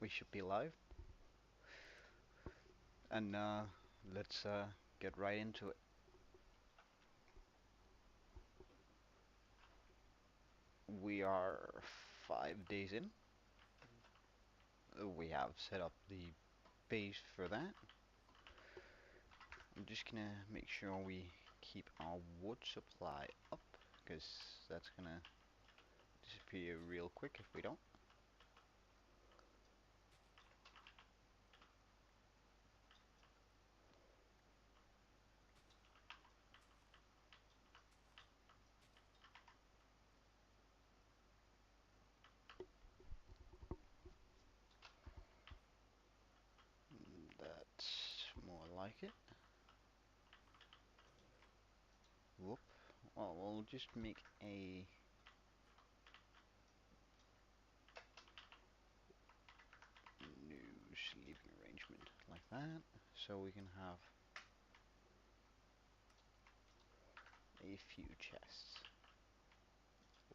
we should be live. And let's get right into it. We are 5 days in. We have set up the base for that. I'm just gonna make sure we keep our wood supply up, because that's gonna disappear real quick if we don't. That's more like it. Whoop. Well, we'll just make a new sleeping arrangement like that, so we can have a few chests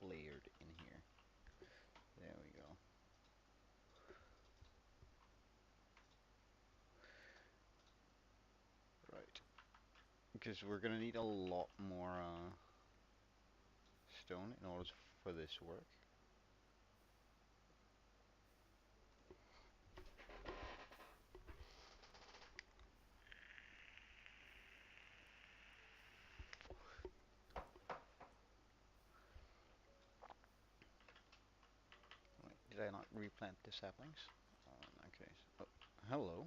layered in here. There we go. Right. Because we're gonna need a lot more stone in order for this to work. Wait, did I not replant the saplings? Okay. So, oh, hello.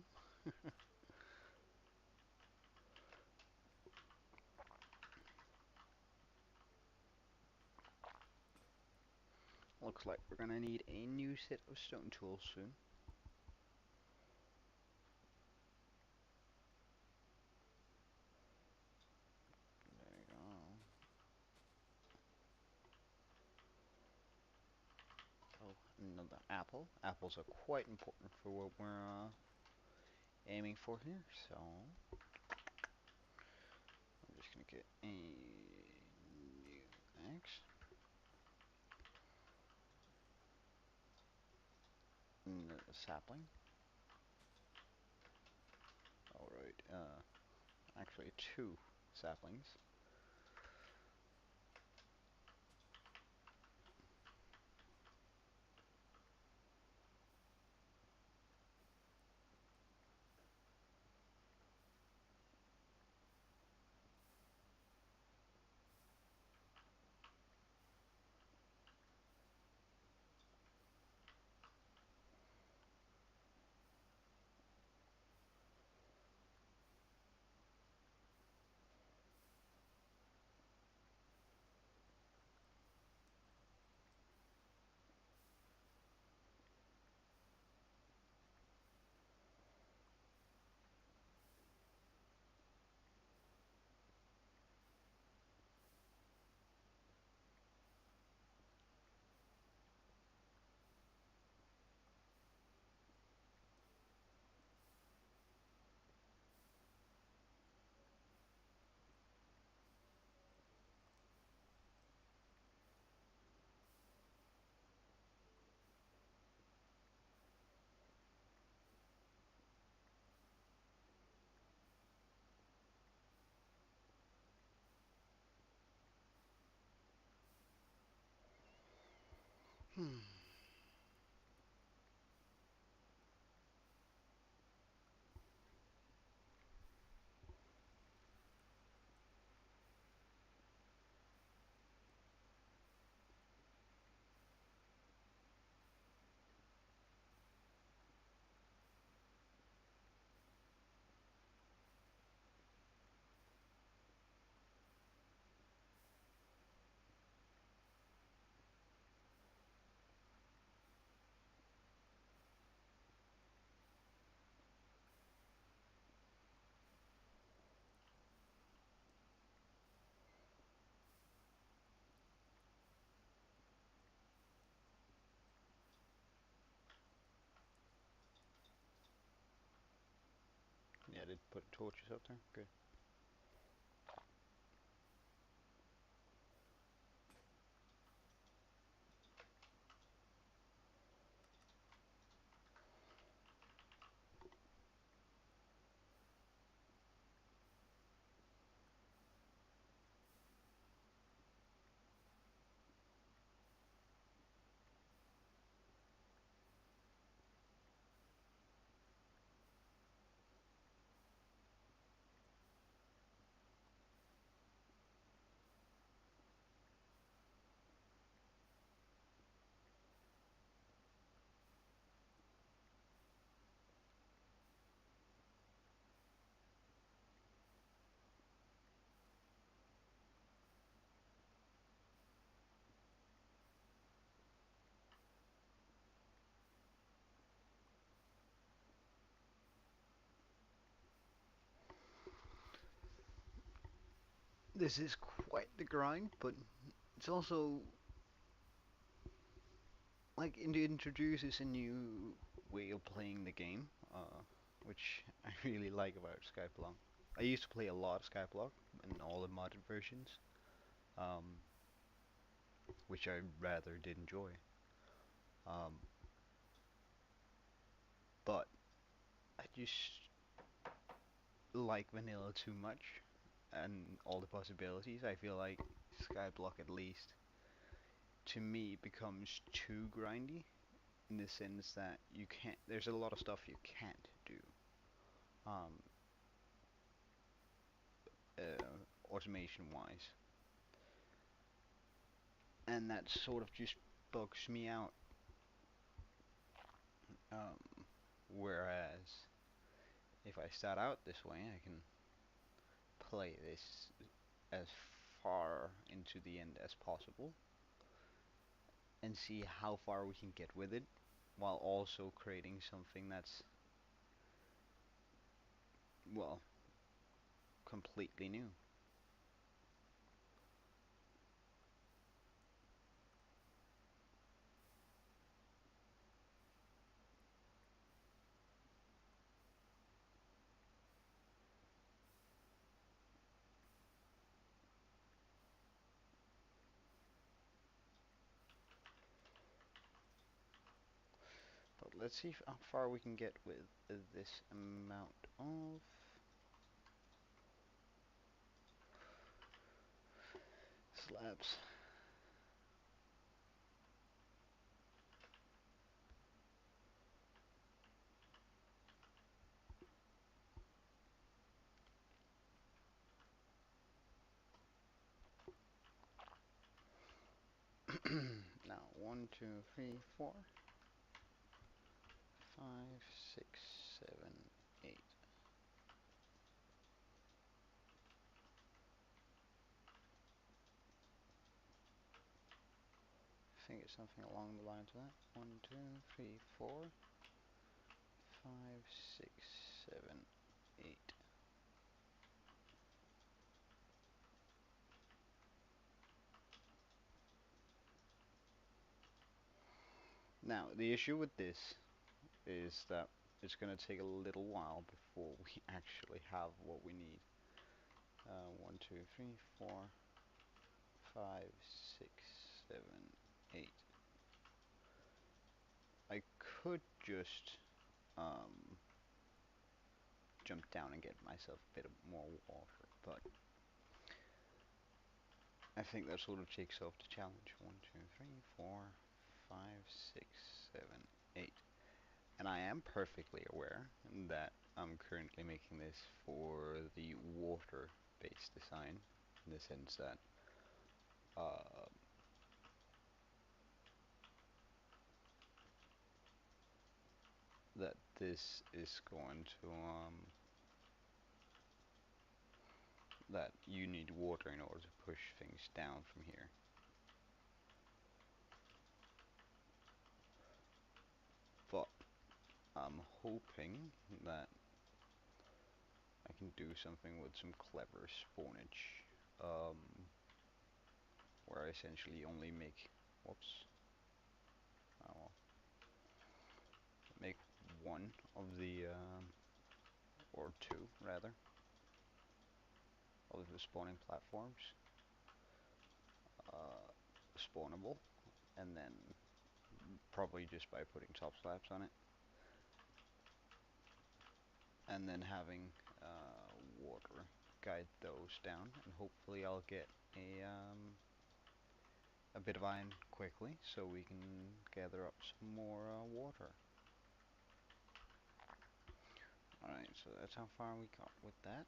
Looks like we're gonna need a new set of stone tools soon. There you go. Oh, another apple. Apples are quite important for what we're aiming for here, so I'm just gonna get a new axe. Another sapling. Alright, actually two saplings. Hmm. Yeah, I did put torches up there. Good. this is quite the grind, but it's also like it introduces a new way of playing the game, which I really like about Skyblock. I used to play a lot of Skyblock in all the modded versions, um, which I rather did enjoy. Um, but I just like vanilla too much, and all the possibilities. I feel like Skyblock, at least to me, becomes too grindy in the sense that you can't. There's a lot of stuff you can't do. Um, Automation wise, and that sort of just bugs me out. Whereas if I start out this way, I can play this as far into the end as possible and see how far we can get with it while also creating something that's, well, completely new. But let's see how far we can get with this amount of slabs. Now, 1, 2, 3, 4, 5, 6, 7, 8. I think it's something along the lines of that. 1, 2, 3, 4, 5, 6, 7, 8. Now, the issue with this is that it's going to take a little while before we actually have what we need. 1, 2, 3, 4, 5, 6, 7, 8. I could just um, jump down and get myself a bit of more water, but I think that sort of takes off the challenge. 1, 2, 3, 4, 5, 6, 7, 8. And I am perfectly aware that I'm currently making this for the water-based design, in the sense that uh, this is going to that you need water in order to push things down from here. But I'm hoping that I can do something with some clever spawnage, where I essentially only make, whoops, well, make one of the, or two rather, of the spawning platforms spawnable, and then probably just by putting top slabs on it, and then having water guide those down, and hopefully I'll get a bit of iron quickly so we can gather up some more water. Alright, so that's how far we got with that.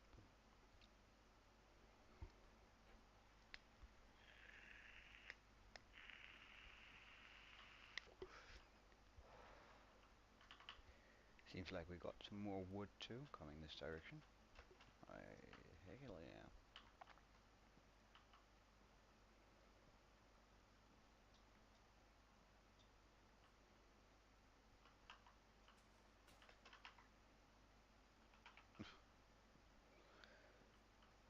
Seems like we got some more wood too coming this direction. Hell yeah.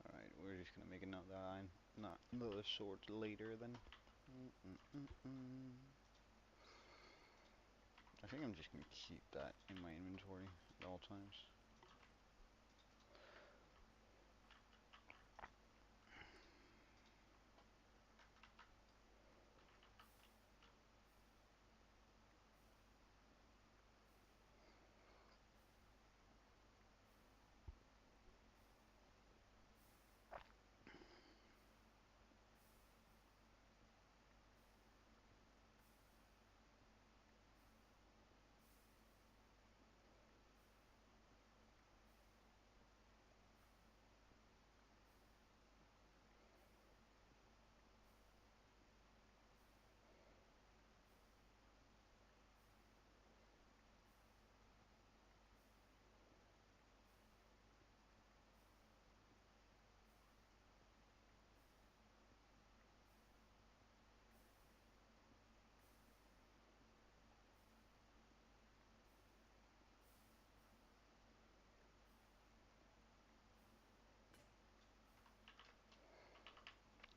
Alright, we're just gonna make another iron, not another sword later then. I think I'm just gonna keep that in my inventory at all times.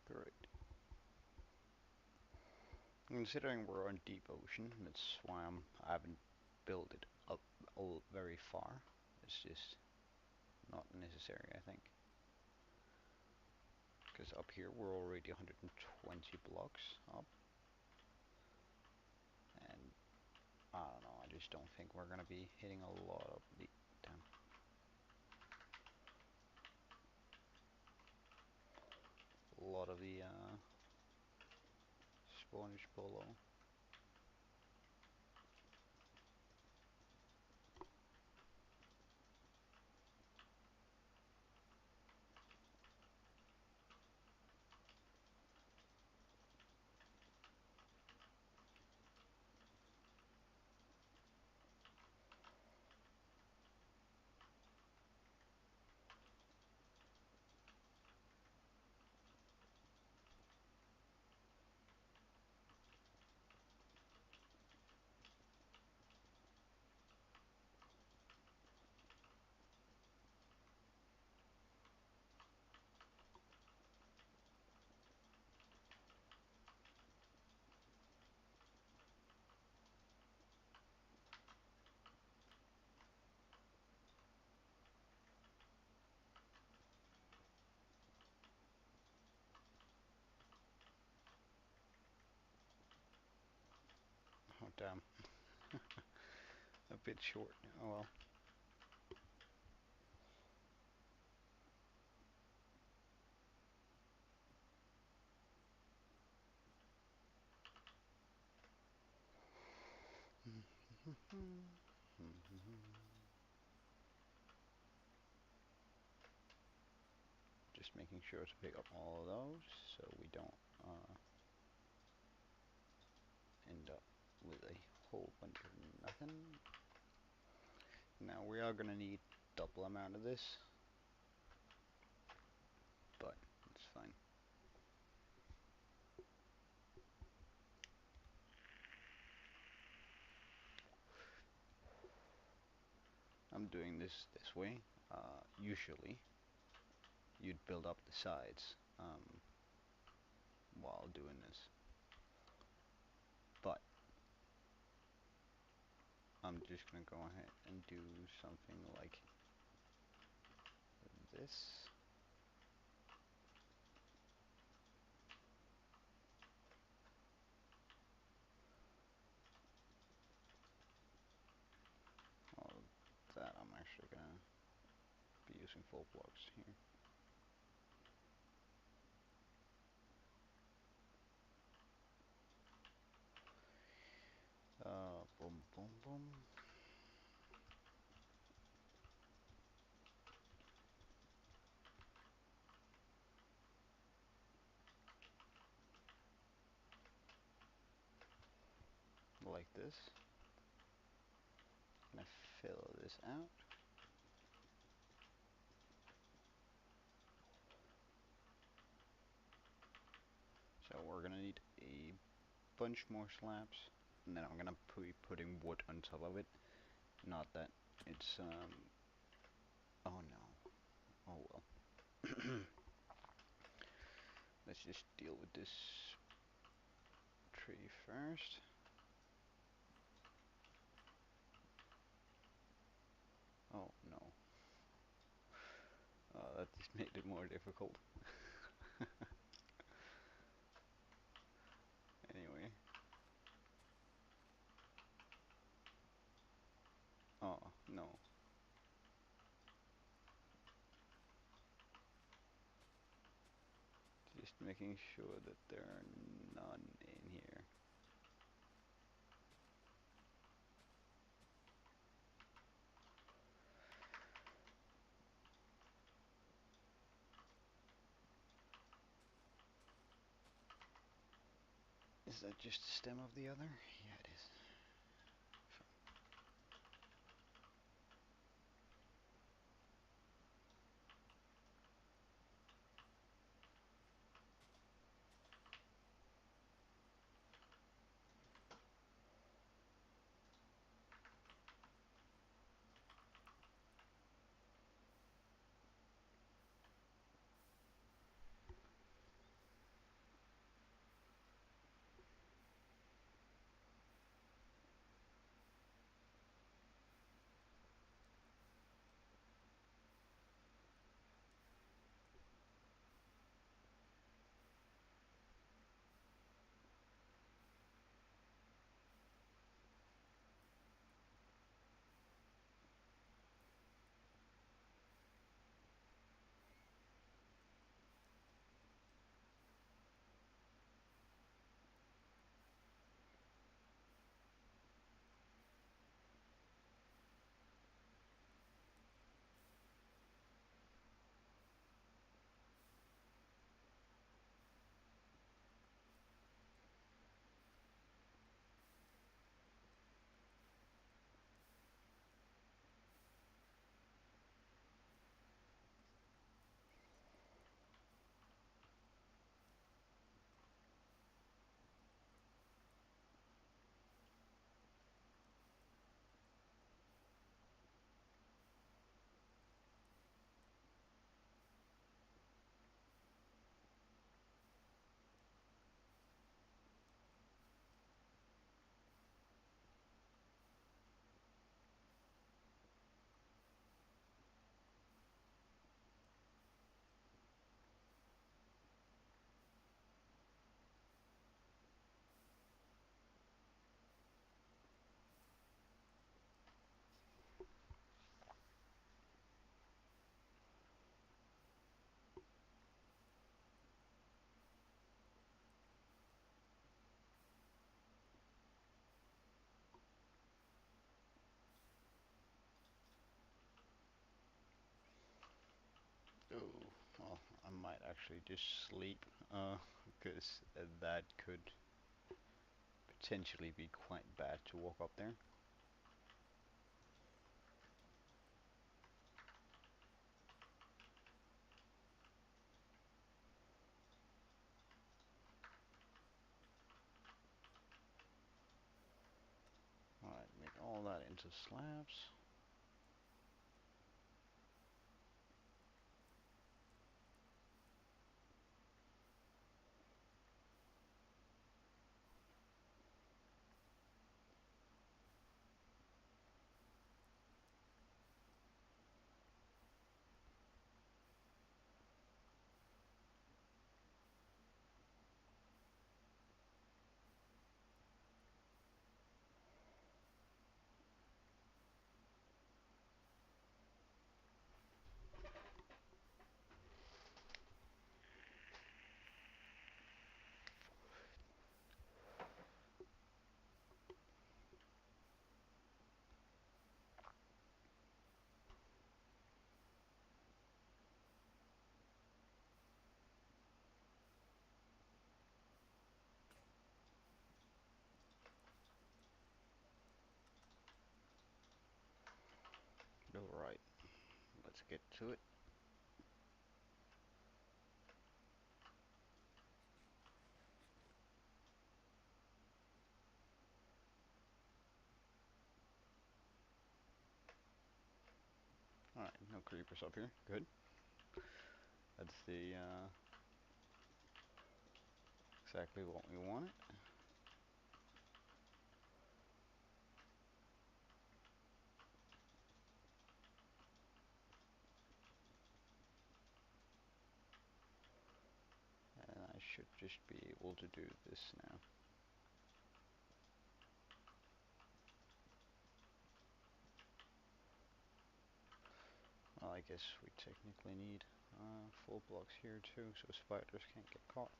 Great. Considering we're on deep ocean, that's why I haven't built it up all very far. It's just not necessary, I think. Because up here we're already 120 blocks up, and I don't know. I just don't think we're gonna be hitting a lot of the damn, a lot of the sponge below. Oh damn, a bit short. Oh well. Just making sure to pick up all of those so we don't end up with a whole bunch of nothing. Now we are gonna need double amount of this, but it's fine. I'm doing this way. Usually, you'd build up the sides while doing this, but I'm just gonna go ahead and do something like this. All that I'm actually gonna be using full blocks here. Boom, boom, boom. Like this. Gonna fill this out. So we're gonna need a bunch more slabs, and then I'm gonna be putting wood on top of it. Not that it's oh no. Oh well. just deal with this tree first. Oh no. That just made it more difficult. Anyway. Oh no. Just making sure that there are none in here. Is that just the stem of the other? Yeah, it is. Oh, well, I might actually just sleep, because that could potentially be quite bad to walk up there. Alright, make all that into slabs. Alright, let's get to it. Alright, no creepers up here. Good. That's the exactly what we wanted. And I should just be able to do this now. Well, I guess we technically need full blocks here too, so spiders can't get caught.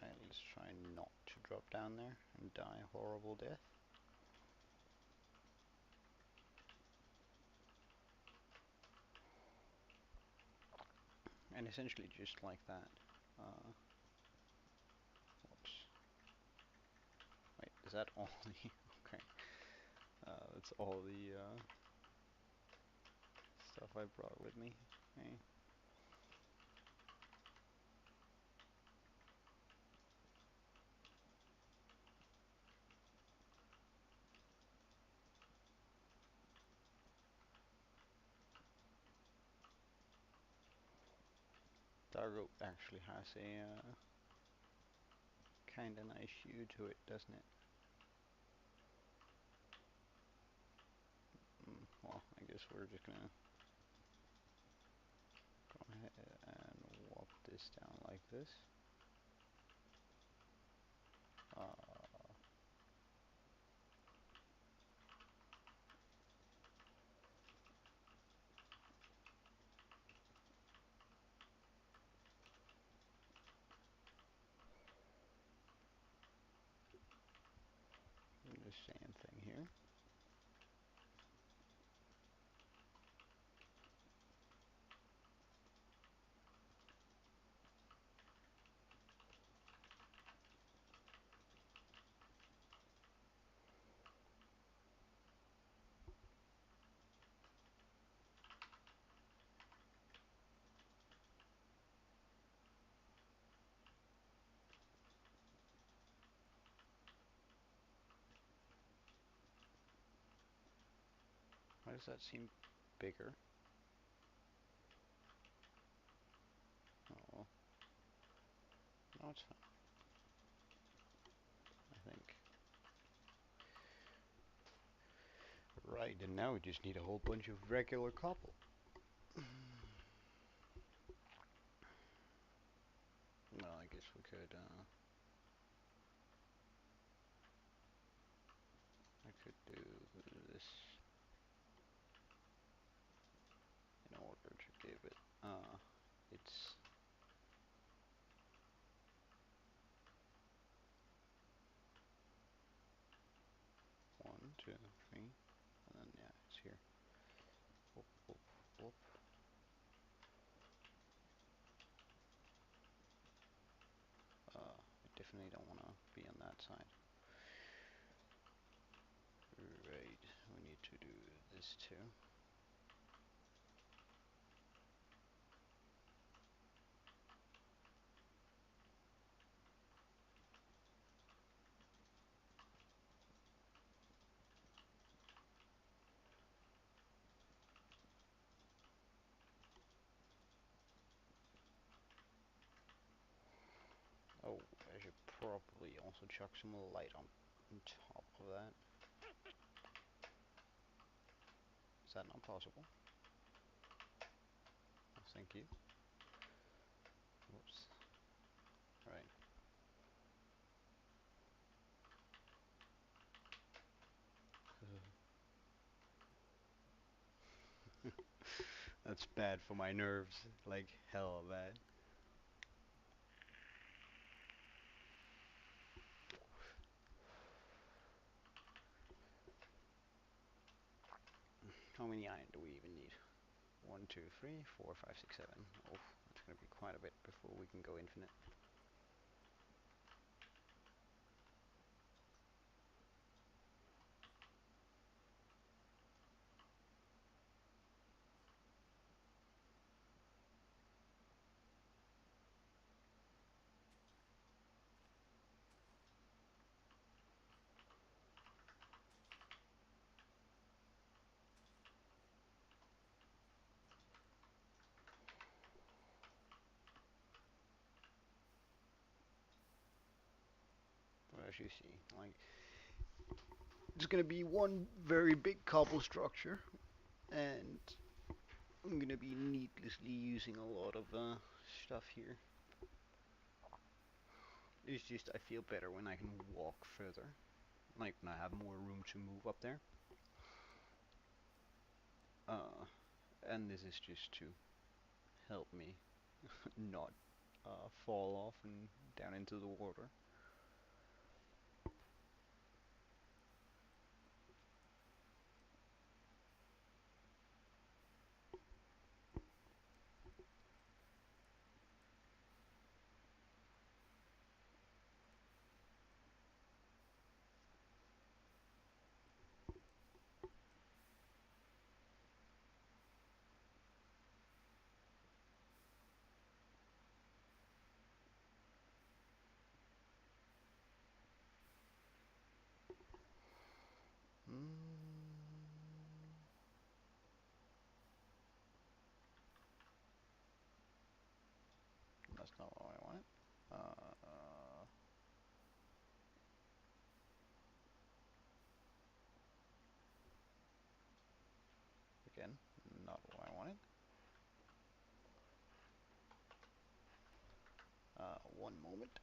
Alright, let's try not to drop down there and die a horrible death. And essentially just like that. Whoops. Wait, is that all the... okay. That's all the stuff I brought with me. Hey. That rope actually has a kinda nice hue to it, doesn't it? Well, I guess we're just gonna go ahead and walk this down like this. The same thing here. Why does that seem bigger? Oh well. No, it's fine. I think. Right, and now we just need a whole bunch of regular cobble. Well, I guess we could, I could do this in order to give it, its 1, 2, 3, and then yeah, it's here. Whoop, whoop, whoop. I definitely don't want to be on that side. Right, we need to do this too. Oh, I should probably also chuck some light on top of that. Is that not possible? Oh, thank you. Whoops. Right. That's bad for my nerves. Like hell bad. How many iron do we even need? 1, 2, 3, 4, 5, 6, 7. Oh, that's gonna be quite a bit before we can go infinite. as you see. Like, it's gonna be one very big cobble structure, and I'm gonna be needlessly using a lot of stuff here. It's just I feel better when I can walk further, like when I have more room to move up there. Uh, and this is just to help me not fall off and down into the water. Mm, that's not what I wanted. Again, not what I wanted. One moment.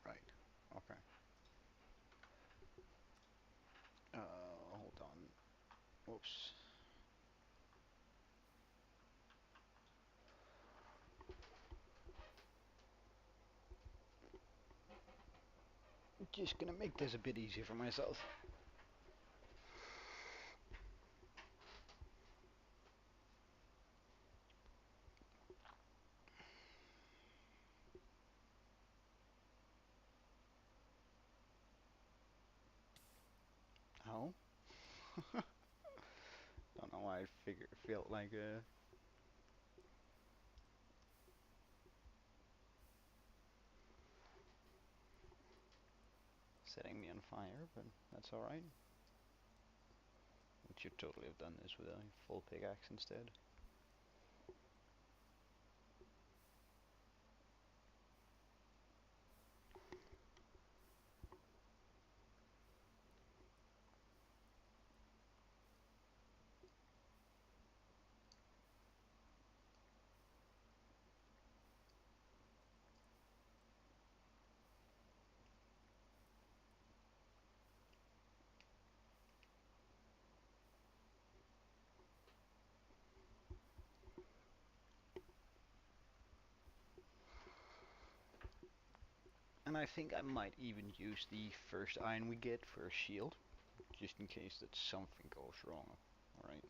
Right. Okay. Hold on. Whoops. Just gonna make this a bit easier for myself. Oh. Don't know why I felt like setting me on fire, but that's alright. I should totally have done this with a full pickaxe instead. And I think I might even use the first iron we get for a shield, just in case that something goes wrong. Alright.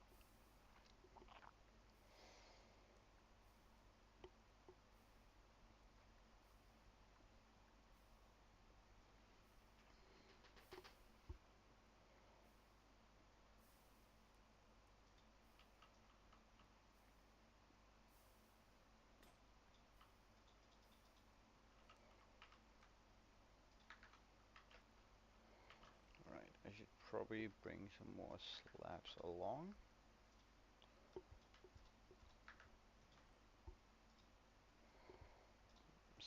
Alright, I should probably bring some more slabs along.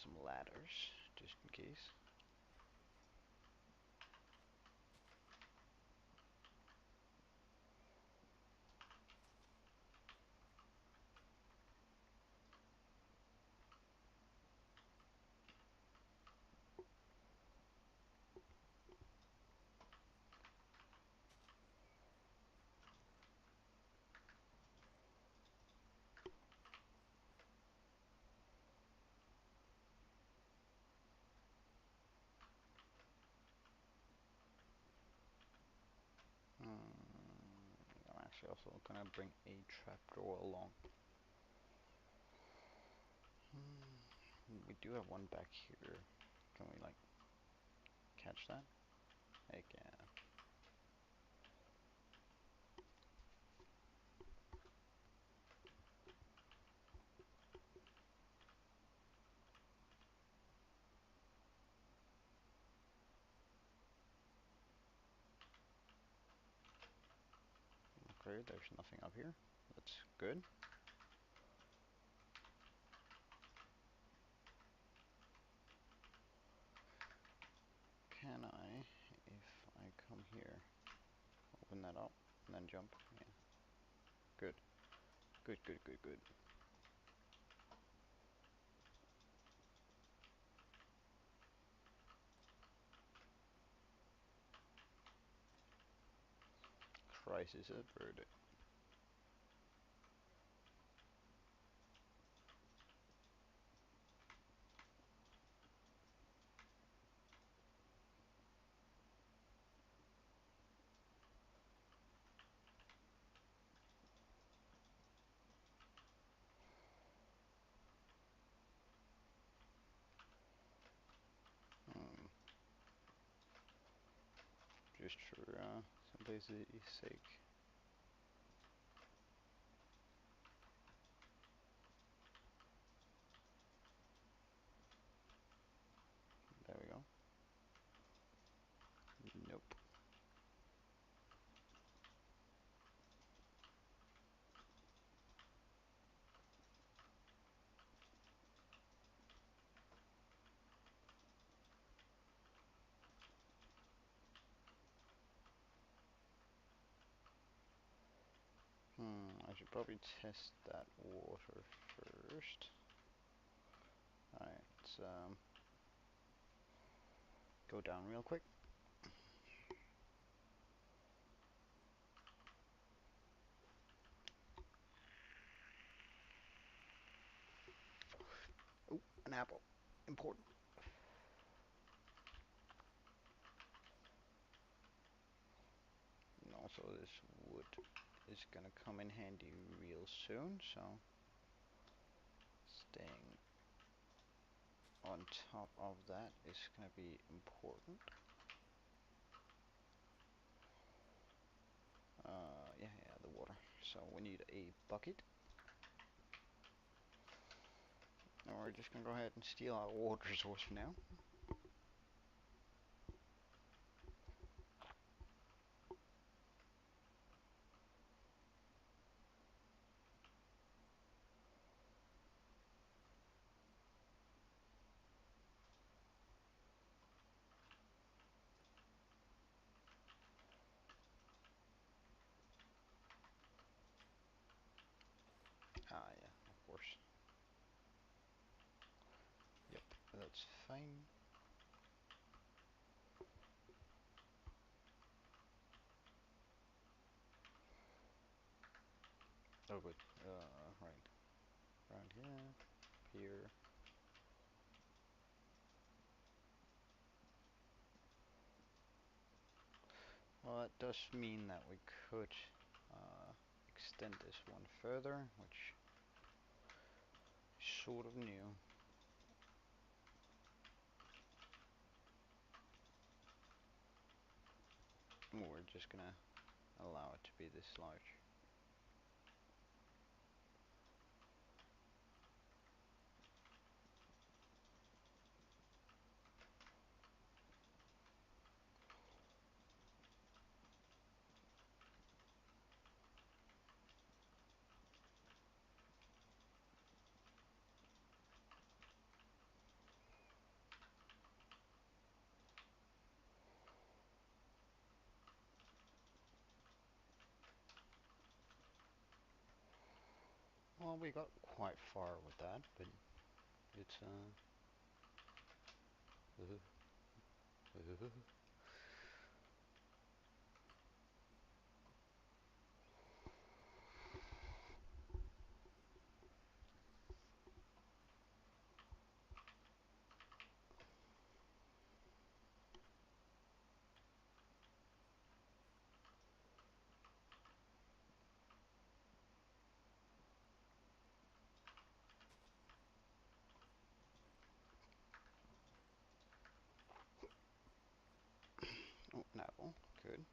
Some ladders, just in case. I'm actually also gonna bring a trapdoor along. We do have one back here. Can we like catch that? Heck yeah. clear. There's nothing up here. That's good. Can I, if I come here, open that up and then jump? Yeah. Good. Good, good, good, good. Crisis averted. Hmm. Just for simplicity's sake. There we go. Nope. I should probably test that water first. Alright, let's go down real quick. Oh, an apple. Important. And also this wood is gonna come in handy real soon, so staying on top of that is gonna be important. Yeah, the water. So we need a bucket. And we're just gonna go ahead and steal our water source for now. Ah, yeah, of course. Yep, that's fine. Oh, good. Right. Around here, here. Well, that does mean that we could extend this one further, which is sort of new. We're just gonna allow it to be this large. Well, we got quite far with that, but it's oh, an apple. Good.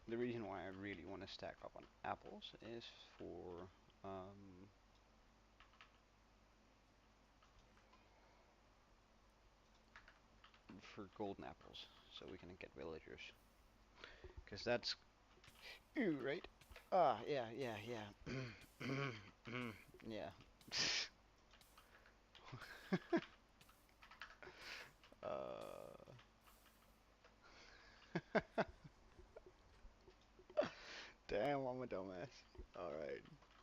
The reason why I really want to stack up on apples is um, for golden apples so we can get villagers. Because that's... Ooh, right? Ah, yeah, yeah, yeah. Yeah. uh... Damn, I'm a dumbass. Alright.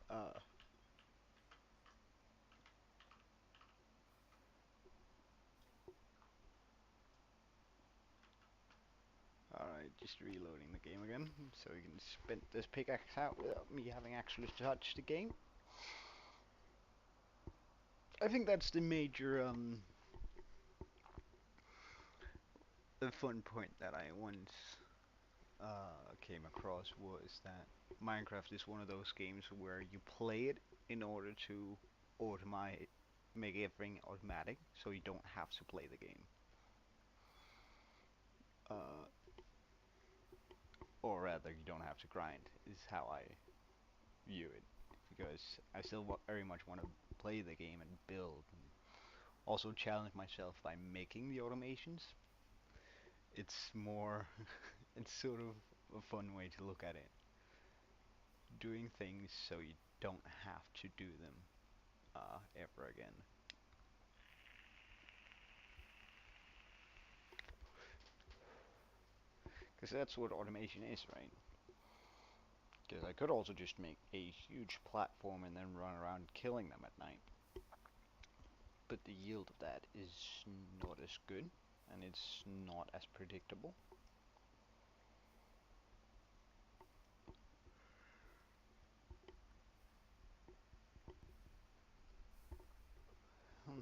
Uh, Alright, just reloading the game again, so we can spin this pickaxe out without me having actually touched the game. I think that's the major, the fun point that I once came across was that Minecraft is one of those games where you play it in order to automate, make everything automatic, so you don't have to play the game. Uh, or rather, you don't have to grind, is how I view it. Because I still very much want to play the game and build, and also challenge myself by making the automations. It's more, it's sort of a fun way to look at it. Doing things so you don't have to do them ever again. Because that's what automation is, right? Because I could also just make a huge platform and then run around killing them at night. But the yield of that is not as good, and it's not as predictable. Hmm.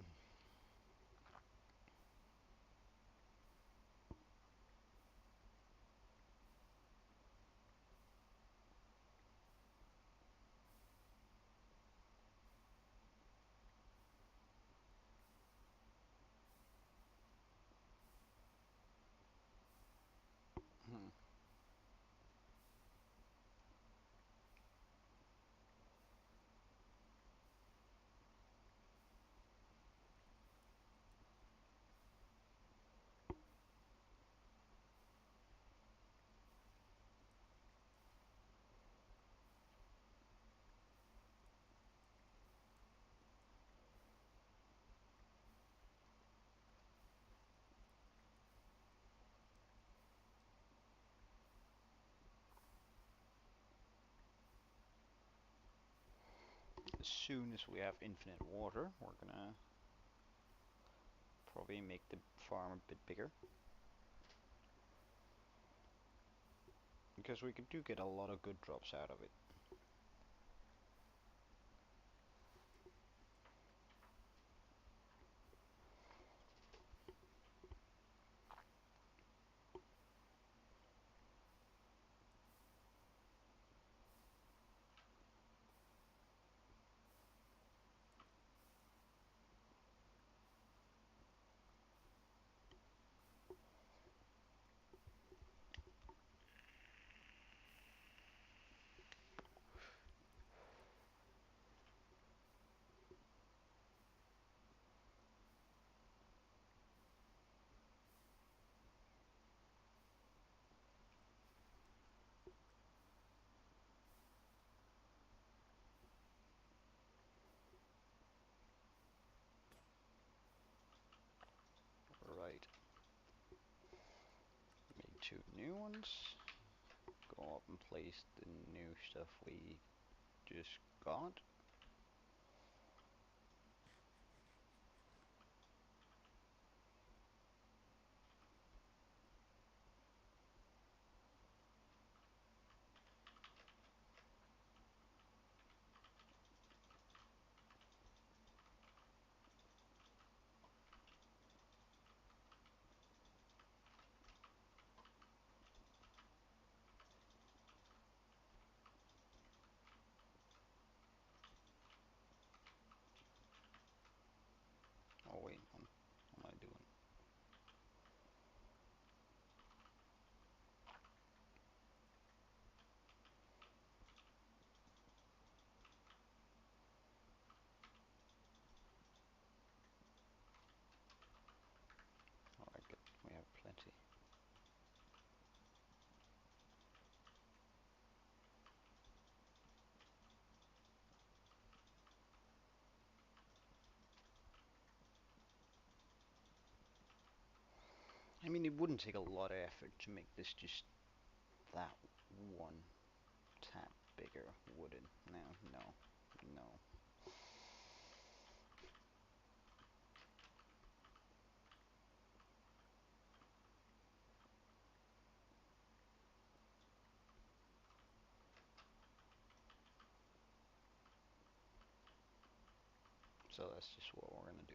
Hmm. As soon as we have infinite water, we're gonna probably make the farm a bit bigger. Because we do get a lot of good drops out of it. Right. Made two new ones. Go up and place the new stuff we just got. I mean, it wouldn't take a lot of effort to make this just that one tad bigger, would it? No, no, no. So that's just what we're gonna do.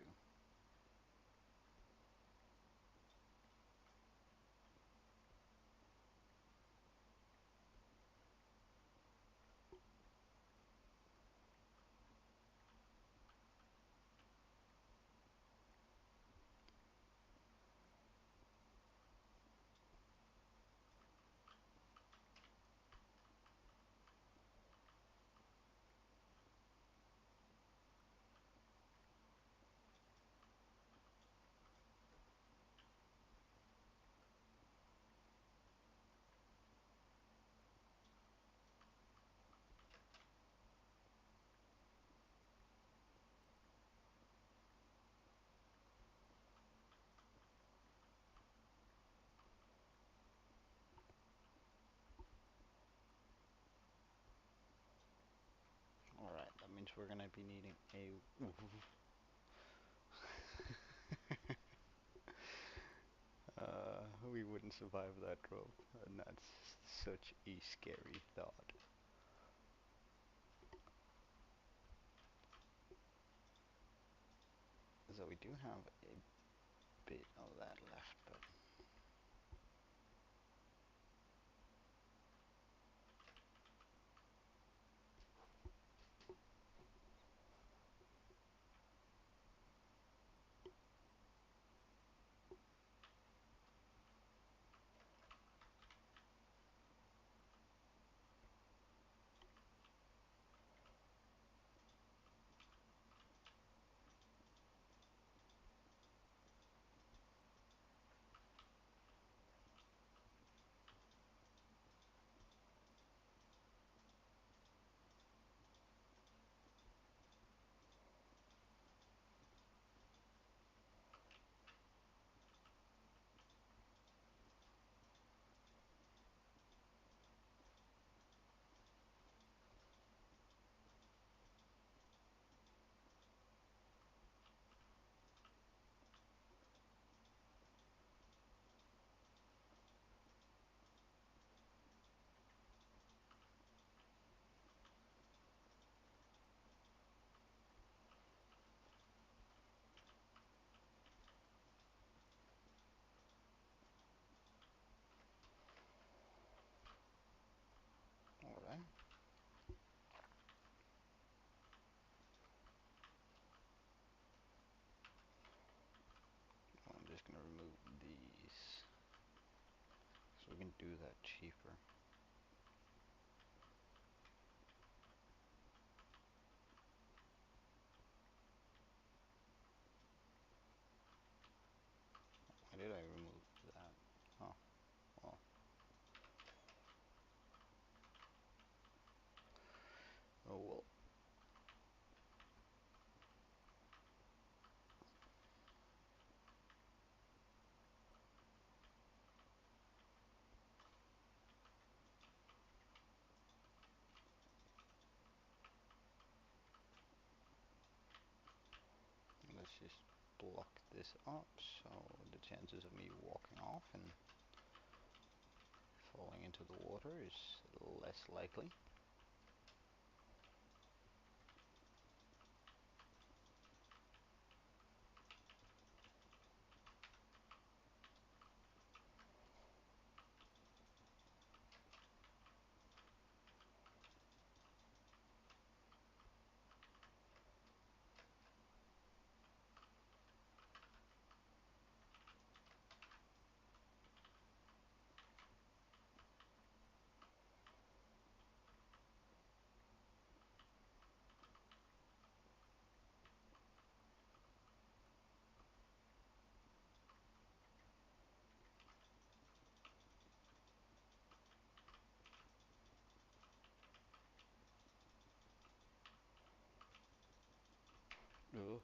Alright, that means we're gonna be needing a... we wouldn't survive that drop, and that's such a scary thought. So we do have a bit of that left, but alright. I'm just gonna remove these so we can do that cheaper. Why did I remove that? Oh, well. Oh well. Let's just block this up so the chances of me walking off and falling into the water is less likely. Ugh.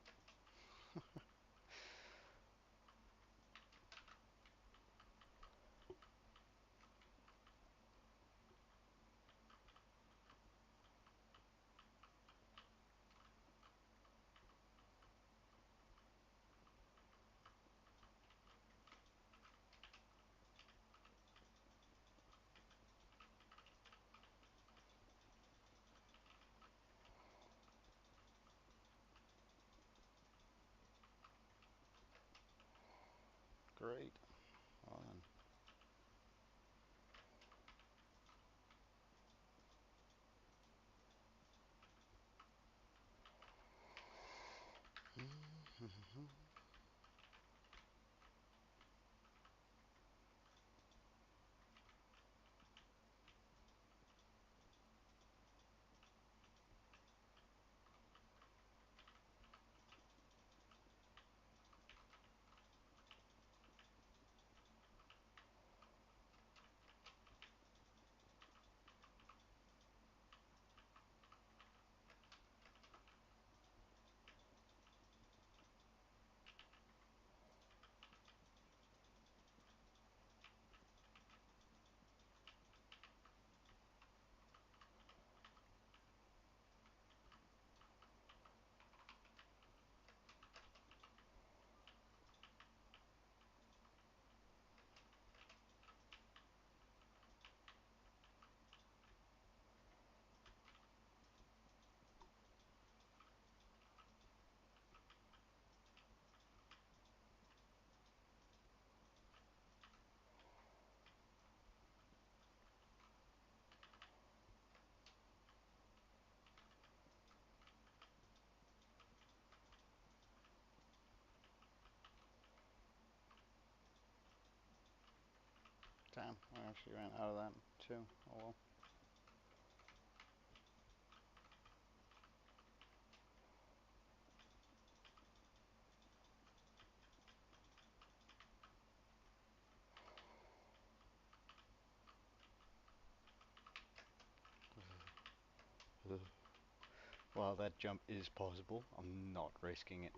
Great. Well then. Damn, I actually ran out of that too. Oh well. While that jump is possible, I'm not risking it.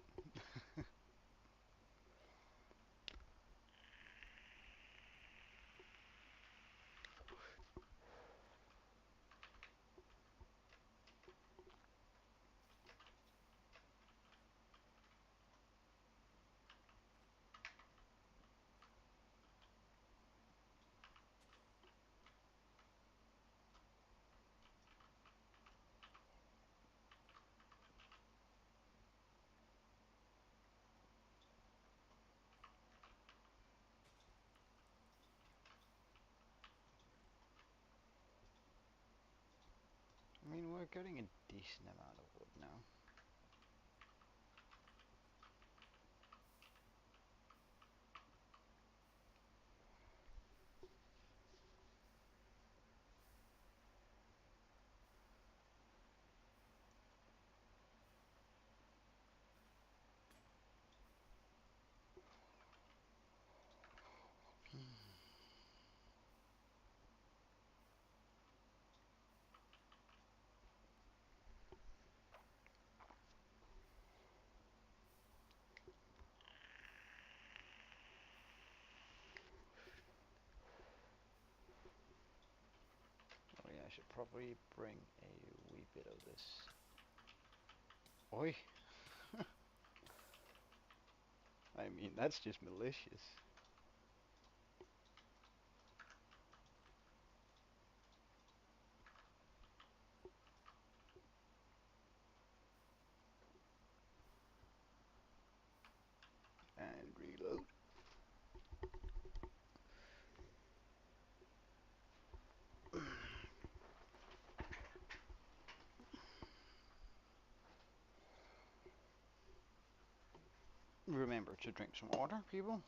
I mean, we're getting a decent amount of wood now. Oh yeah, I should probably bring a wee bit of this. Oi! I mean, that's just malicious. And reload. Remember to drink some water, people.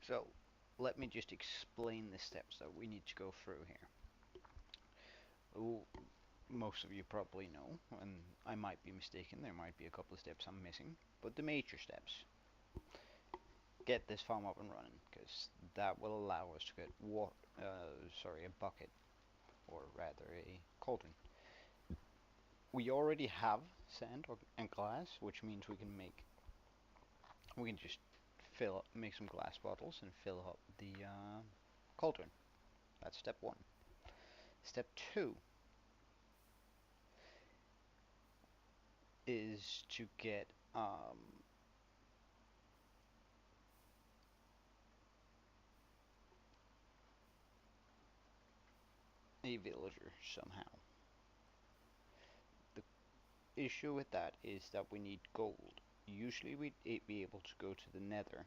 So, let me just explain the steps that we need to go through here. Oh, most of you probably know, and I might be mistaken, there might be a couple of steps I'm missing, but the major steps. Get this farm up and running, because that will allow us to get a bucket, or rather a cauldron. We already have sand and glass, which means we can just make some glass bottles and fill up the cauldron. That's step one. Step two, is to get a villager somehow. The issue with that is that we need gold. Usually we'd be able to go to the nether.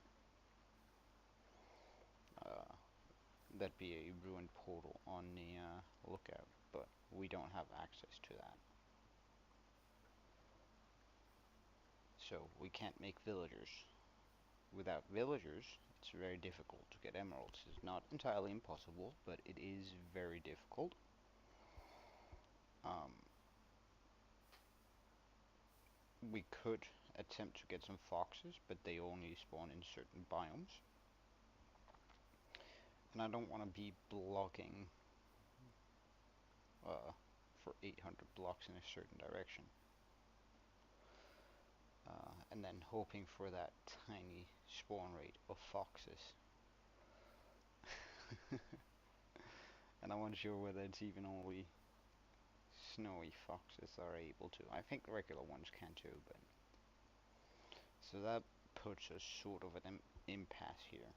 Uh, that'd be a ruined portal on the lookout, but we don't have access to that. So we can't make villagers. Without villagers, it's very difficult to get emeralds. It's not entirely impossible, but it is very difficult. Um, we could attempt to get some foxes, but they only spawn in certain biomes. And I don't want to be blocking for 800 blocks in a certain direction. And then hoping for that tiny spawn rate of foxes. And I'm unsure whether it's even only snowy foxes are able to. I think regular ones can too, but so that puts us sort of at an impasse here.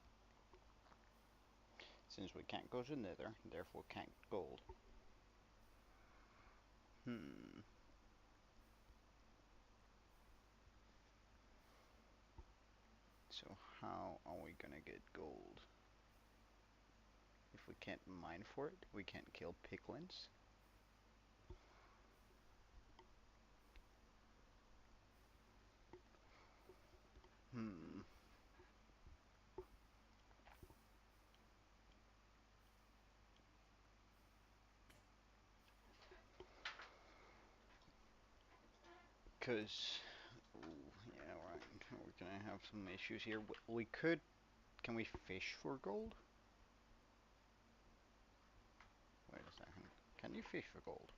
Since we can't go to Nether, therefore can't gold. So how are we gonna get gold? If we can't mine for it, we can't kill piglins. Cause, yeah, right. We're gonna have some issues here. We could. Can we fish for gold? Wait a second. Can you fish for gold?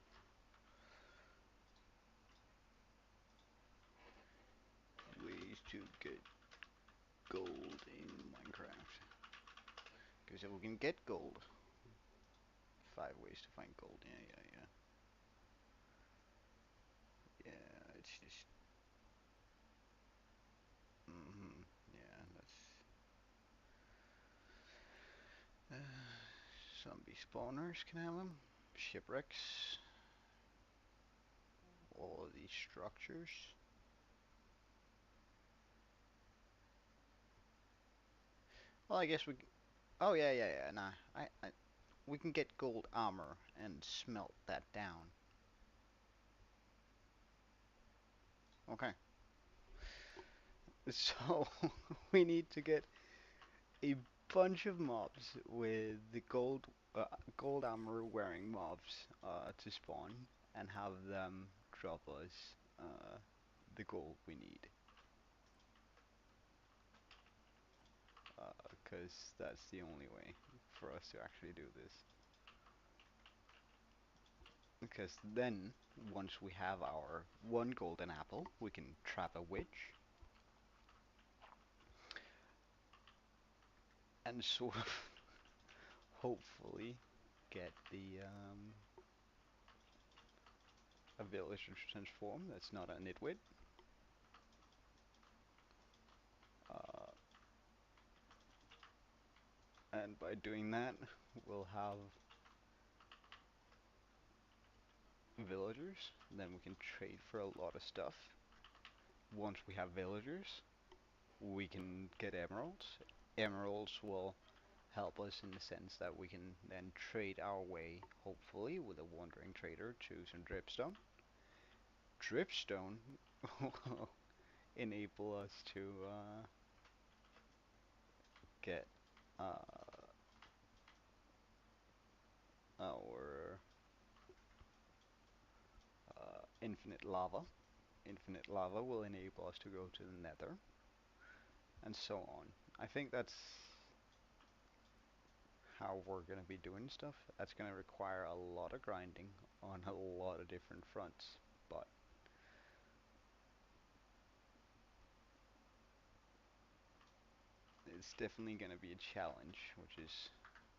Ways to get gold in Minecraft. Because if we can get gold, 5 ways to find gold. Yeah. Yeah, it's just. Yeah, that's. Zombie spawners can have them. Shipwrecks. All of these structures. Well, I guess we. Oh yeah. Nah, we can get gold armor and smelt that down. Okay. So we need to get a bunch of mobs with the gold armor wearing mobs to spawn and have them drop us the gold we need. Because that's the only way for us to actually do this. Because then, once we have our one golden apple, we can trap a witch and sort of hopefully get the a villager to transform that's not a nitwit. Uh, and by doing that, we'll have villagers. Then we can trade for a lot of stuff. Once we have villagers, we can get emeralds. Emeralds will help us in the sense that we can then trade our way, hopefully, with a wandering trader to some dripstone. Dripstone will enable us to get our infinite lava. Infinite lava will enable us to go to the nether, and so on. I think that's how we're going to be doing stuff. That's going to require a lot of grinding on a lot of different fronts, but it's definitely going to be a challenge, which is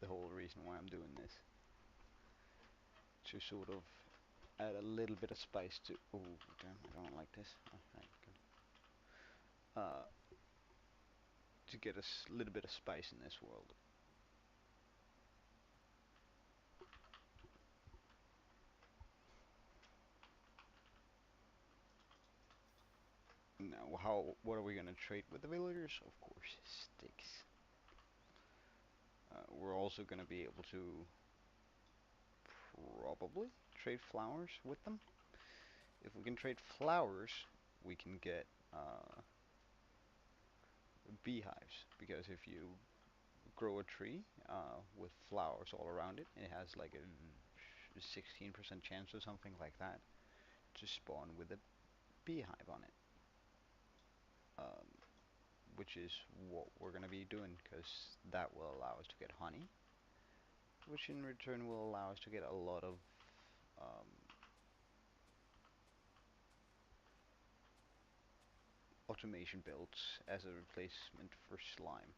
the whole reason why I'm doing this. To sort of add a little bit of spice to. Oh damn! I don't like this. Alright, good. To get a little bit of spice in this world. Now, what are we gonna trade with the villagers? Of course, sticks. We're also gonna be able to probably trade flowers with them. If we can trade flowers, we can get beehives. Because if you grow a tree with flowers all around it, it has like a 16% chance or something like that to spawn with a beehive on it. Um, which is what we're going to be doing because that will allow us to get honey, which in return will allow us to get a lot of um, automation builds as a replacement for slime.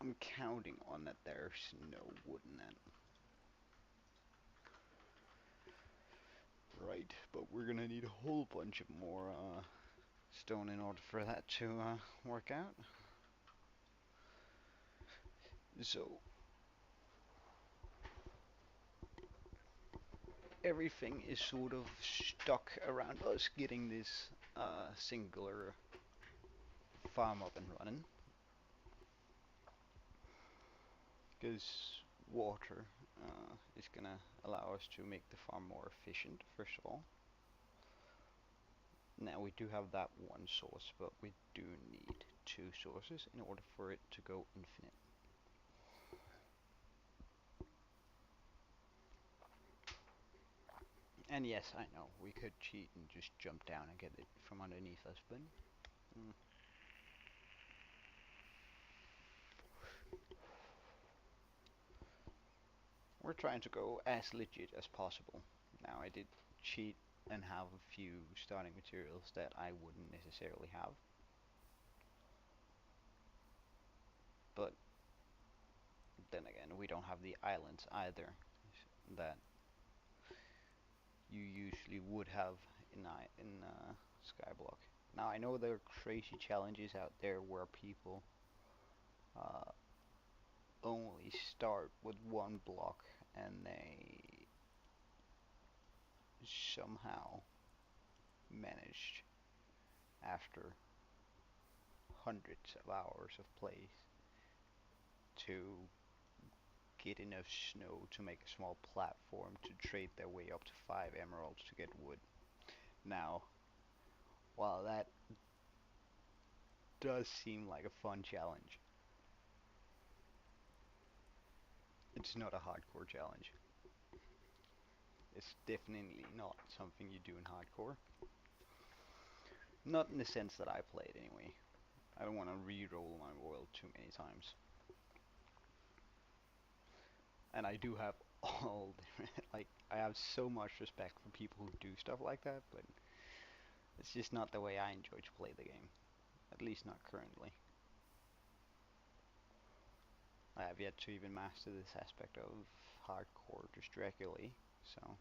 I'm counting on that there's no wood in that. Right, but we're gonna need a whole bunch of more stone in order for that to work out. So everything is sort of stuck around us getting this singular farm up and running because water is gonna allow us to make the farm more efficient first of all. Now we do have that one source, but we do need two sources in order for it to go infinite. And yes, I know, we could cheat and just jump down and get it from underneath us, but mm, we're trying to go as legit as possible. Now I did cheat and have a few starting materials that I wouldn't necessarily have, but then again, we don't have the islands either that you usually would have in Skyblock. Now I know there are crazy challenges out there where people uh, only start with one block and they somehow managed after hundreds of hours of play to get enough snow to make a small platform to trade their way up to 5 emeralds to get wood. Now, while that does seem like a fun challenge, it's not a hardcore challenge. It's definitely not something you do in hardcore. Not in the sense that I played anyway. I don't want to re-roll my world too many times. And I do have all like I have so much respect for people who do stuff like that, but it's just not the way I enjoy to play the game. At least not currently. I have yet to even master this aspect of hardcore just regularly, so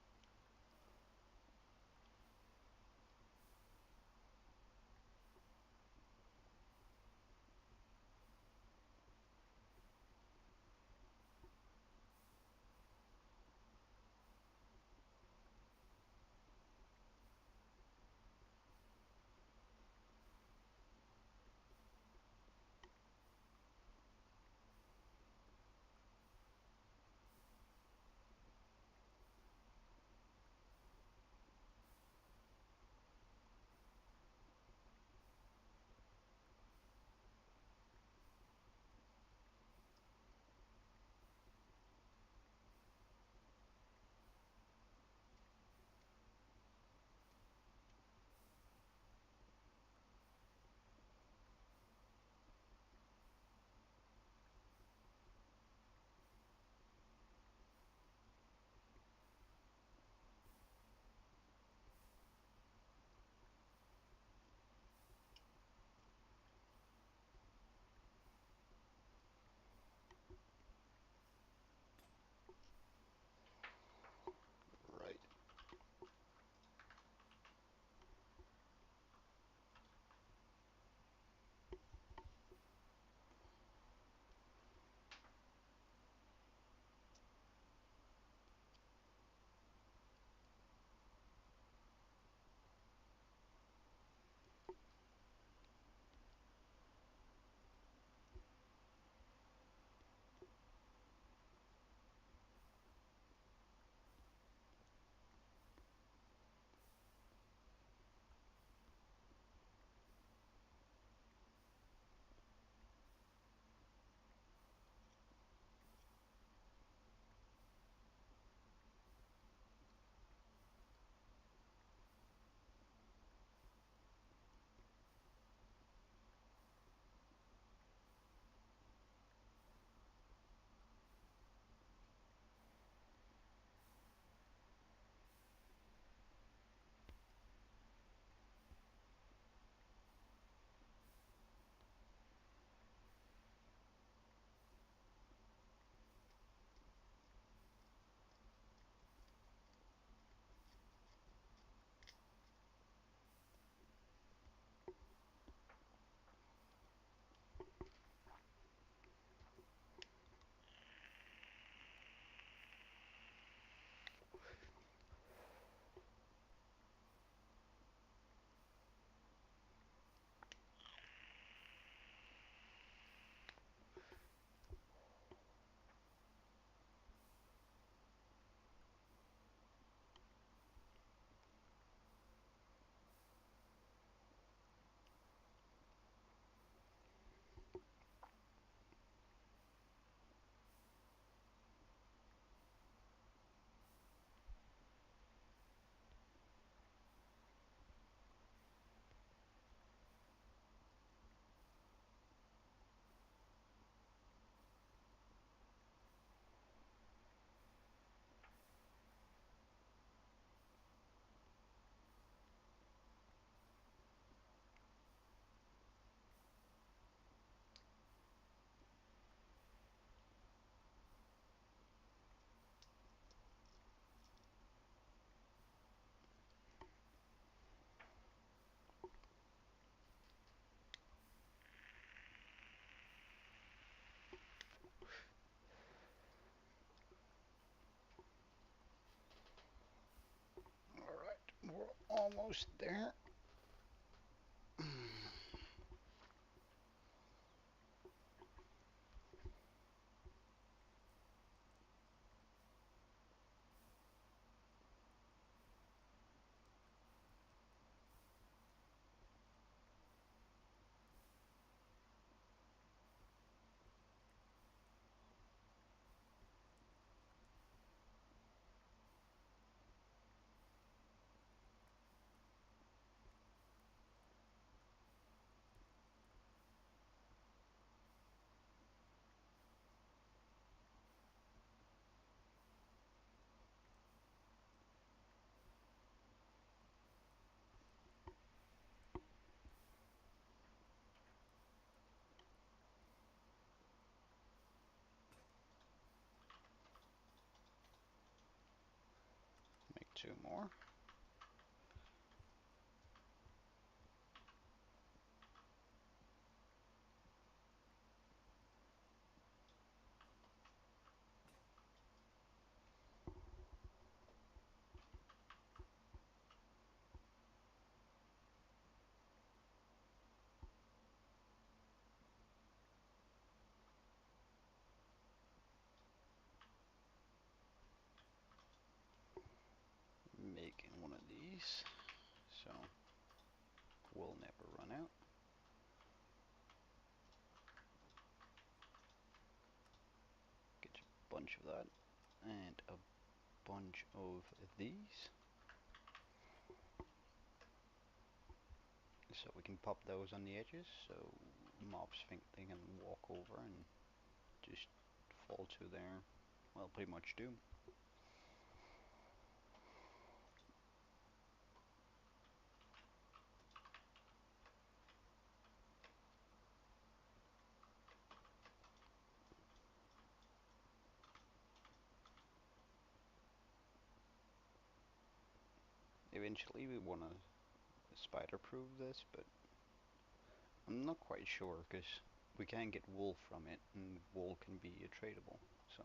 Almost there. Make two more. Making one of these, so we'll never run out. Get a bunch of that and a bunch of these, so we can pop those on the edges so mobs think they can walk over and just fall to their, well, pretty much doom. Eventually we want to spider-proof this, but I'm not quite sure because we can get wool from it, and wool can be tradable. So,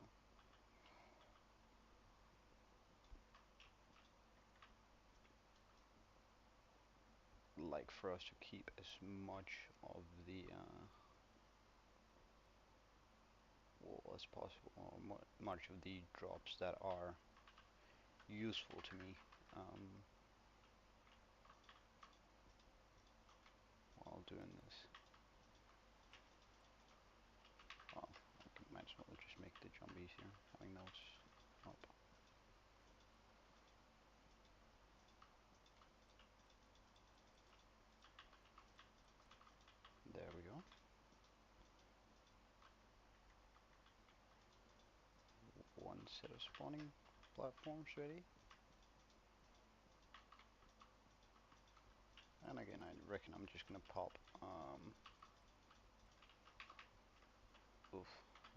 like for us to keep as much of the wool as possible, or much of the drops that are useful to me while doing this. Well, I might as well just make the jump easier, having those up. There we go. One set of spawning platforms ready. And again, I reckon I'm just gonna pop. Oof.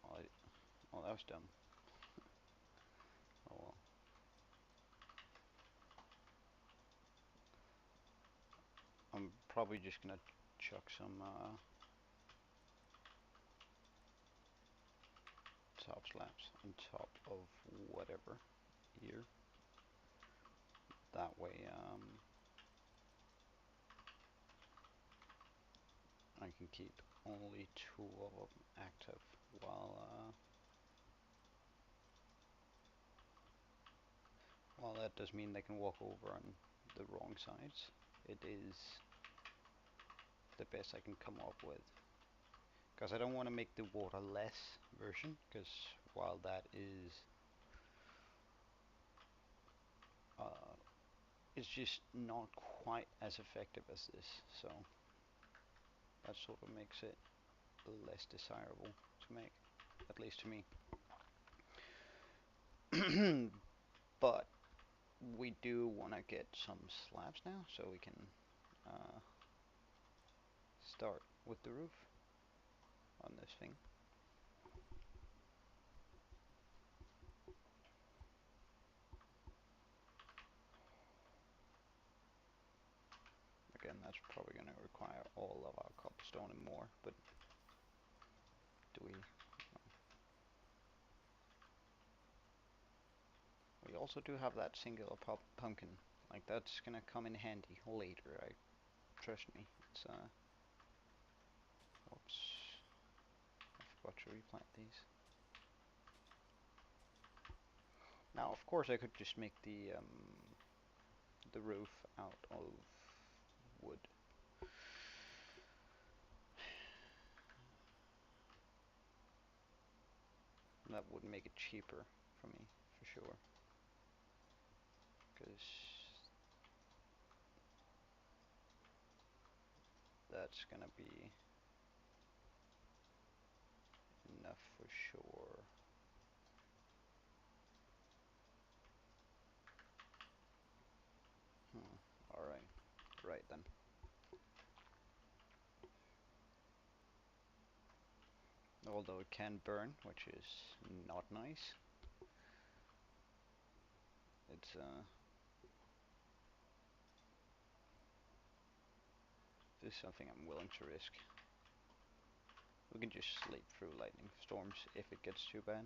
Well, well, that was dumb. Oh well. I'm probably just gonna chuck some top slabs on top of whatever here. That way, I can keep only two of them active while that does mean they can walk over on the wrong sides. It is the best I can come up with. Because I don't want to make the water less version, because while that is uh, it's just not quite as effective as this, so that sort of makes it less desirable to make, at least to me. But we do want to get some slabs now, so we can uh, start with the roof on this thing. Again, that's probably going to require all of our cobblestone and more, but do we? We also do have that singular pumpkin Like that's gonna come in handy later. I trust me. It's whoops, I forgot to replant these. Now, of course, I could just make the roof out of wood. That would make it cheaper for me, for sure. Because that's gonna be enough for sure. Alright, right then. Although it can burn, which is not nice. It's this is something I'm willing to risk. We can just sleep through lightning storms if it gets too bad.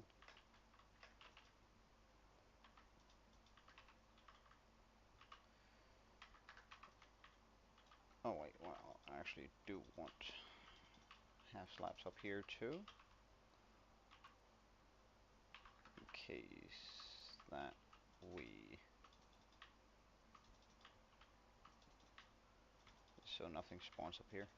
Oh wait, well, I actually do want half slabs up here too, in case that we so nothing spawns up here.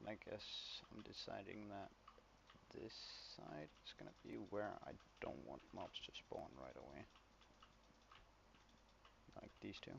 I guess I'm deciding that this side is gonna be where I don't want mobs to spawn right away. Like these two.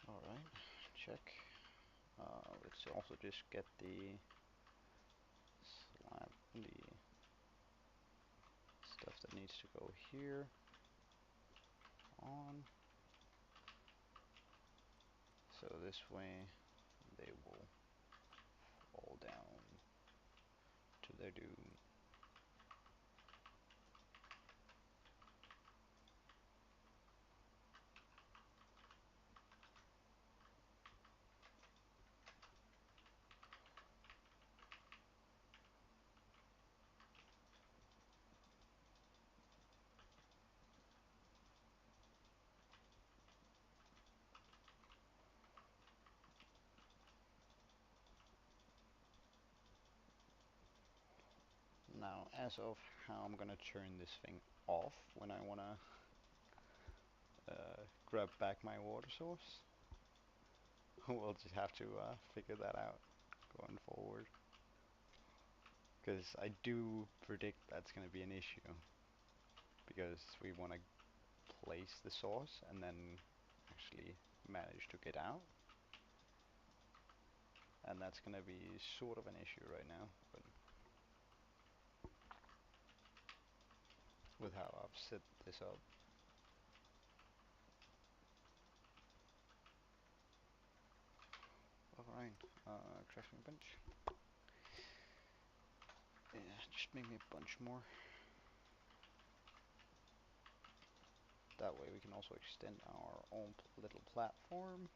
Alright, check. Let's also just get the slab, the stuff that needs to go here on. So this way they will fall down to their doom. Now, as of how I'm gonna turn this thing off when I wanna grab back my water source. We'll just have to figure that out going forward. Because I do predict that's going to be an issue. Because we want to place the source and then actually manage to get out. And that's going to be sort of an issue right now. But with how I've set this up. Alright, crafting bench. Yeah, just make me a bunch more. That way we can also extend our own little platform.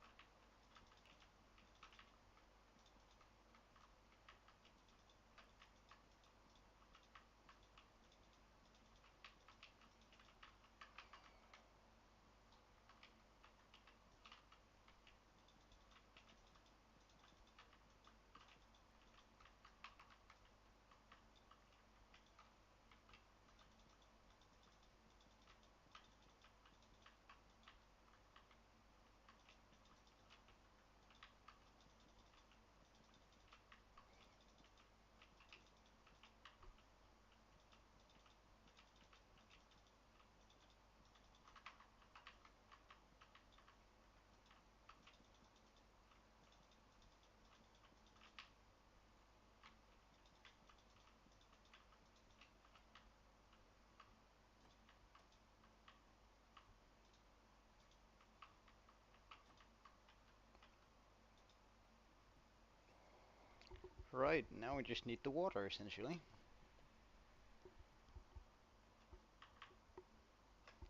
Right, now we just need the water essentially.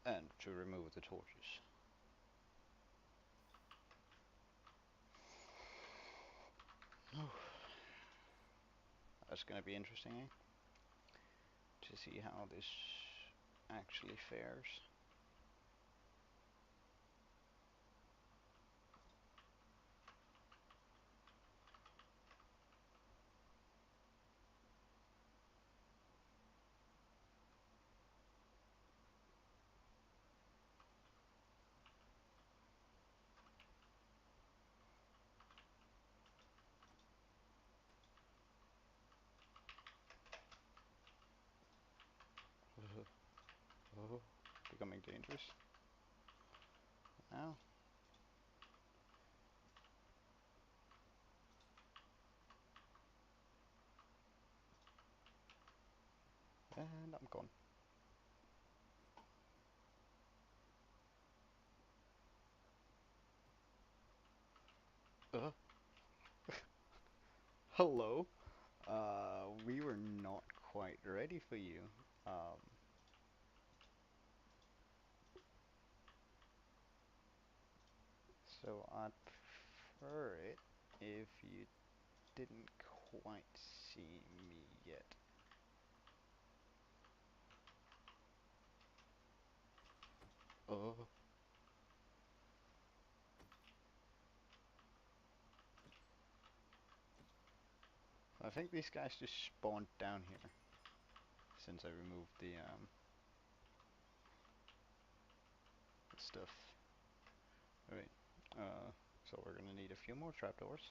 And to remove the torches. That's gonna be interesting, eh? To see how this actually fares. Oh, becoming dangerous. Now. And I'm gone. Uh, hello. We were not quite ready for you. Um, so I'd prefer it if you didn't quite see me yet. Oh. I think these guys just spawned down here since I removed the stuff. Alright, so we're gonna need a few more trapdoors.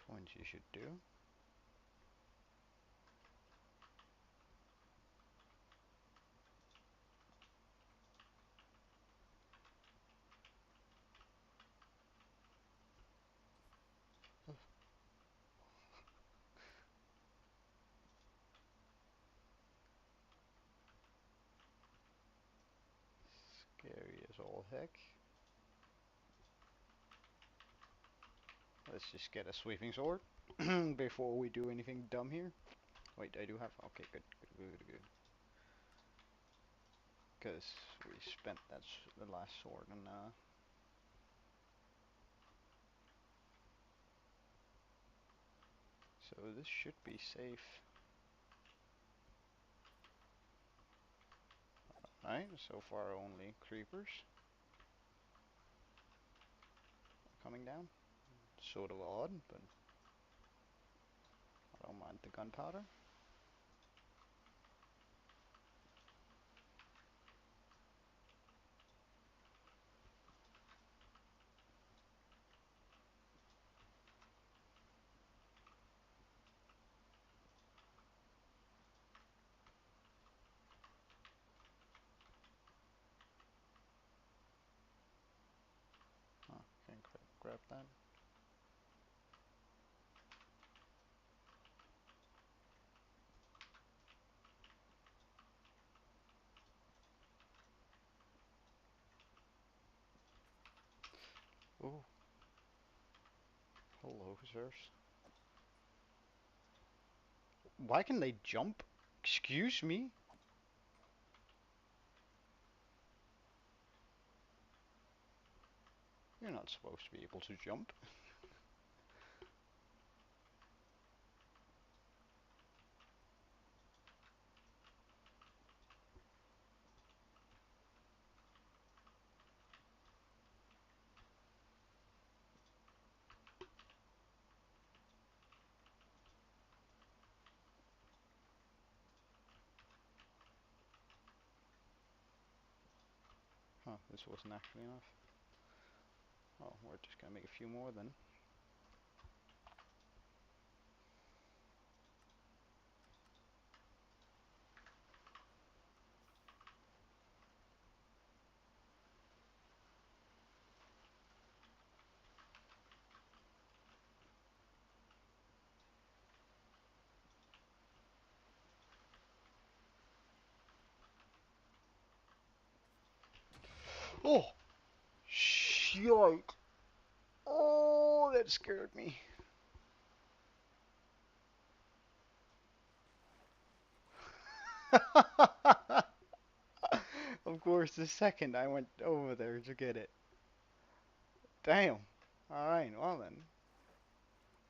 20 should do. Scary as all heck. Let's just get a sweeping sword before we do anything dumb here. Wait, I do have. Okay, good, good, good, good. Because we spent the last sword and so this should be safe. Right, so far only creepers coming down. Sort of odd, but I don't mind the gunpowder. grab that. Oh, hello, sirs. Why can they jump? Excuse me? You're not supposed to be able to jump. Huh, this wasn't actually enough. Oh, we're just gonna make a few more then. Oh! Shite! Oh, that scared me. Of course, the second I went over there to get it. Damn. Alright, well then.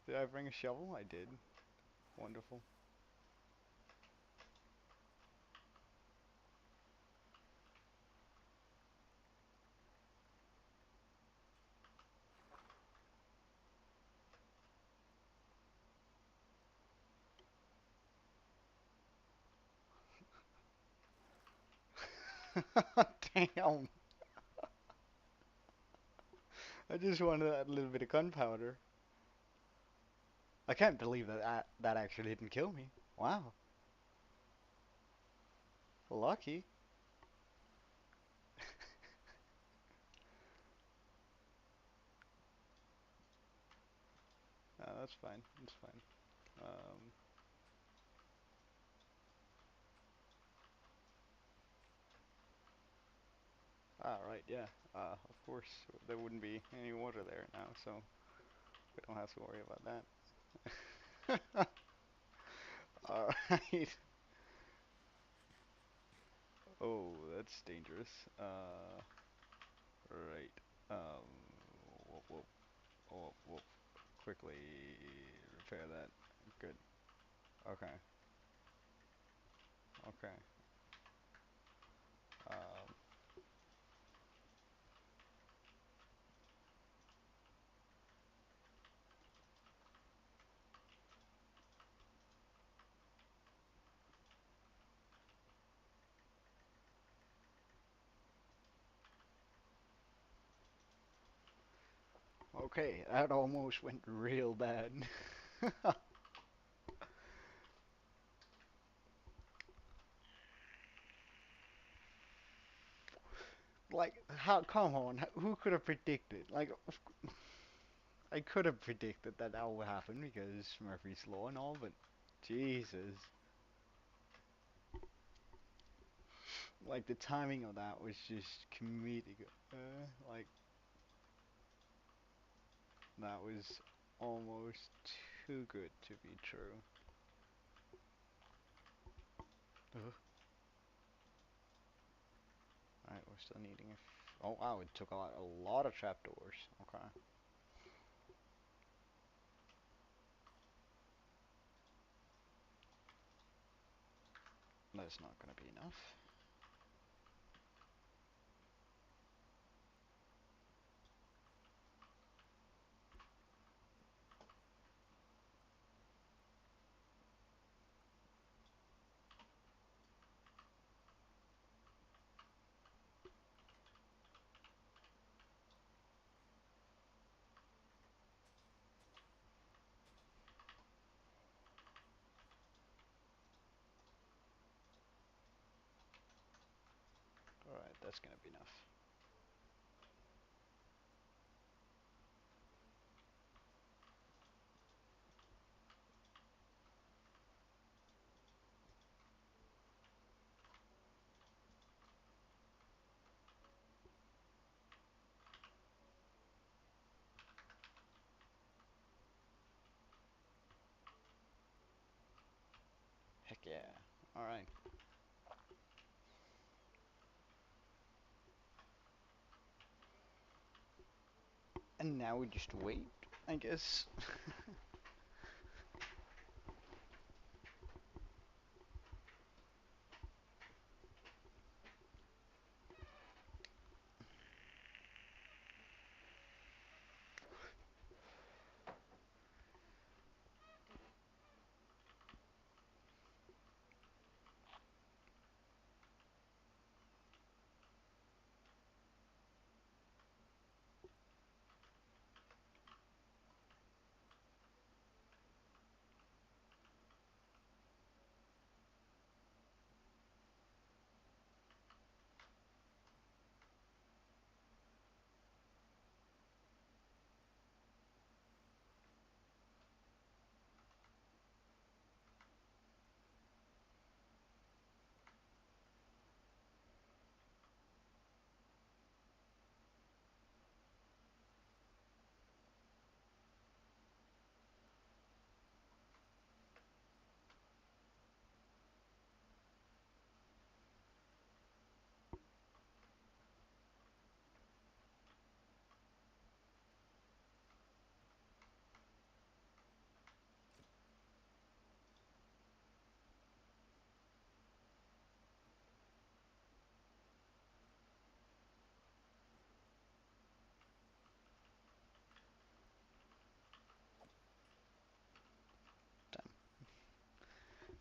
Did I bring a shovel? I did. Wonderful. Damn. I just wanted that little bit of gunpowder. I can't believe that actually didn't kill me. Wow. Lucky. That's fine. That's fine. Um, right, yeah. Of course, there wouldn't be any water there now, so we don't have to worry about that. Alright. Oh, that's dangerous. Right. Um, whoop, whoop, whoop, whoop. Quickly repair that. Good. Okay. Okay. Um, okay, that almost went real bad. Like, how? Come on, who could have predicted? Like, I could have predicted that that would happen because Murphy's Law and all, but Jesus, like the timing of that was just comedic. Like that was almost too good to be true. Ugh. Alright, we're still needing a. Oh wow, it took a lot of trapdoors. Okay, that's not gonna be enough. Alright, that's gonna be enough. Yeah. All right. And now we just wait, I guess.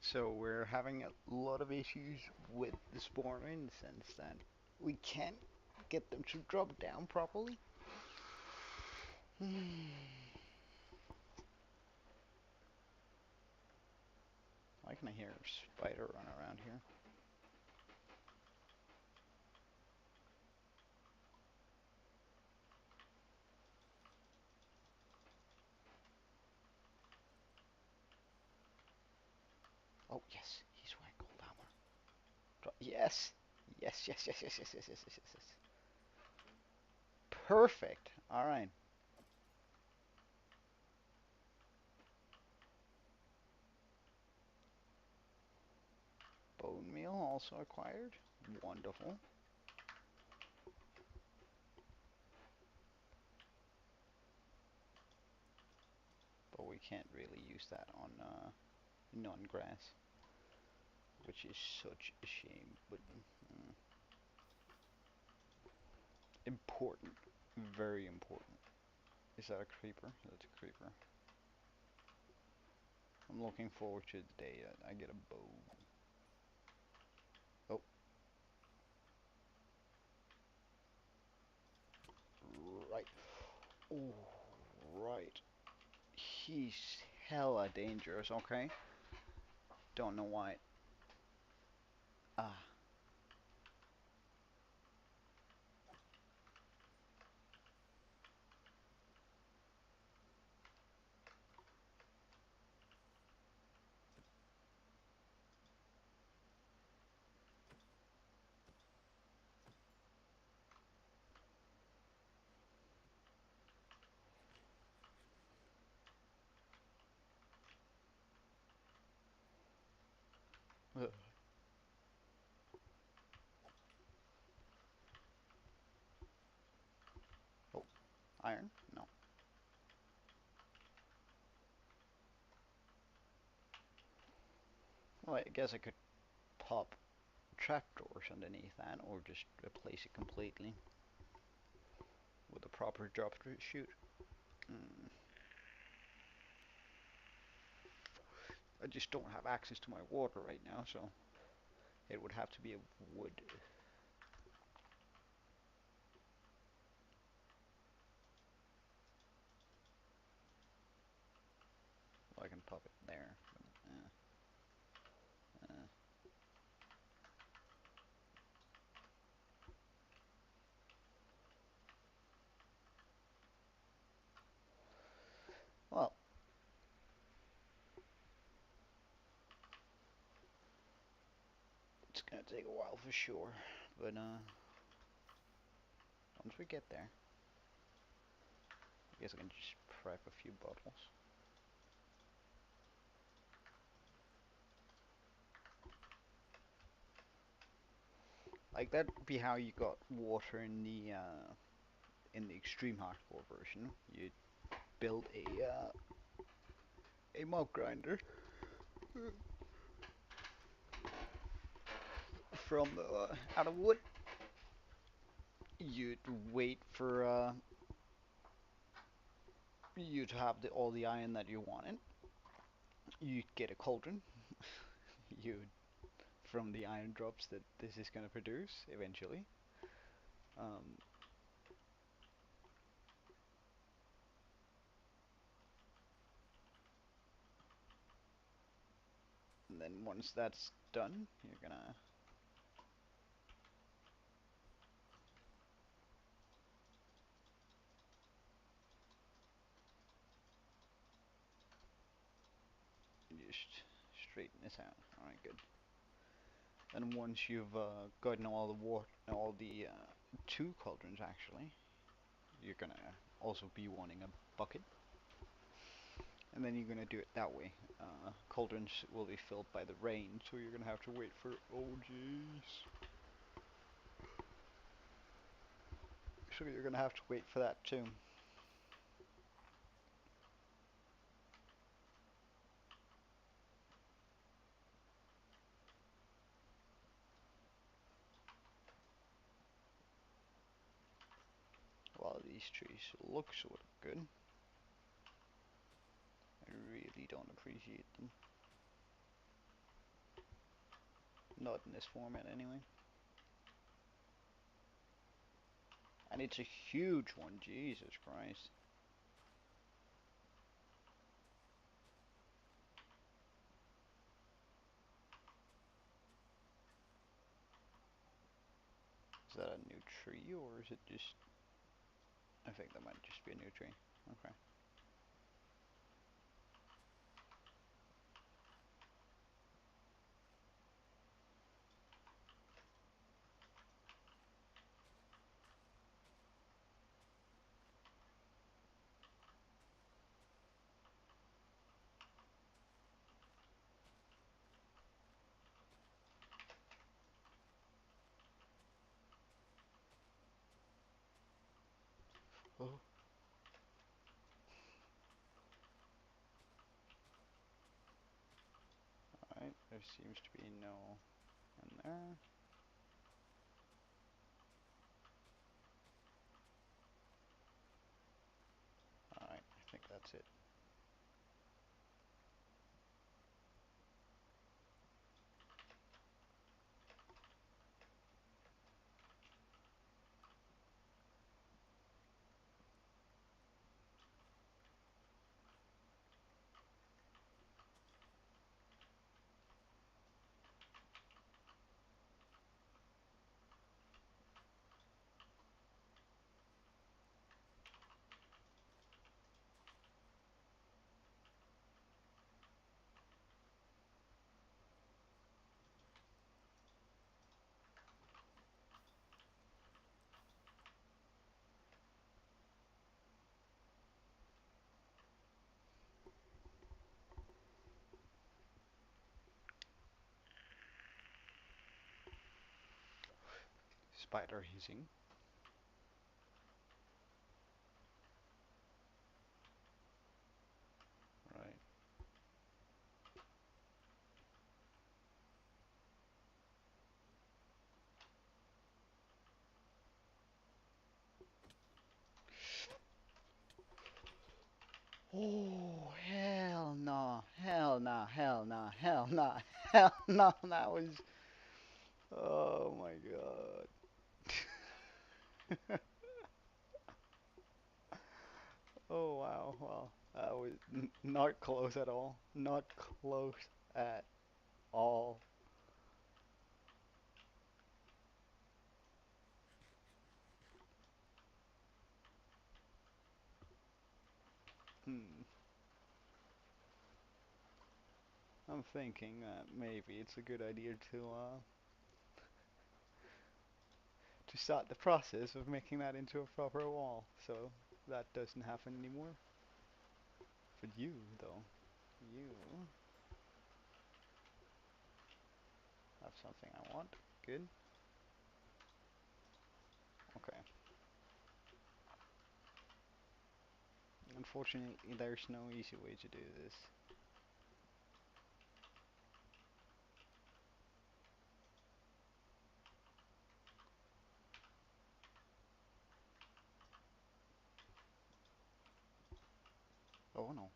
So we're having a lot of issues with the spawner in the sense that we can't get them to drop down properly. Why can I hear a spider run around here? Oh yes, he's wearing gold armor. Yes, yes, yes, yes, yes, yes, yes, yes, yes, yes, yes. Perfect. All right. Bone meal also acquired. Wonderful. But we can't really use that on non-grass, which is such a shame. But important, very important. Is that a creeper? That's a creeper. I'm looking forward to the day that I get a bow. Oh, right. Oh, right. He's hella dangerous, okay? Don't know why. Ah. Ugh. Oh, iron? No. Well, I guess I could pop trapdoors underneath that, or just replace it completely with a proper drop chute. Mm. I just don't have access to my water right now, so it would have to be a wood. Well, I can pop it there. Uh, well, it's gonna take a while for sure, but once we get there, I guess I can just prep a few bottles. Like that'd be how you got water in the extreme hardcore version. You build a mob grinder from out of wood. You'd wait for you to have all the iron that you wanted. You'd get a cauldron. You from the iron drops that this is gonna produce eventually. Um, and then once that's done, you're gonna just straighten this out. All right, good. Then once you've gotten all the water, all the two cauldrons actually, you're gonna also be wanting a bucket, and then you're gonna do it that way. Cauldrons will be filled by the rain, so you're gonna have to wait for. Oh jeez. So you're gonna have to wait for that too. While these trees look sort of good, I really don't appreciate them. Not in this format anyway. And it's a huge one, Jesus Christ. Is that a new tree or is it just... I think that might just be a new tree. Okay. Oh. Alright, there seems to be no in there. Alright, I think that's it. Spider hissing. Right. Oh, hell no. Hell no. Hell no. Hell no. Hell no. That was... Oh my god. Oh wow. Well, that was not close at all. Not close at all. Hmm. I'm thinking that maybe it's a good idea to start the process of making that into a proper wall, so that doesn't happen anymore. For you, though, you have something I want. Good. Unfortunately, there's no easy way to do this. Oh no.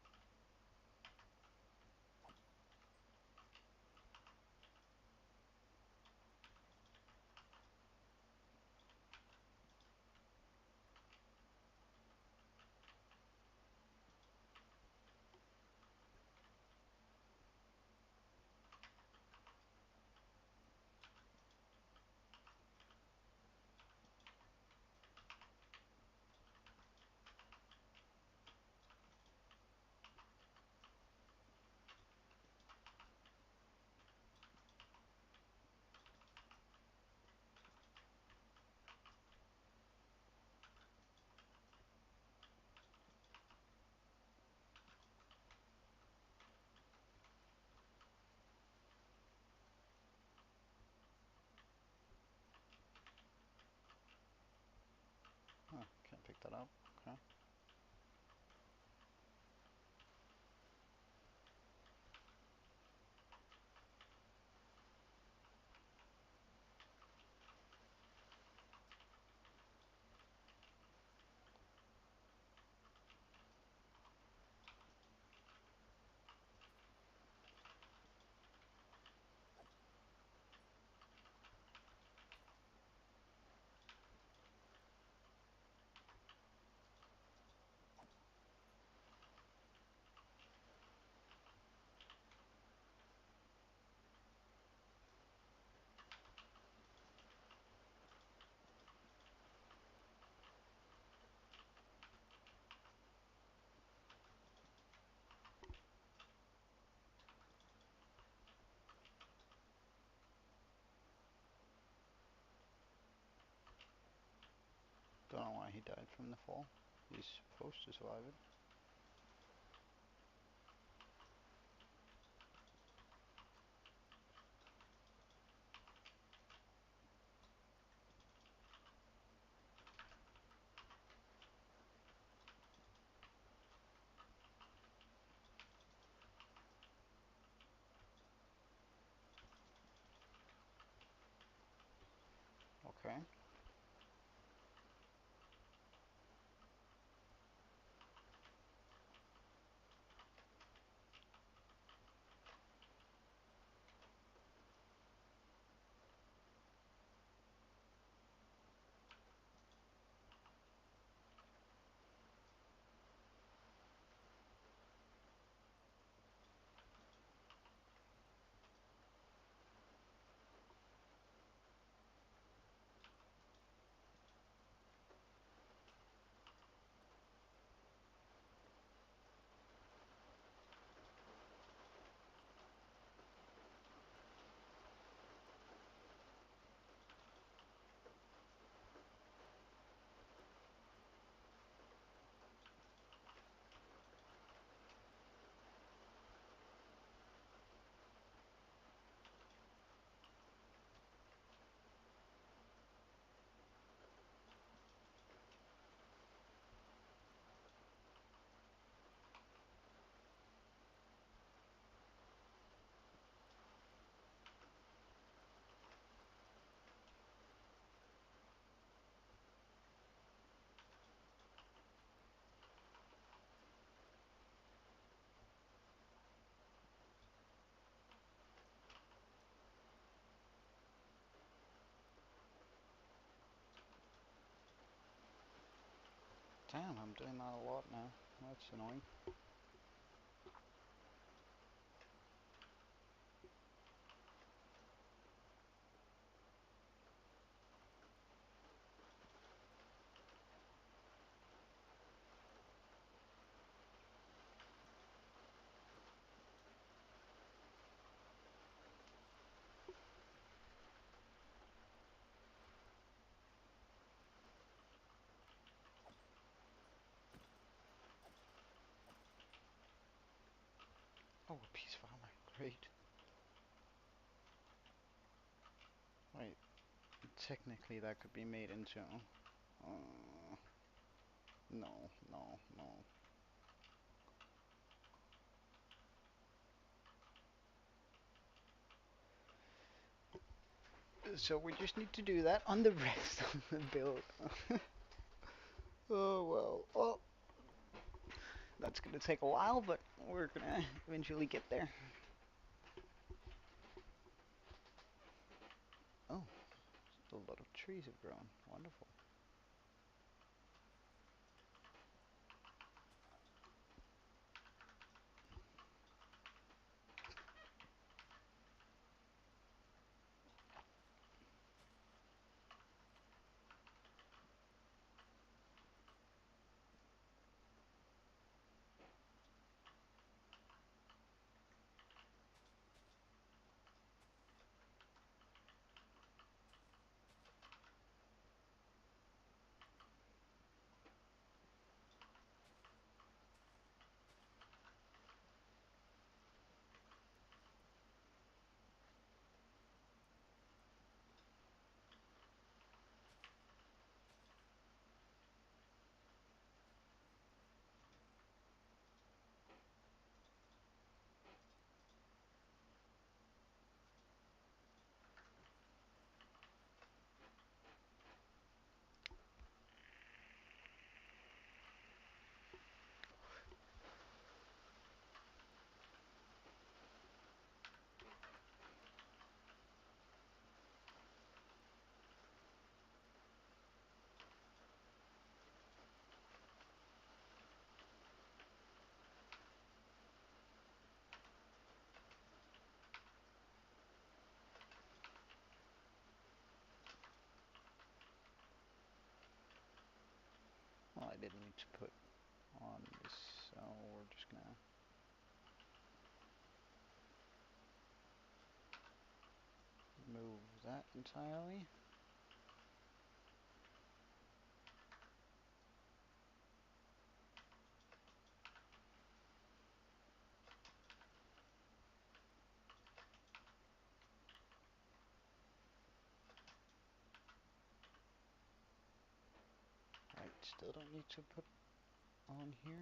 Huh, can't pick that up. Okay. Don't know why he died from the fall. He's supposed to survive it. Okay. Damn, I'm doing that a lot now. That's annoying. Oh, a piece of armor. Great. Wait, technically that could be made into... no, no, no. So we just need to do that on the rest of the build. Oh well. Well, that's gonna take a while, but we're gonna eventually get there. Oh, a lot of trees have grown. Wonderful. Well, I didn't need to put on this, so we're just gonna move that entirely. Right, still don't need to put on here.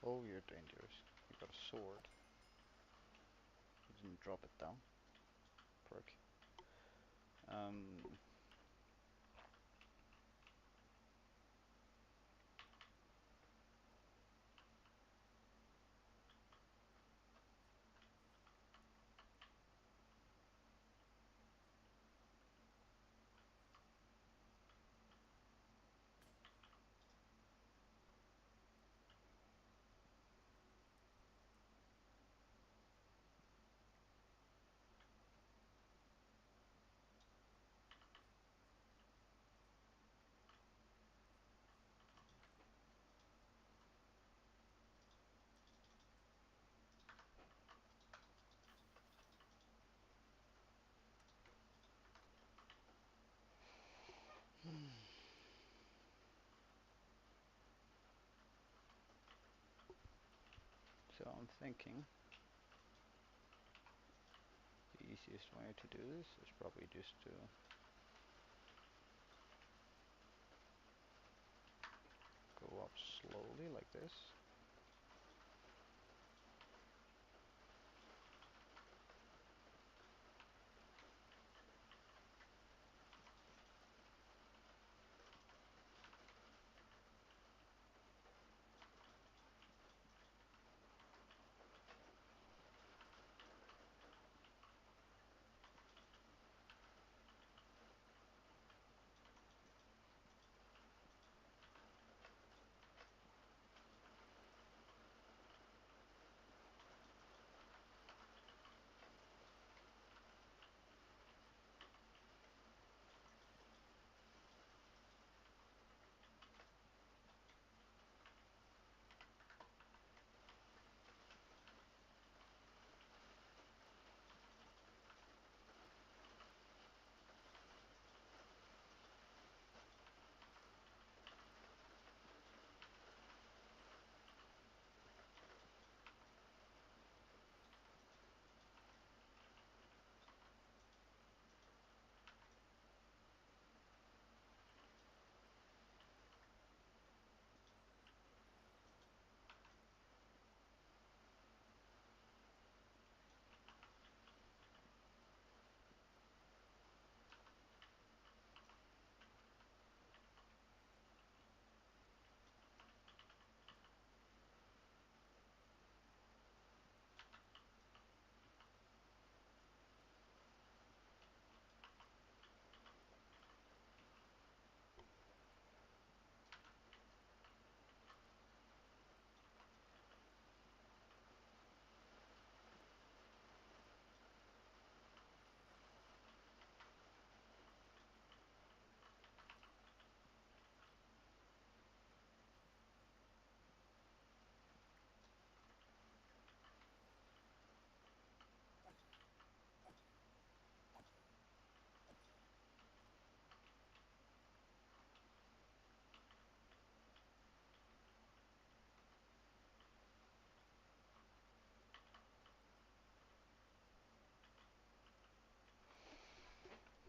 Oh, you're dangerous. You got a sword. You didn't drop it though. Prick. Um, so I'm thinking the easiest way to do this is probably just to go up slowly like this.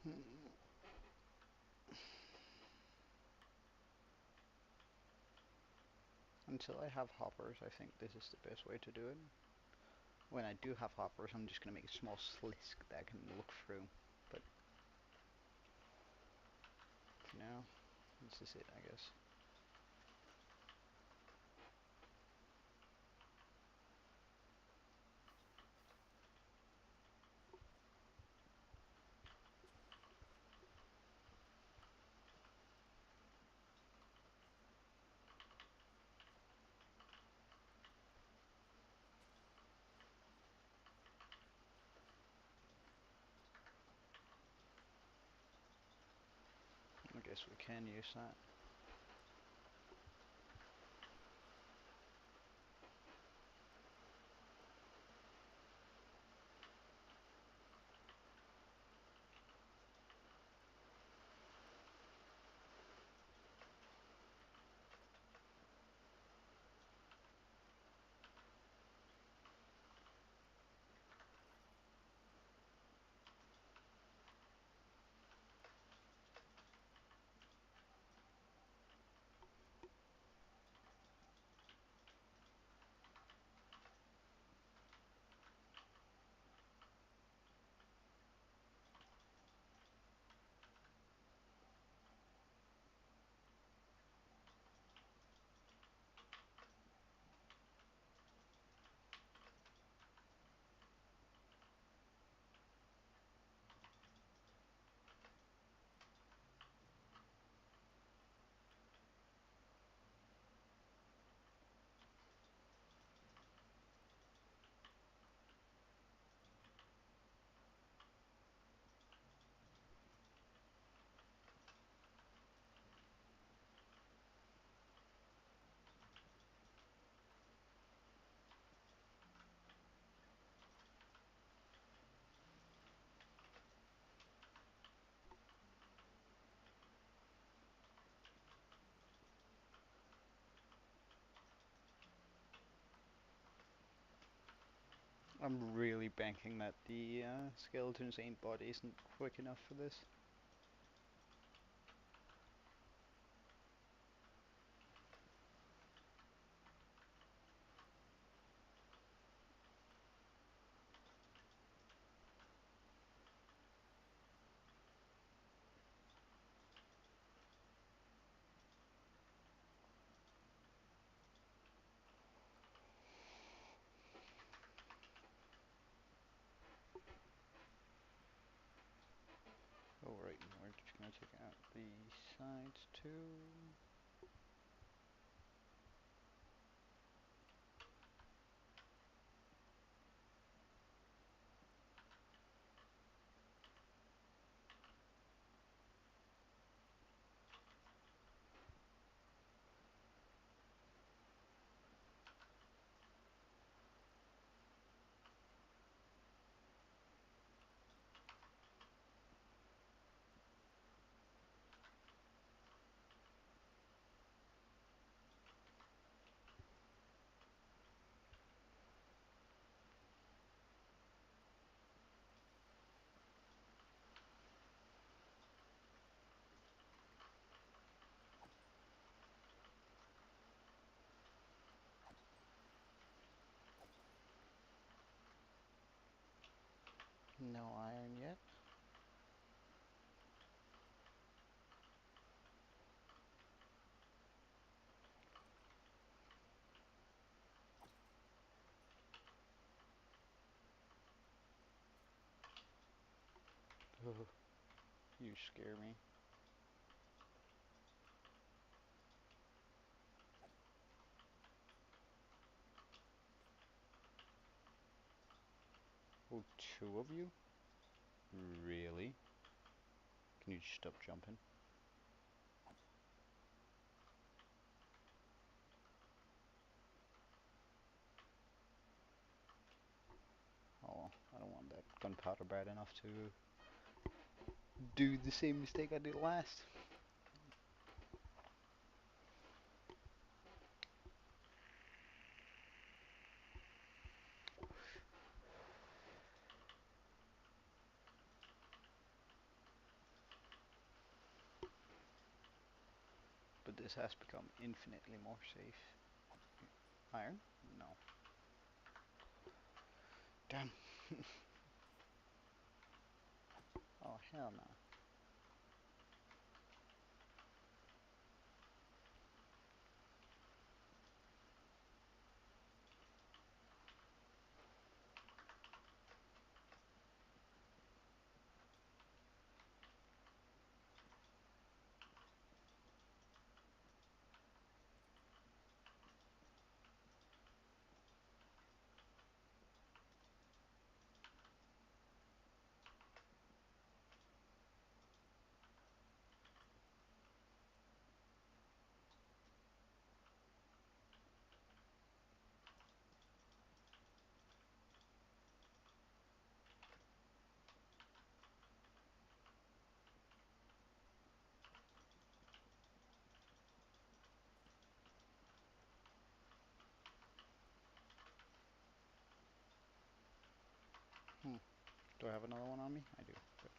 Hmm. Until I have hoppers, I think this is the best way to do it. When I do have hoppers, I'm just gonna make a small slisk that I can look through. But for now, this is it, I guess. I guess we can use that. I'm really banking that the skeleton's aim body isn't quick enough for this. Alright, we're just gonna take out the sides too. No iron yet. Oh, you scare me. Oh, two of you? Really? Can you just stop jumping? Oh, I don't want that gunpowder bad enough to do the same mistake I did last. this has become infinitely more safe. Iron? No. Damn. Oh, hell no. Hmm. Do I have another one on me? I do. Good.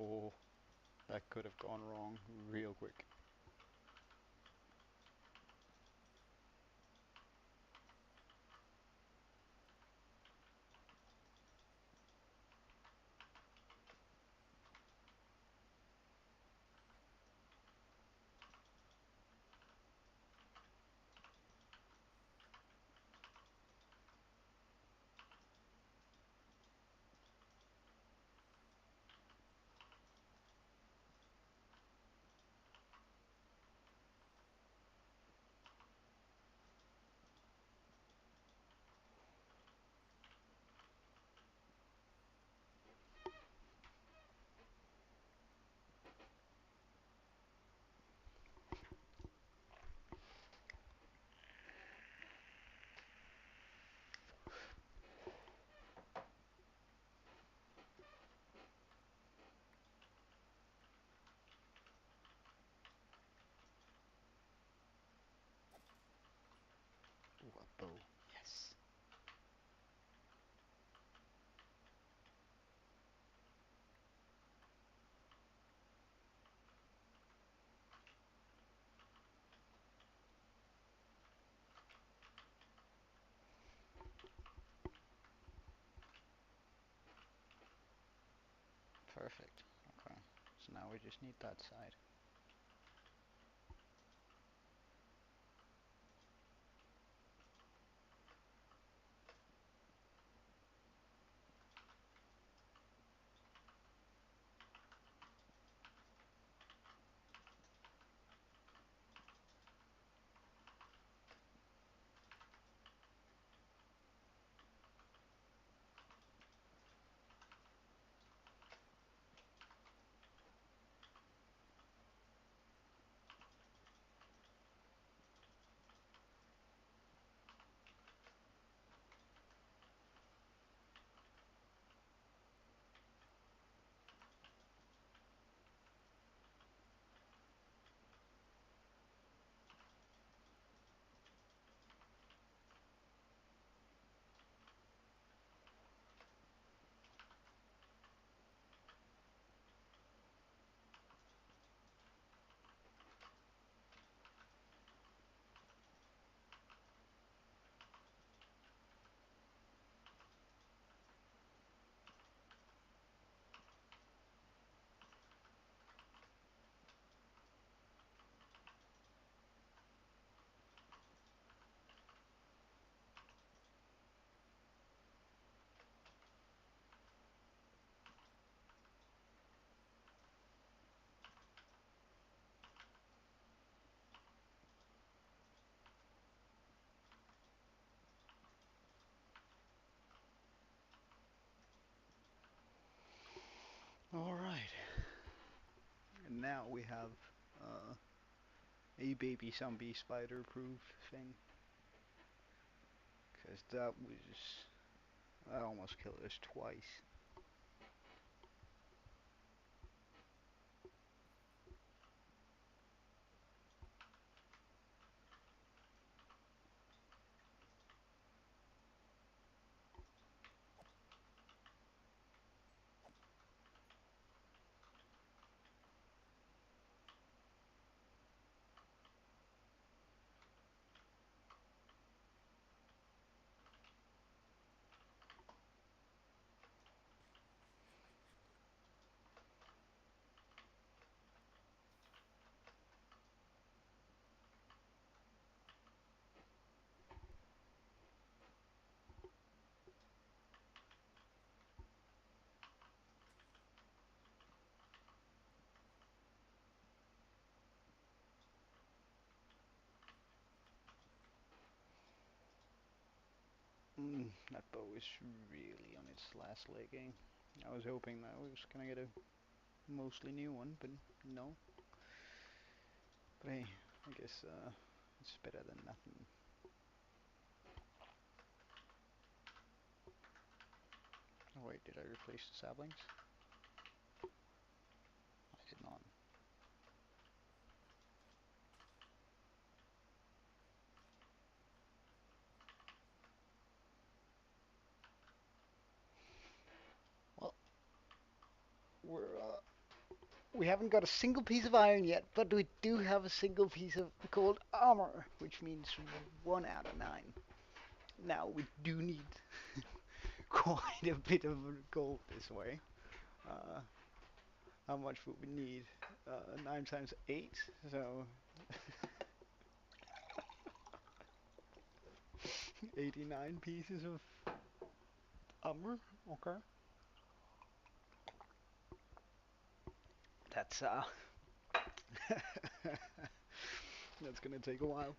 Oh, that could have gone wrong real quick. Ooh, a bow. Yes. Perfect. Okay. So now we just need that side. we have a baby zombie spider proof thing. Because that almost killed us twice. That bow is really on its last legging. I was hoping that I was gonna get a mostly new one, but no. But hey, I guess it's better than nothing. Oh wait, did I replace the saplings? I did not. Well, we haven't got a single piece of iron yet, but we do have a single piece of gold armor, which means 1 out of 9. Now we do need quite a bit of gold this way. Uh, how much would we need? 9 times 8, so 89 pieces of armor. Okay. That's that's gonna take a while.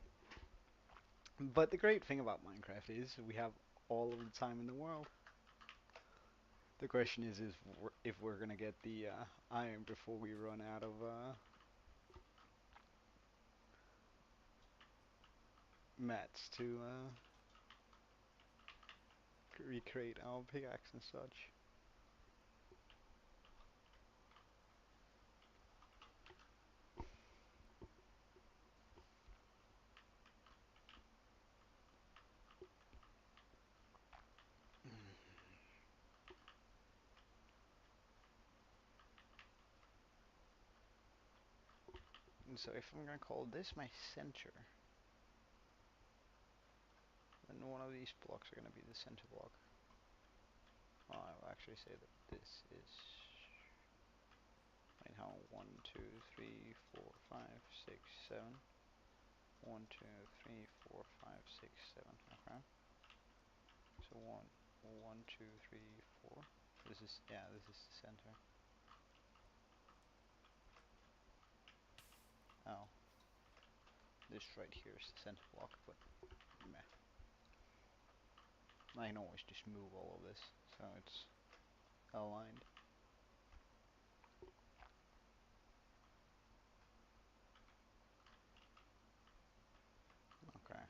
But the great thing about Minecraft is we have all of the time in the world. The question is if we're gonna get the iron before we run out of mats to recreate our pickaxe and such. And so if I'm gonna call this my center, then one of these blocks are gonna be the center block. Well, I will actually say that this is. Wait, how? 1, 2, 3, 4, 5, 6, 7. 1, 2, 3, 4, 5, 6, 7. Okay. So 1, 2, 3, 4. This is, yeah, this is the center. Oh, this right here is the center block, but meh. I can always just move all of this, so it's aligned. Okay.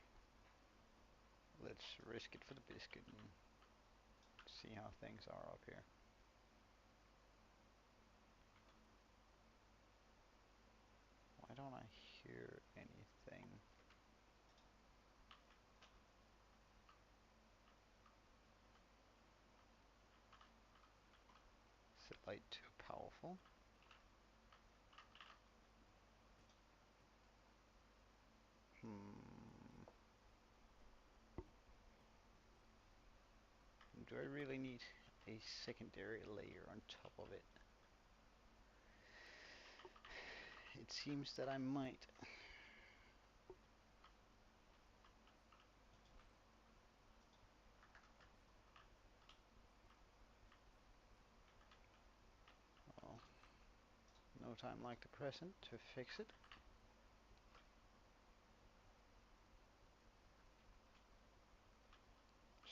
Let's risk it for the biscuit and see how things are up here. Why don't I hear anything? Is the light too powerful? Hmm. Do I really need a secondary layer on top of it? It seems that I might. Well, no time like the present to fix it.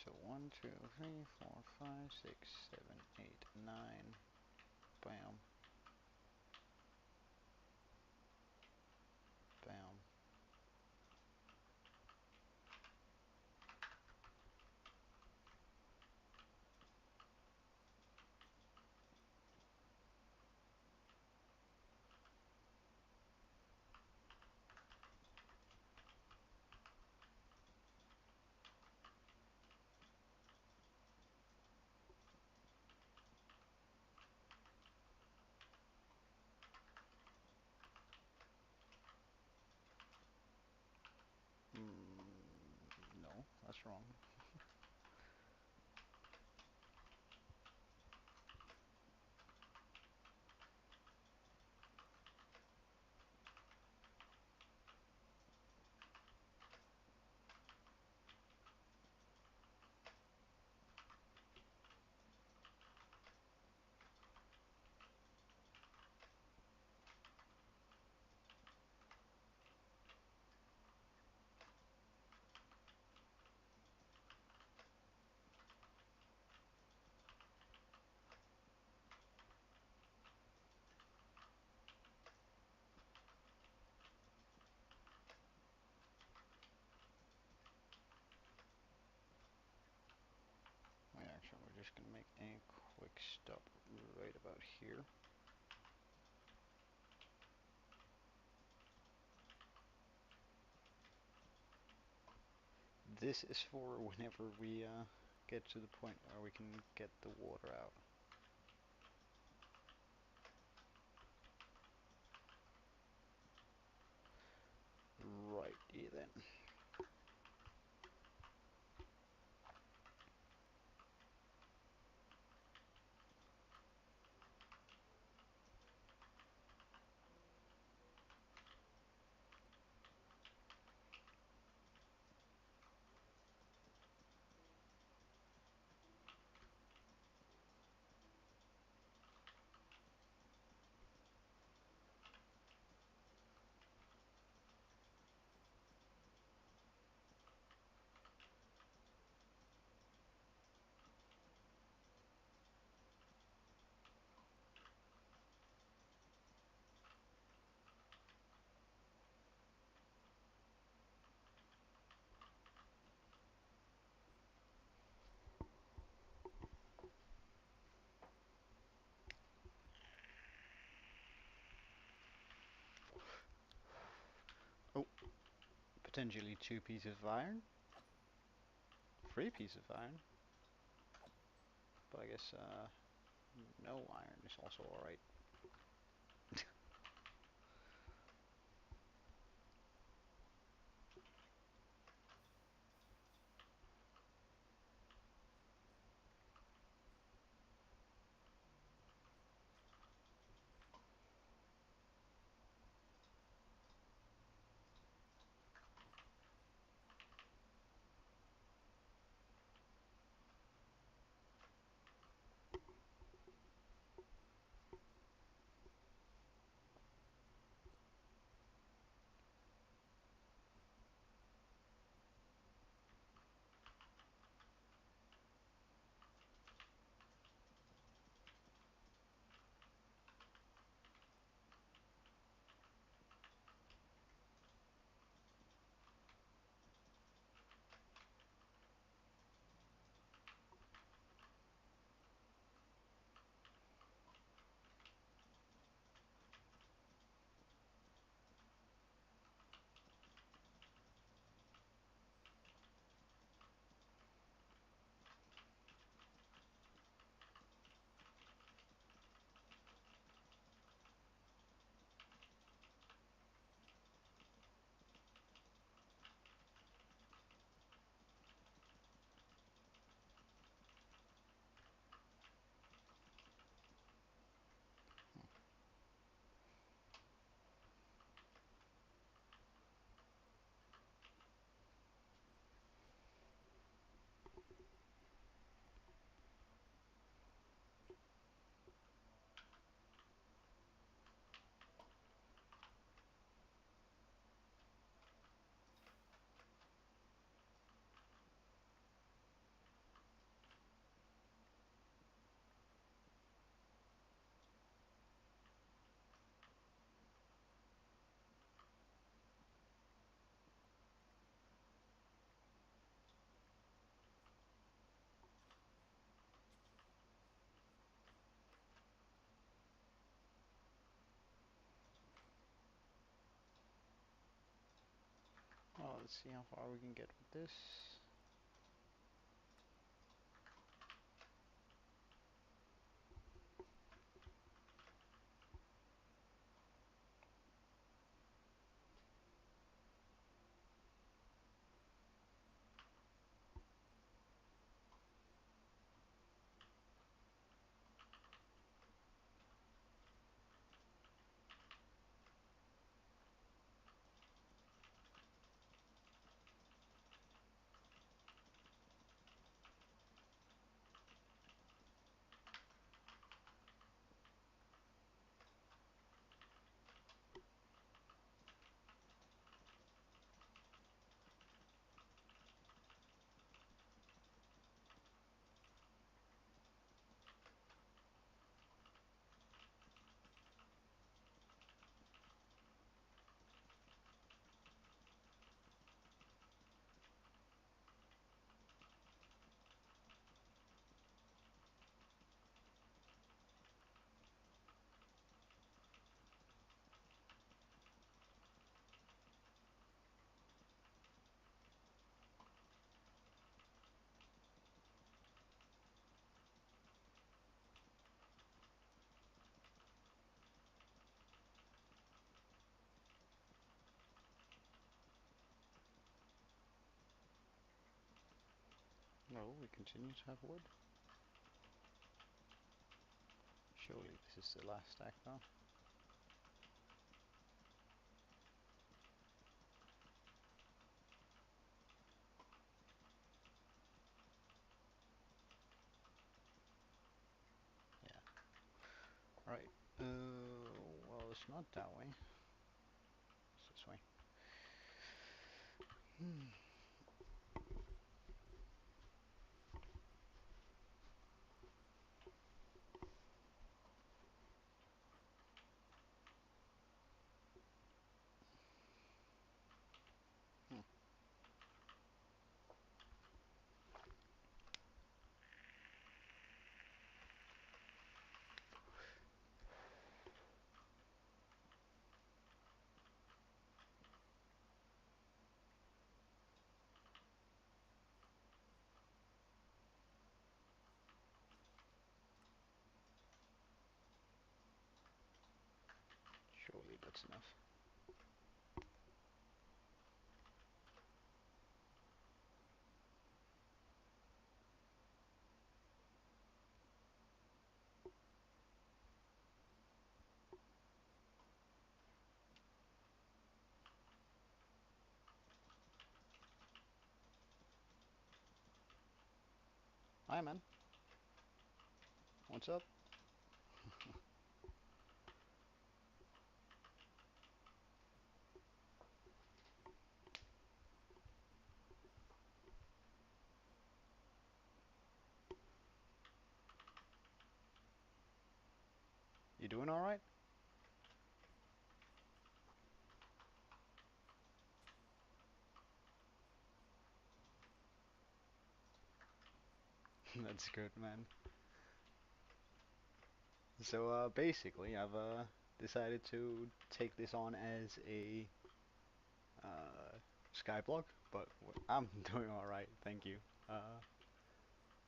So 1, 2, 3, 4, 5, 6, 7, 8, 9. Bam. wrong. Wait, actually, we're just gonna make a quick stop right about here. This is for whenever we get to the point where we can get the water out. Righty then. Oh, potentially 2 pieces of iron. 3 pieces of iron. But I guess no iron is also alright. Well, let's see how far we can get with this. Well, we continue to have wood. Surely this is the last stack though. Yeah. Right. Well, it's not that way. It's this way. Hmm. Hmm. Surely that's enough. Hi, man. What's up? You doing all right? That's good, man. So, basically, I've decided to take this on as a skyblock, but I'm doing all right, thank you. Uh,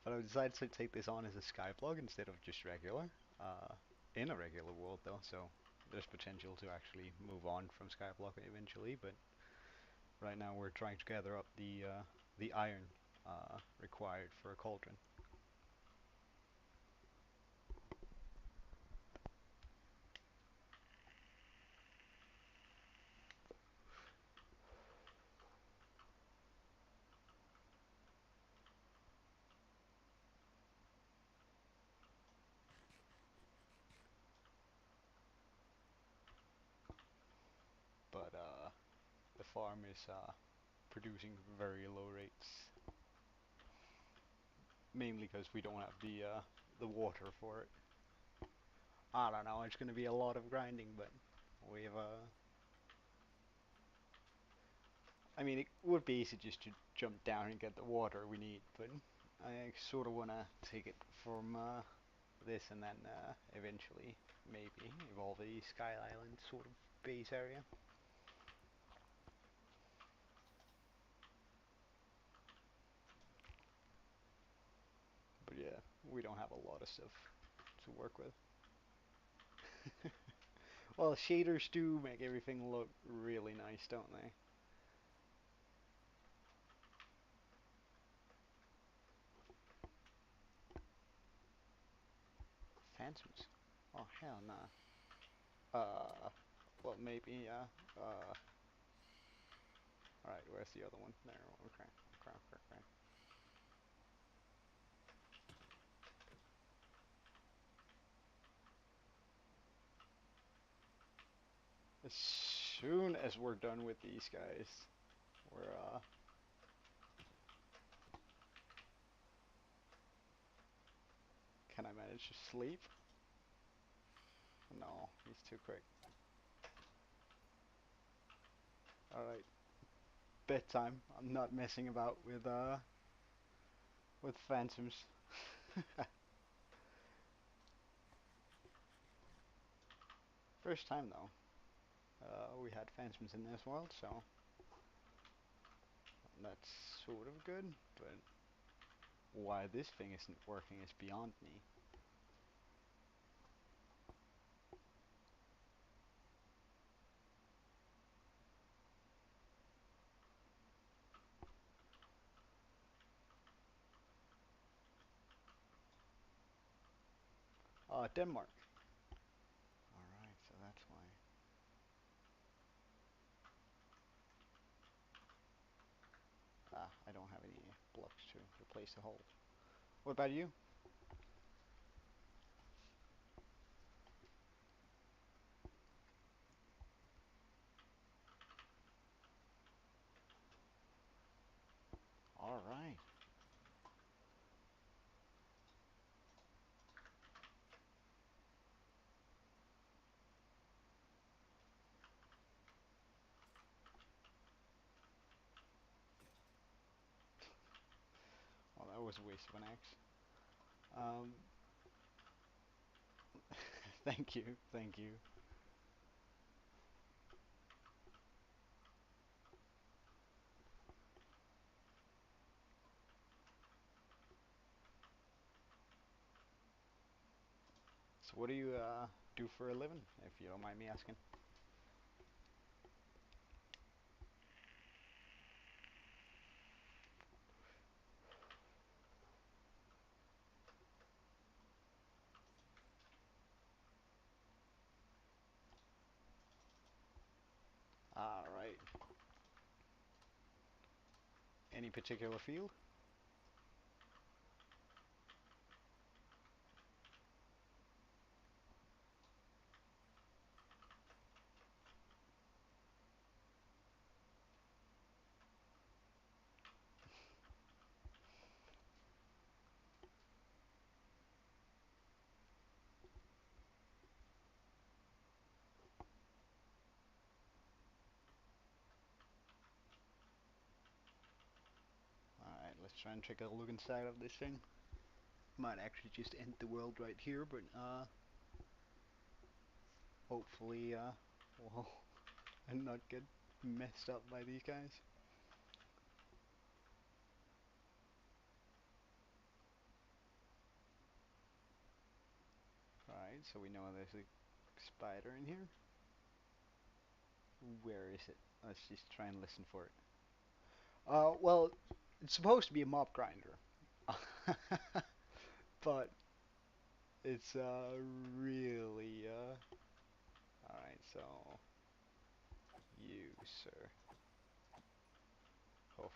but I've decided to take this on as a skyblock instead of just regular. Uh, in a regular world, though, so there's potential to actually move on from skyblock eventually. But right now, we're trying to gather up the iron required for a cauldron. But the farm is producing very low rates, mainly because we don't have the water for it. I don't know. It's gonna be a lot of grinding, but we've I mean, it would be easy just to jump down and get the water we need, but I sort of wanna take it from this and then eventually maybe evolve a Sky Island sort of base area. But yeah, we don't have a lot of stuff to work with. Well, shaders do make everything look really nice, don't they? Phantoms. Oh hell nah. Well maybe yeah. All right. Where's the other one? There. Okay. Okay. Okay. Okay. As soon as we're done with these guys, we're can I manage to sleep? No, he's too quick. All right. Bedtime. I'm not messing about with phantoms. First time though. We had phantoms in this world, so that's sort of good, but why this thing isn't working is beyond me. Denmark. Alright, so that's why. I don't have any blocks to replace the hole. What about you? Alright. Well, that was a waste of an axe. Um, thank you, thank you. So what do you do for a living, if you don't mind me asking? Alright. Any particular field? Alright, let's try and take a look inside of this thing. Might actually just end the world right here, but hopefully we'll not get messed up by these guys. Alright, so we know there's a spider in here. Where is it? Let's just try and listen for it. Well, it's supposed to be a mop grinder. But it's really alright, so you, sir. Oh.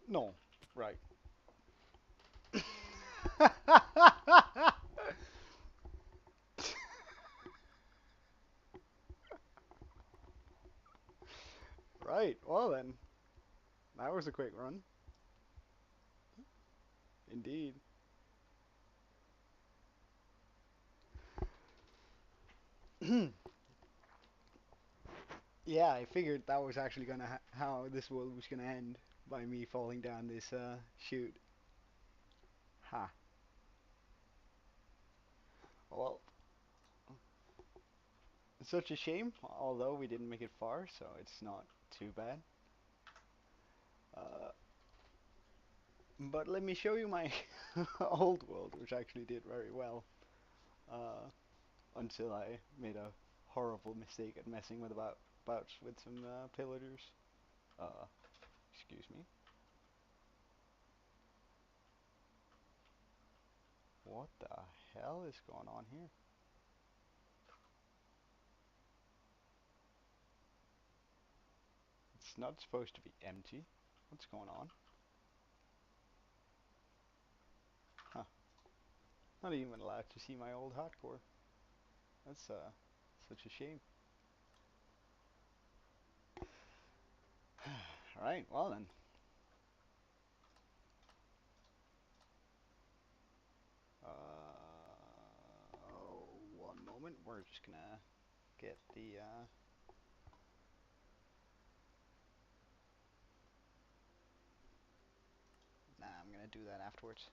No, right. Right, well then, that was a quick run. Indeed. Yeah, I figured that was actually gonna how this world was gonna end by me falling down this chute. Ha. Well, it's such a shame, although we didn't make it far, so it's not too bad. Uh, but let me show you my old world, which actually did very well. Uh, until I made a horrible mistake at messing with about with some pillagers. Uh, excuse me. What the hell is going on here? It's not supposed to be empty. What's going on? Huh. Not even allowed to see my old hardcore. That's such a shame. Alright, well then. One moment. We're just gonna get the nah, I'm gonna do that afterwards.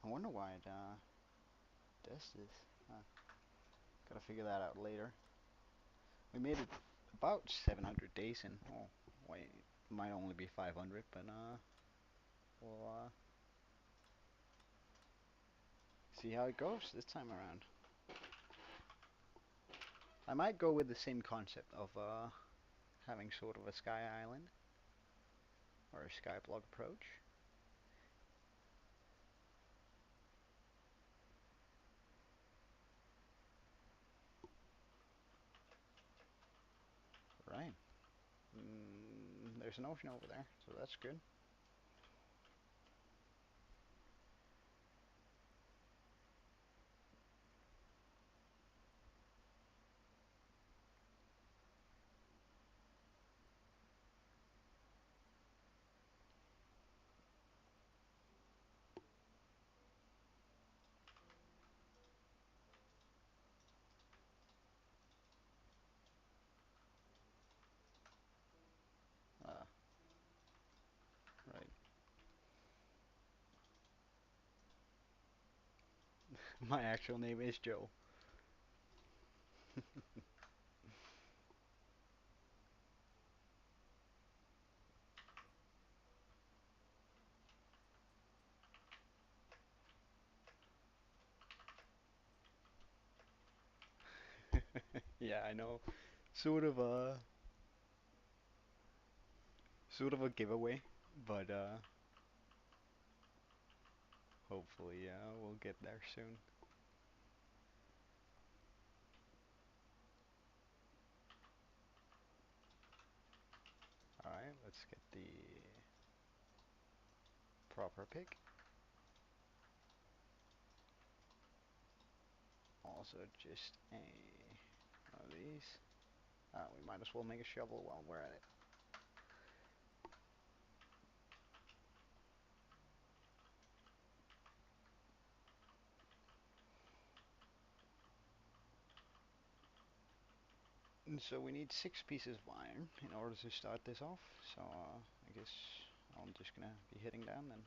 I wonder why it does this. Huh. Gotta figure that out later. We made it about 700 days in. Oh, wait, it might only be 500, but we'll see how it goes this time around. I might go with the same concept of having sort of a sky island or a skyblock approach. Right. There's an ocean over there, so that's good. Uh, right. My actual name is Joe. Yeah, I know. Sort of a sort of a giveaway, but hopefully, we'll get there soon. All right, let's get the proper pick. Also, just a one of these. We might as well make a shovel while we're at it. And so we need 6 pieces of iron in order to start this off. So I guess I'm just gonna be heading down then.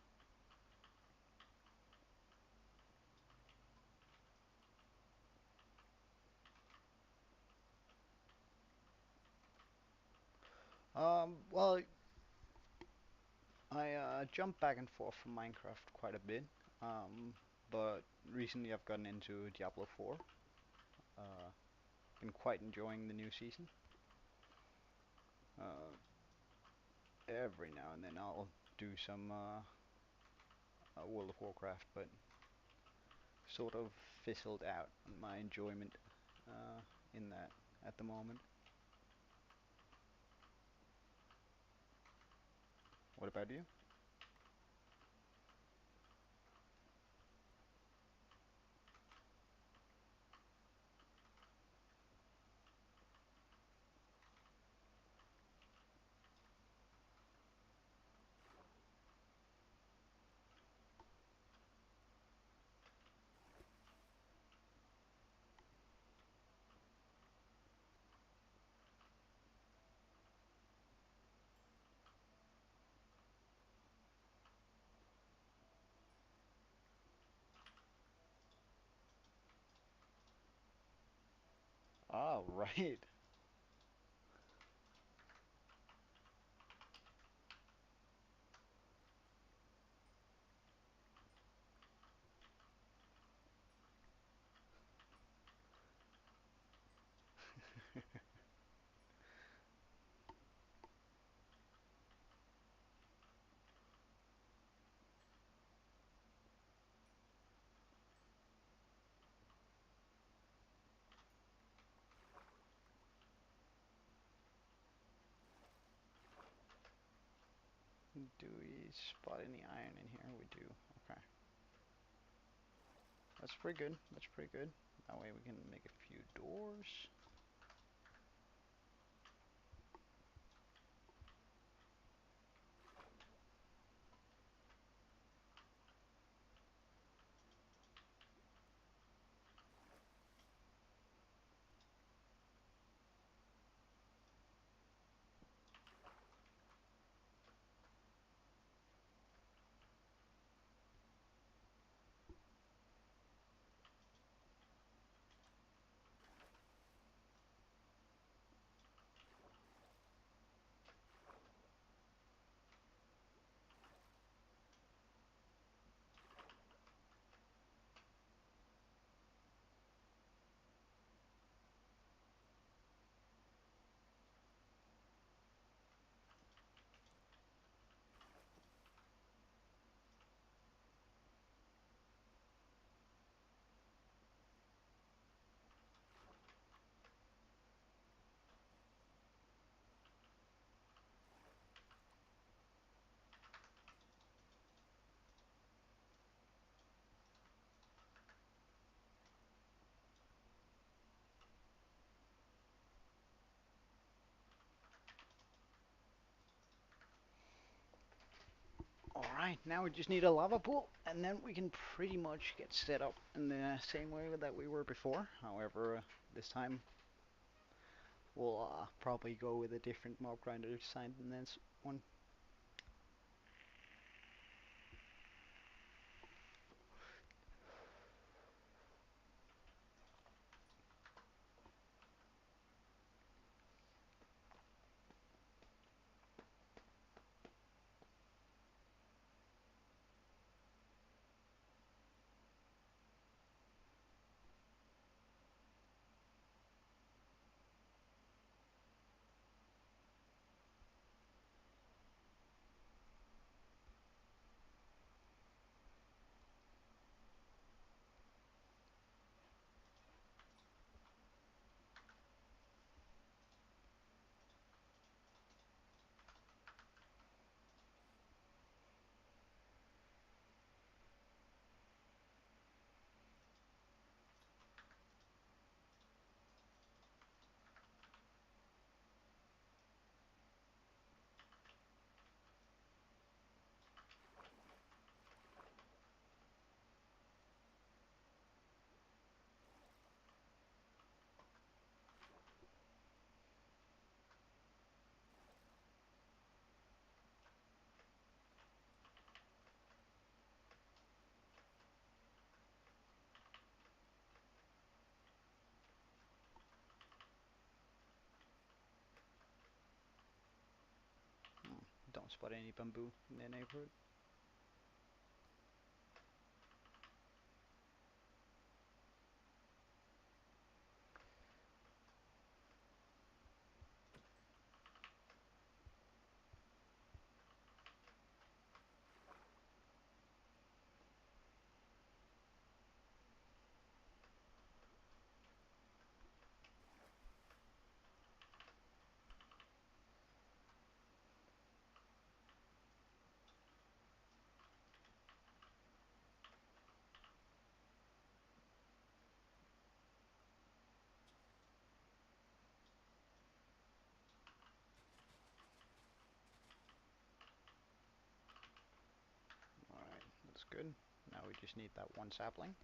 Well, I jump back and forth from Minecraft quite a bit, but recently I've gotten into Diablo 4. Uh, been quite enjoying the new season. Uh, every now and then I'll do some World of Warcraft, but sort of fizzled out my enjoyment in that at the moment. What about you? Ah, right. Do we spot any iron in here? We do. Okay. That's pretty good. That's pretty good. That way we can make a few doors. Alright, now we just need a lava pool, and then we can pretty much get set up in the same way that we were before. However, this time we'll probably go with a different mob grinder design than this one. Don't spot any bamboo in the neighborhood. Alright, that's good. Now we just need that one sapling.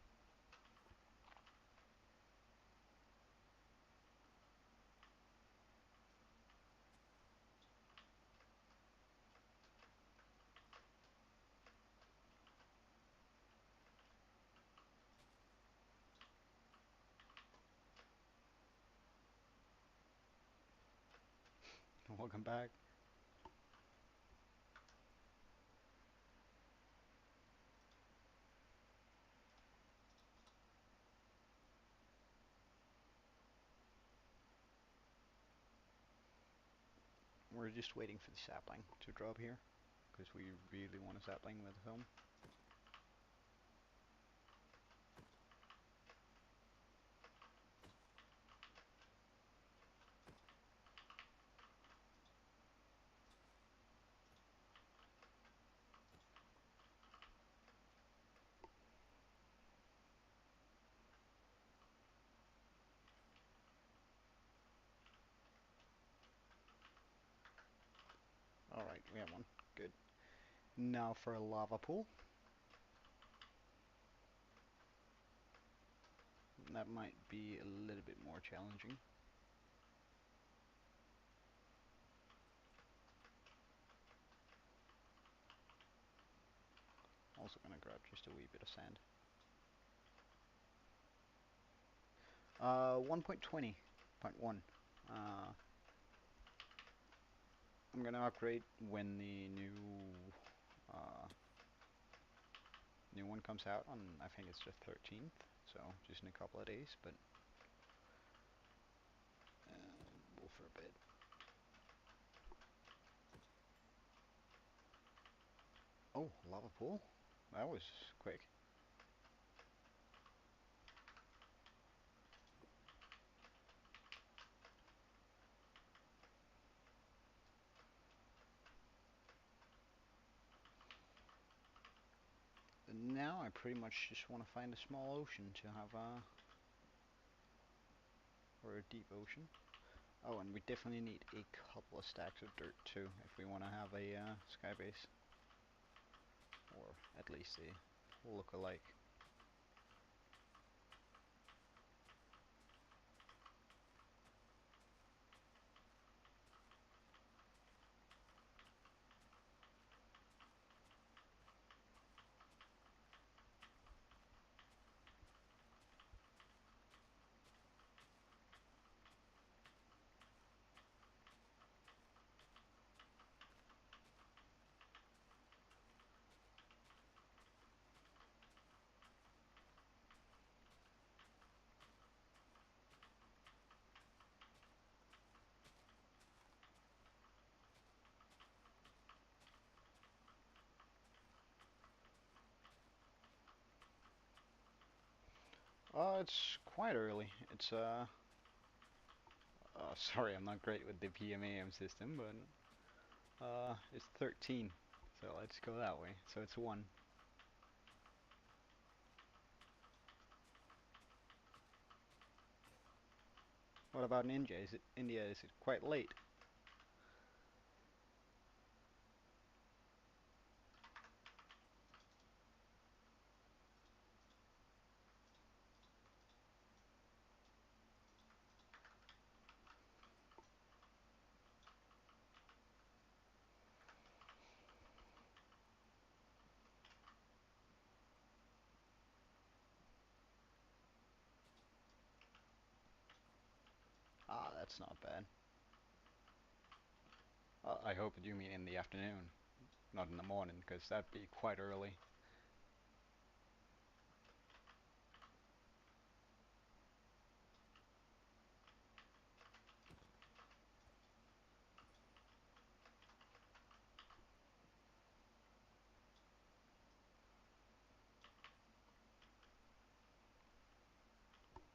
Welcome back. We're just waiting for the sapling to drop here, because we really want a sapling with the film. Alright, we have one. Good. Now for a lava pool. That might be a little bit more challenging. Also gonna grab just a wee bit of sand. 1.20.1. I'm gonna upgrade when the uh, new one comes out on, I think it's the 13th, so just in a couple of days, but we'll for a bit. Oh, lava pool? That was quick. And now I pretty much just want to find a small ocean to have or a deep ocean. Oh, and we definitely need a couple of stacks of dirt too if we want to have a sky base. or at least they look alike. It's quite early. It's sorry, I'm not great with the PMAM system, but it's 13. So let's go that way. So it's 1. What about in India? Is it quite late? Ah, that's not bad. I hope you mean in the afternoon, not in the morning, because that'd be quite early.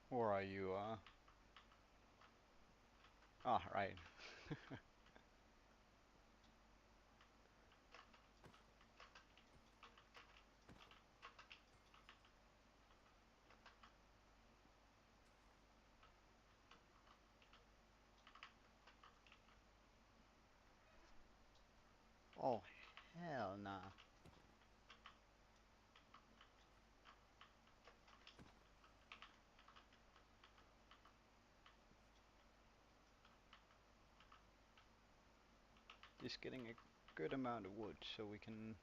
Or are you, ah, right. Oh, hell nah. Just getting a good amount of wood so we can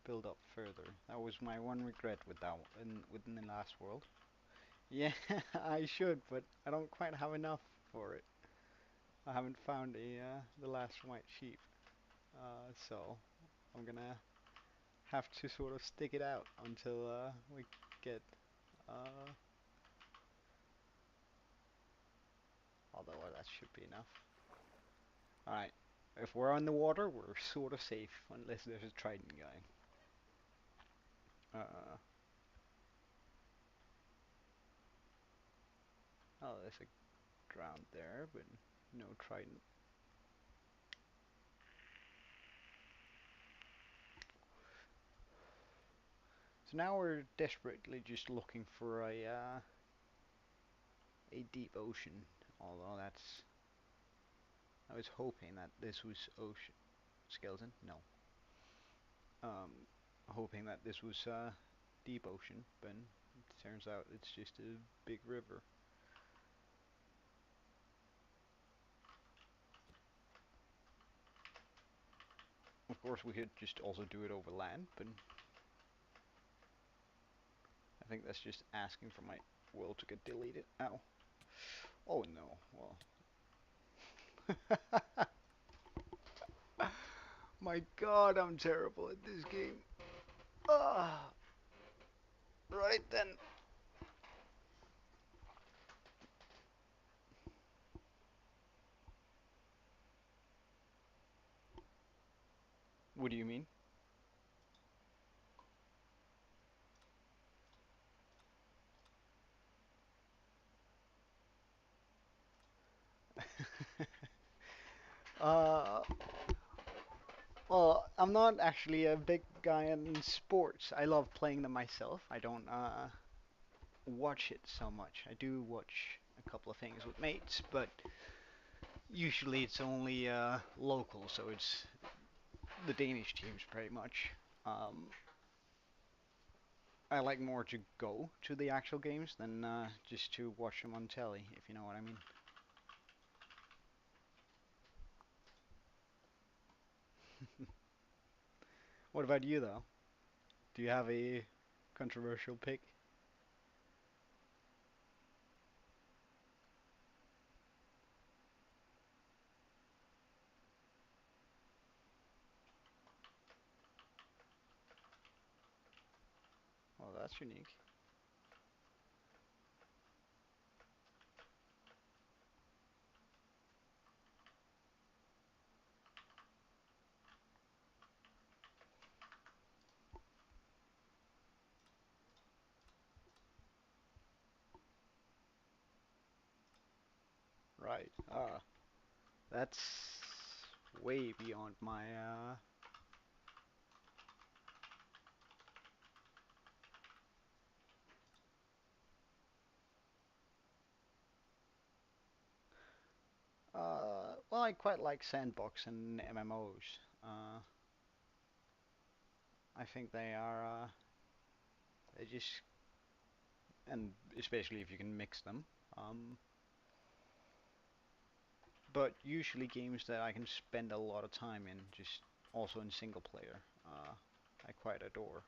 build up further. That was my one regret with that within the last world. Yeah, I should, but I don't quite have enough for it. I haven't found the last white sheep, so I'm gonna have to sort of stick it out until we get. Uh, Although that should be enough. All right, if we're on the water, we're sort of safe unless there's a trident guy. Uh, oh, there's a ground there, but no trident. So now we're desperately just looking for a deep ocean. Although that's, I was hoping that this was ocean skeleton. No, hoping that this was deep ocean, but it turns out it's just a big river. Of course, we could just also do it over land, but I think that's just asking for my world to get deleted. Ow. Oh no. Well. My god, I'm terrible at this game. Ah. Right then. What do you mean? uh, well, I'm not actually a big guy in sports. I love playing them myself. I don't watch it so much. I do watch a couple of things with mates, but usually it's only local, so it's the Danish teams pretty much. Um, I like more to go to the actual games than just to watch them on telly, if you know what I mean. What about you, though? Do you have a controversial pick? Well, that's unique. Right. That's way beyond my well, I quite like sandbox and MMOs. I think they just, and especially if you can mix them. Um, but usually games that I can spend a lot of time in, just also in single player, I quite adore.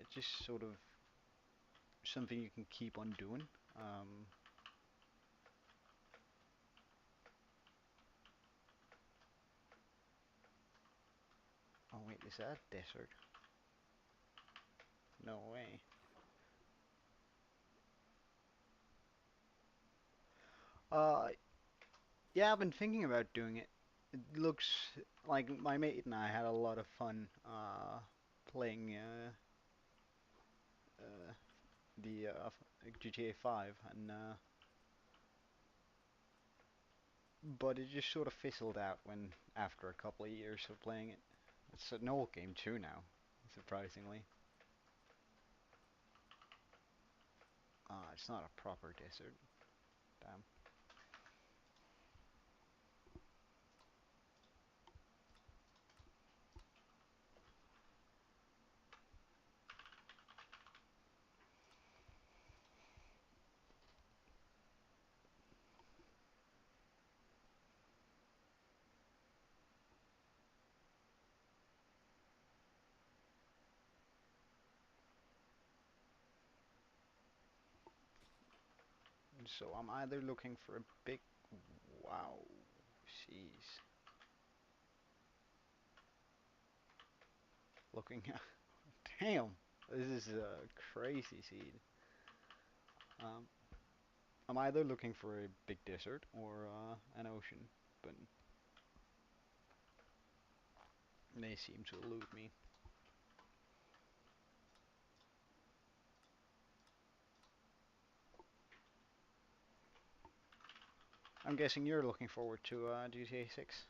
It's just sort of something you can keep on doing. Oh wait, is that desert? No way. Uh, yeah, I've been thinking about doing it. It looks like my mate and I had a lot of fun playing uh, the GTA 5, and but it just sort of fizzled out when after a couple of years of playing it. It's an old game too now, surprisingly. It's not a proper desert. Damn. So I'm either looking for a big, wow, jeez, looking, damn, this is a crazy seed. Um, I'm either looking for a big desert or an ocean, but they seem to elude me. I'm guessing you're looking forward to GTA 6.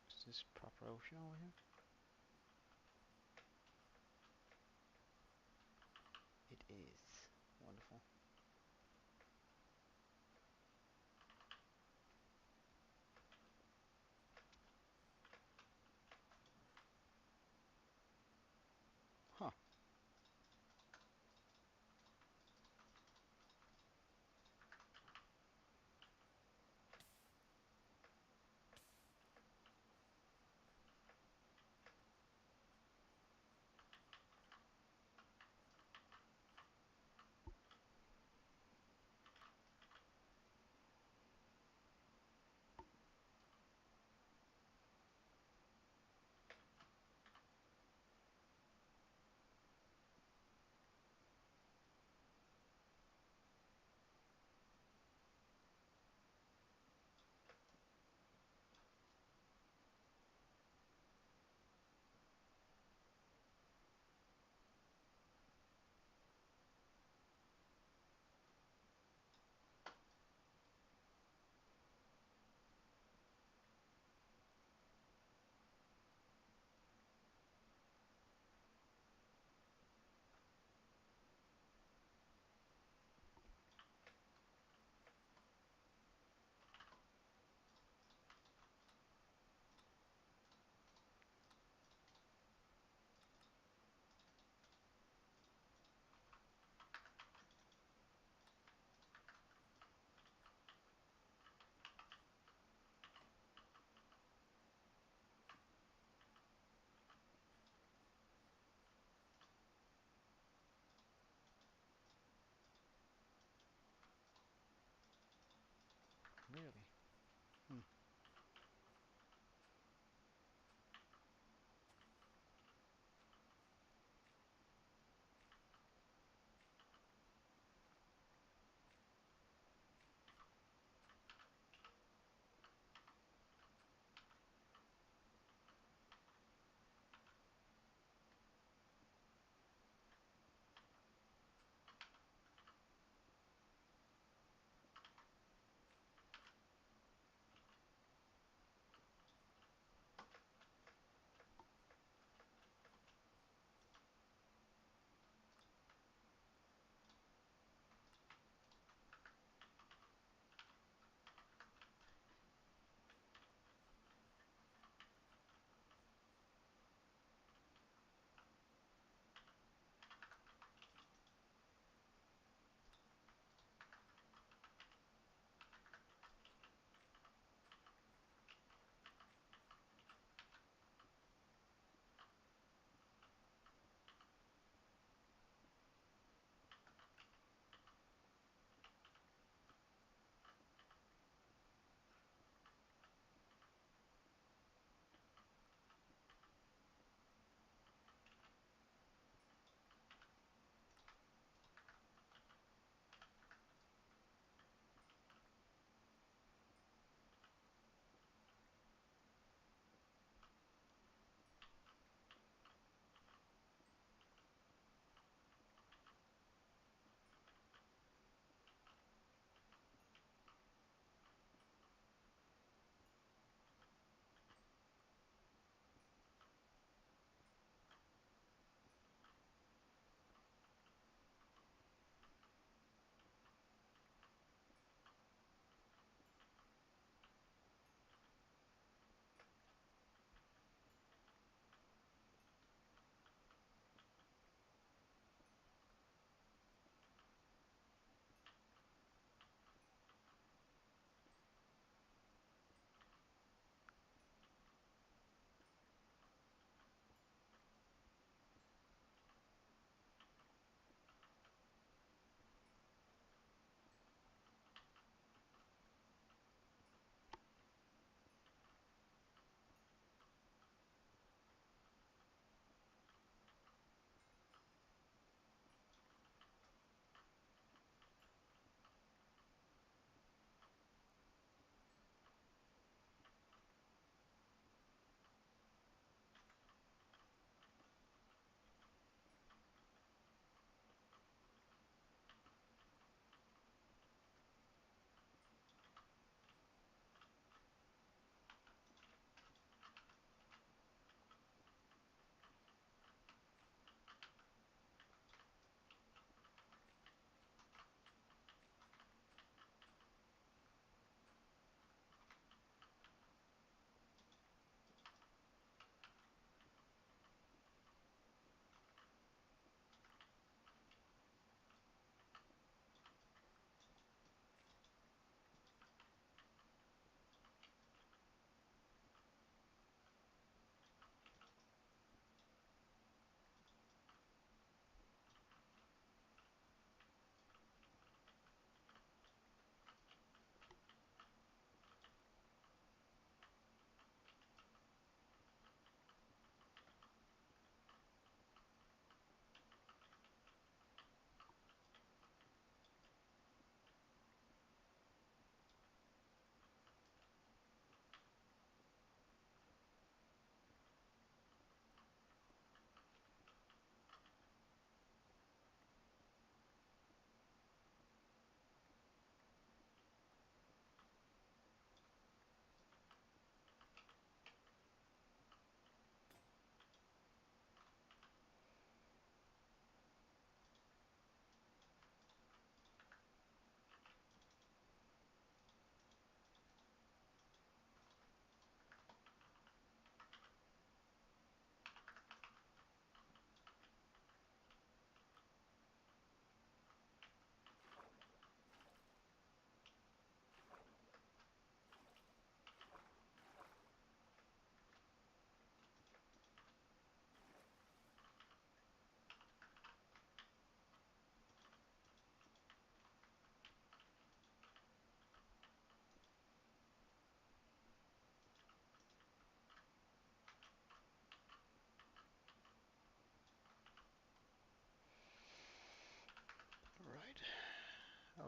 Is this proper ocean over here? It is. Wonderful. Huh.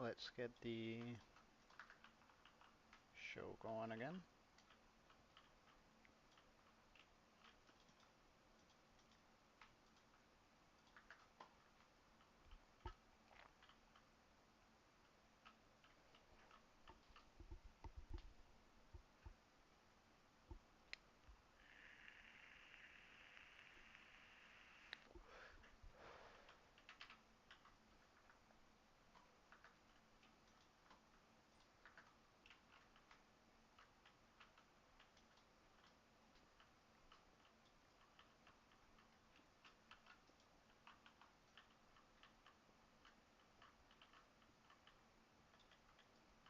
let's get the show going again.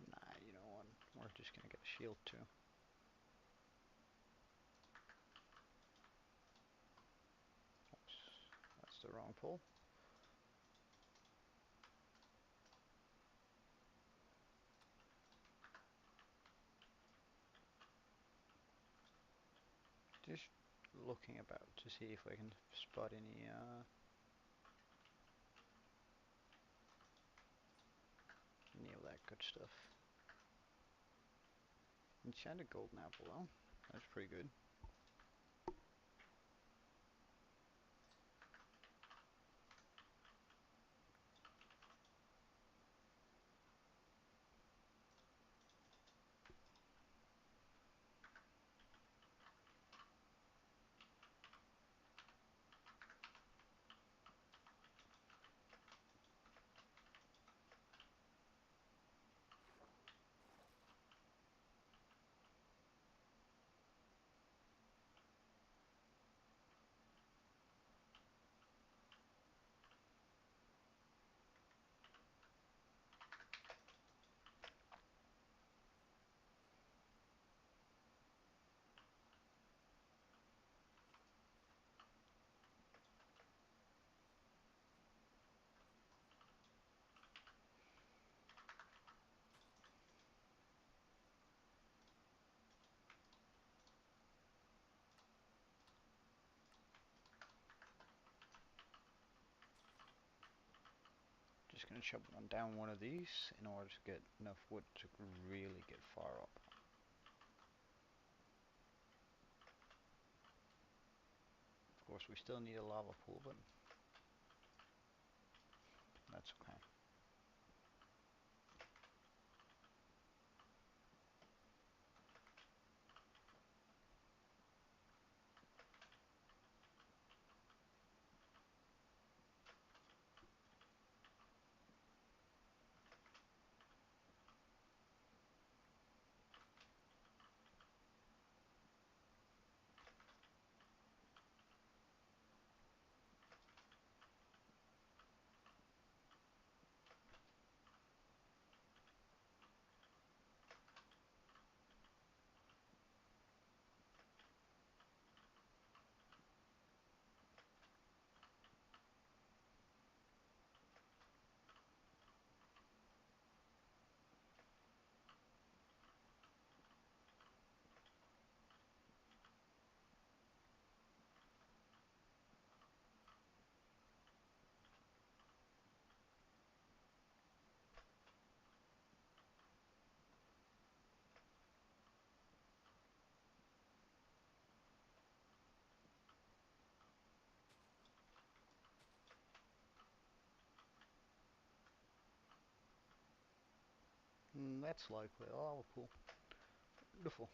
Nah, you know what? We're just gonna get a shield too. Oops, that's the wrong pull. Just looking about to see if I can spot any of that good stuff. Enchanted golden apple though. That's pretty good. Just gonna chop one down one of these in order to get enough wood to really get far up. Of course, we still need a lava pool, but that's okay. That's likely a lava pool. Beautiful.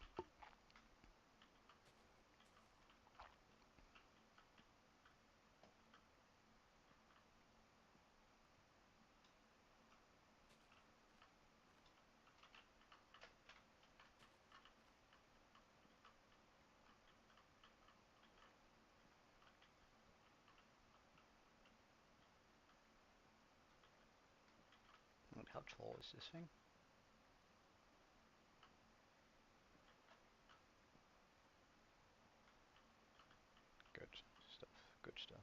How tall is this thing? Good stuff. Good stuff.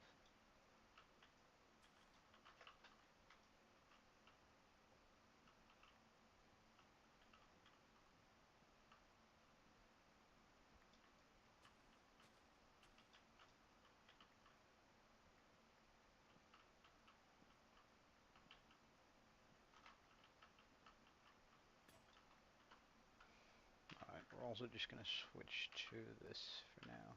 also just gonna switch to this for now,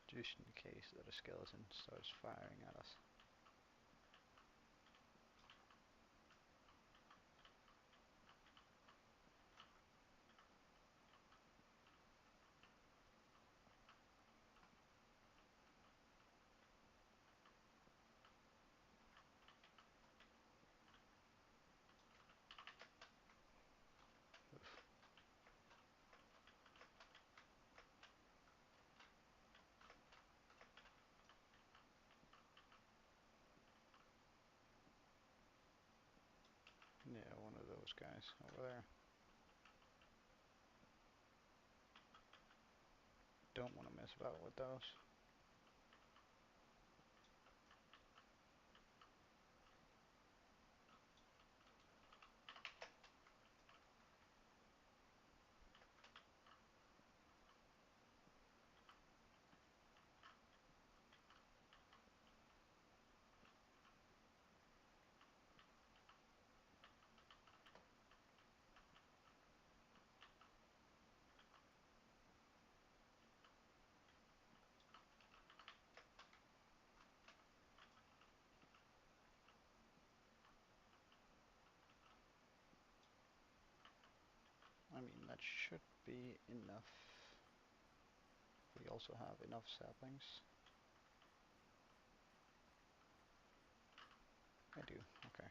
just in case that a skeleton starts firing at us. Yeah, one of those guys over there. Don't want to mess about with those. I mean, that should be enough. We also have enough saplings. I do, okay.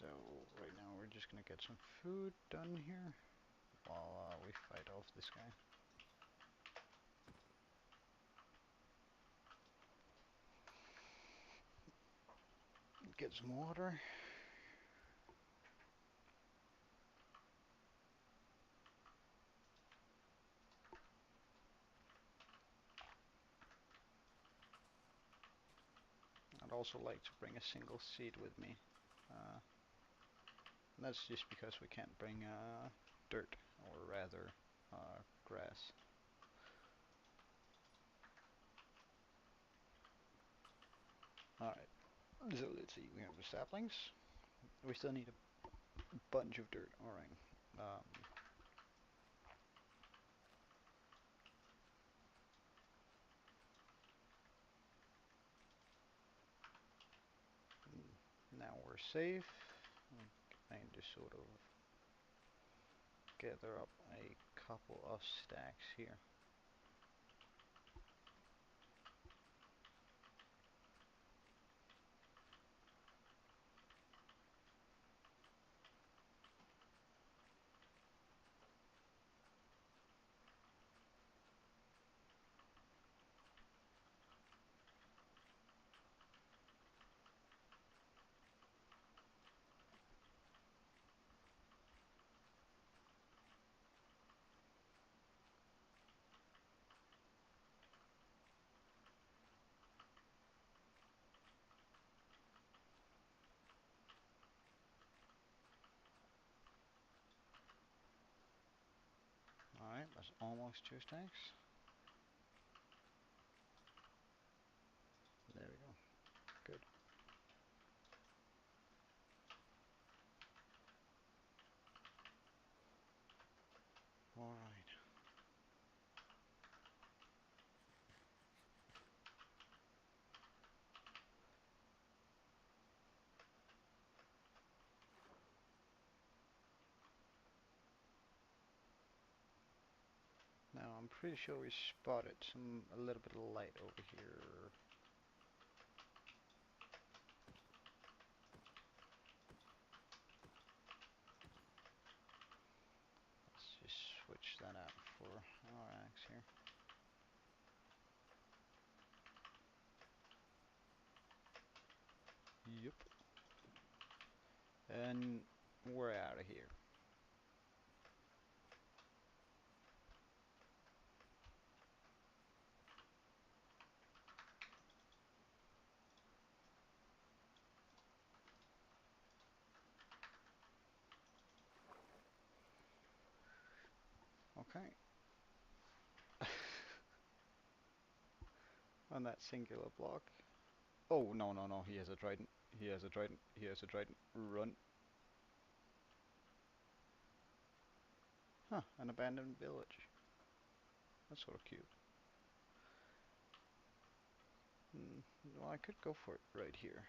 So right now we're just gonna get some food done here while we fight off this guy. Get some water. I'd also like to bring a single seed with me. And that's just because we can't bring dirt, or rather grass. Alright, so let's see, we have the saplings. We still need a bunch of dirt, alright. Now we're safe. I need to sort of gather up a couple of stacks here. Alright, that's almost 2 stacks. There we go. Good. Alright. Now I'm pretty sure we spotted a little bit of light over here. Let's just switch that out for our axe here. Yep. And we're out of here. on that singular block. Oh, no, no, no, he has a trident. He has a trident. He has a trident. Run. Huh, an abandoned village. That's sort of cute. Well, I could go for it right here.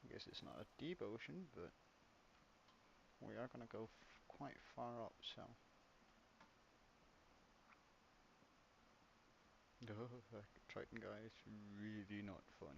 I guess it's not a deep ocean, but we are gonna go quite far up, so. Oh, that Triton guy is really not fun.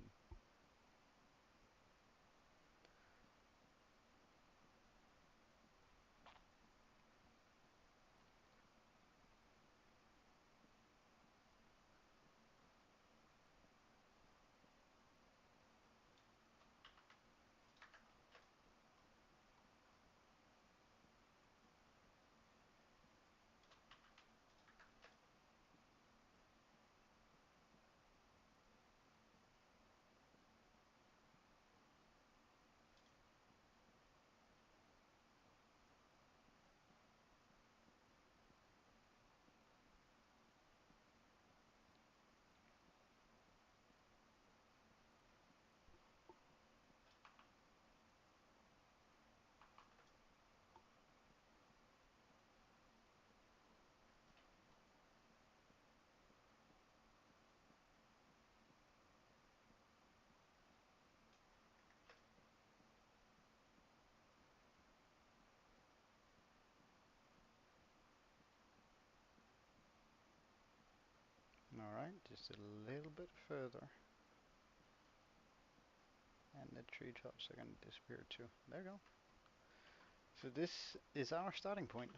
Alright, just a little bit further. And the treetops are gonna disappear too. There we go. So this is our starting point.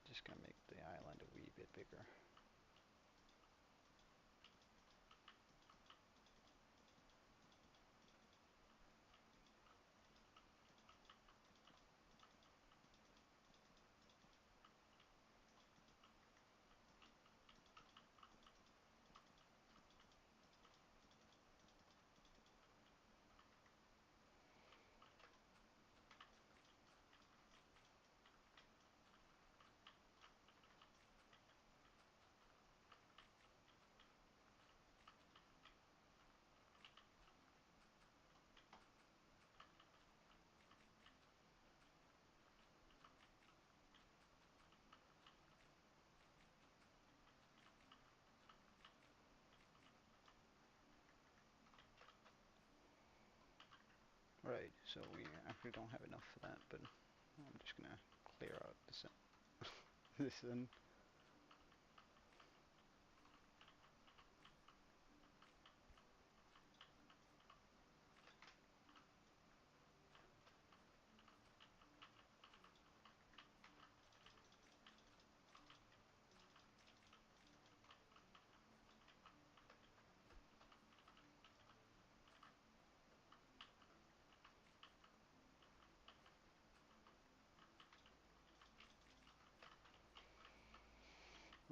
Just gonna make the island a wee bit bigger. Right, so we actually don't have enough for that, but I'm just gonna clear out this this then.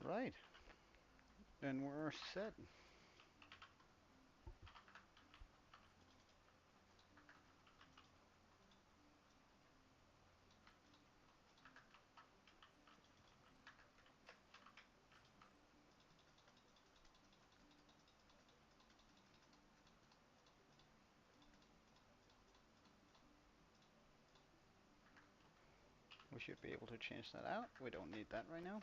Right, and we're set. We should be able to change that out. We don't need that right now.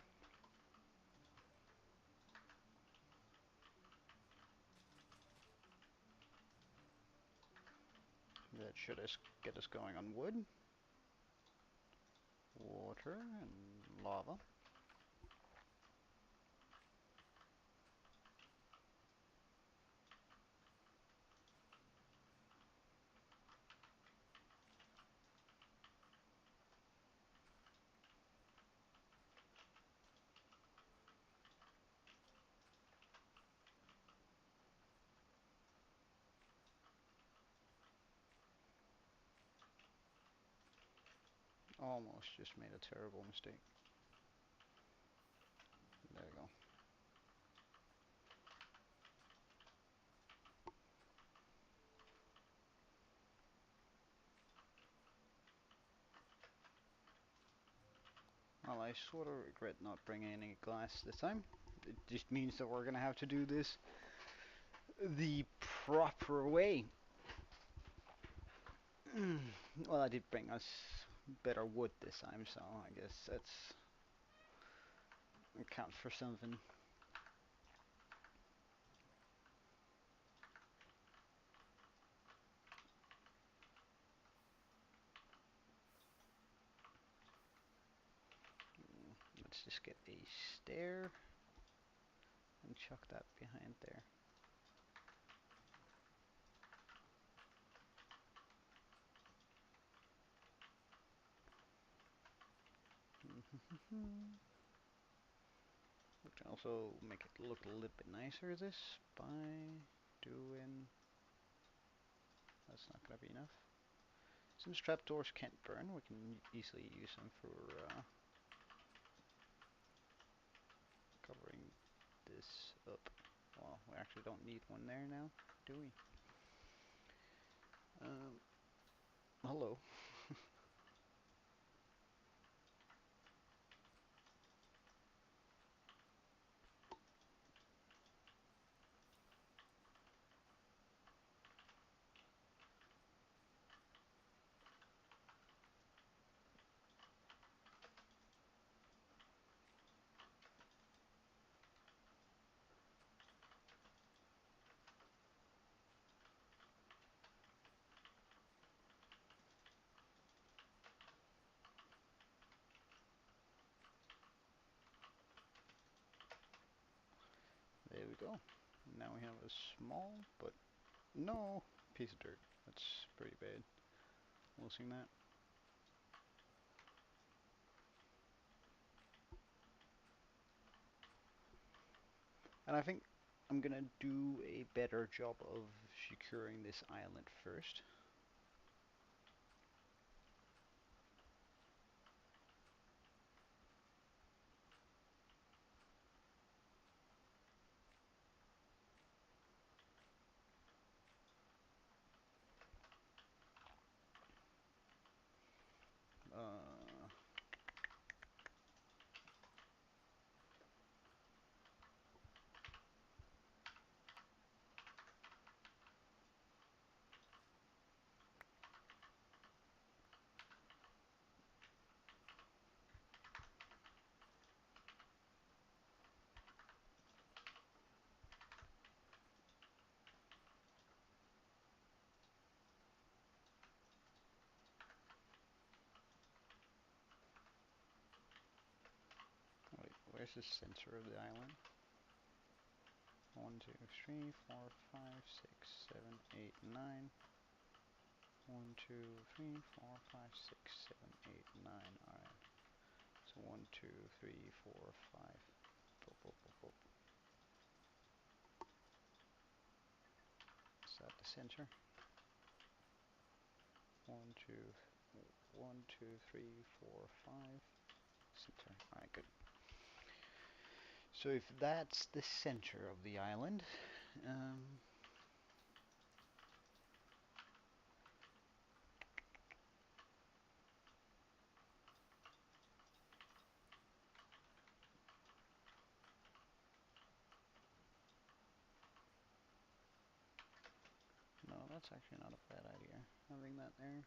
That should get us going on wood, water, and lava. Almost just made a terrible mistake. There we go. Well, I sort of regret not bringing any glass this time. It just means that we're gonna have to do this the proper way. Well, I did bring us better wood this time, so I guess that's counts for something. Let's just get a stair and chuck that behind there. We can also make it look a little bit nicer this by doing... That's not gonna be enough. Since trapdoors can't burn, we can easily use them for covering this up. Well, we actually don't need one there now, do we? Hello. There we go. Now we have a small, but no piece of dirt. That's pretty bad. We'll see that. And I think I'm gonna do a better job of securing this island first. Wait, where's the center of the island? 1, 2, 3, 4, 5, 6, 7, 8, 9. 1, 2, 3, 4, 5, 6, 7, 8, 9. Alright. So 1, 2, 3, 4, 5. Boop, boop, boop, boop. Is that the center? 1, 2, 1, 2, 3, 4, 5. Center. Alright, good. So if that's the center of the island, no, that's actually not a bad idea, having that there.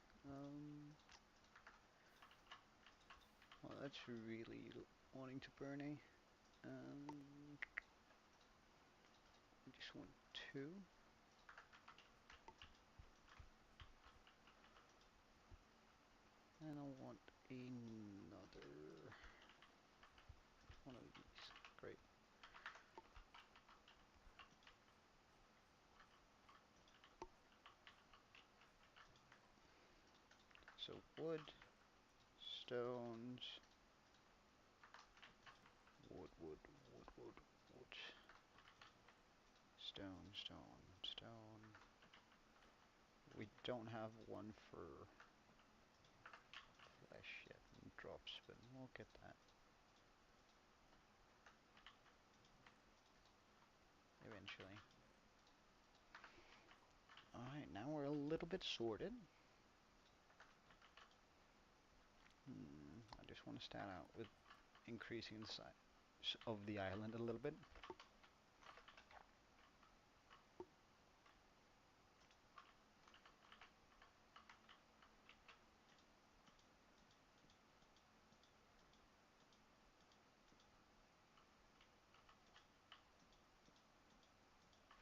What's really wanting to burn a? Um, I just want two. And I want another one of these. Great. So wood, stones, wood. Stone, stone, stone. We don't have one for flesh yet and drops, but we'll get that eventually. Alright, now we're a little bit sorted. I just want to start out with increasing the size of the island a little bit.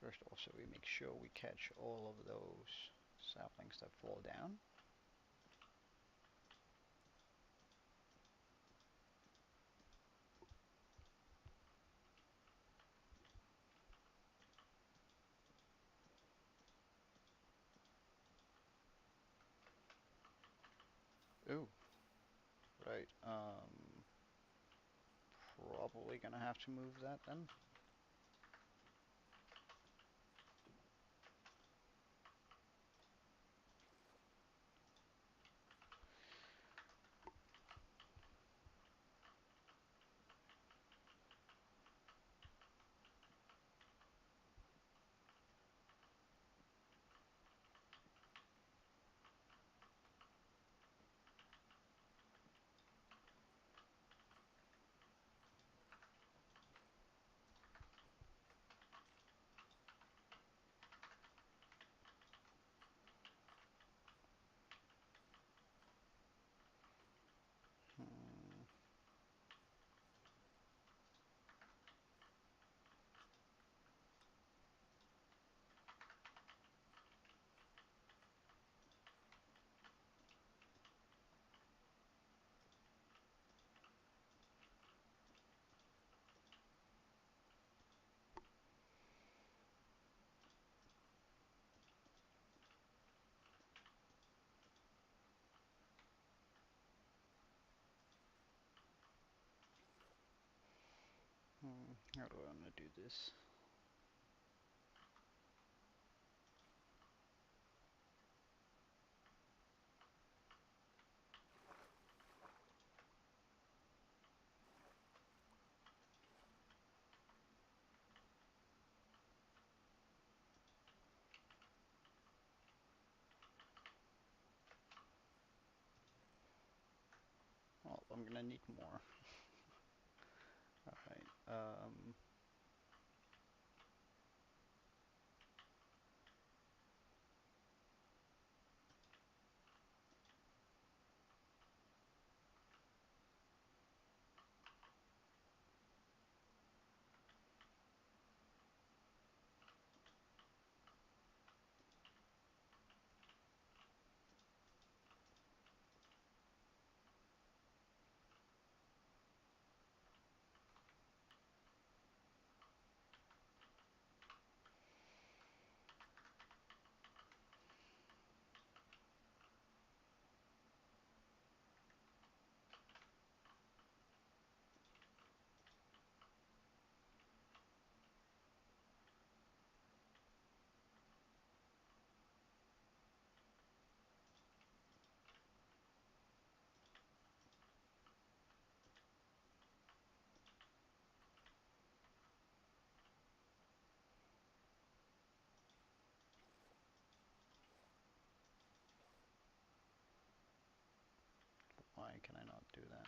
First, also, we make sure we catch all of those saplings that fall down. Ooh, right. Probably gonna have to move that then. Hmm. How do I want to do this? Well, I'm gonna need more. Alright, why can I not do that?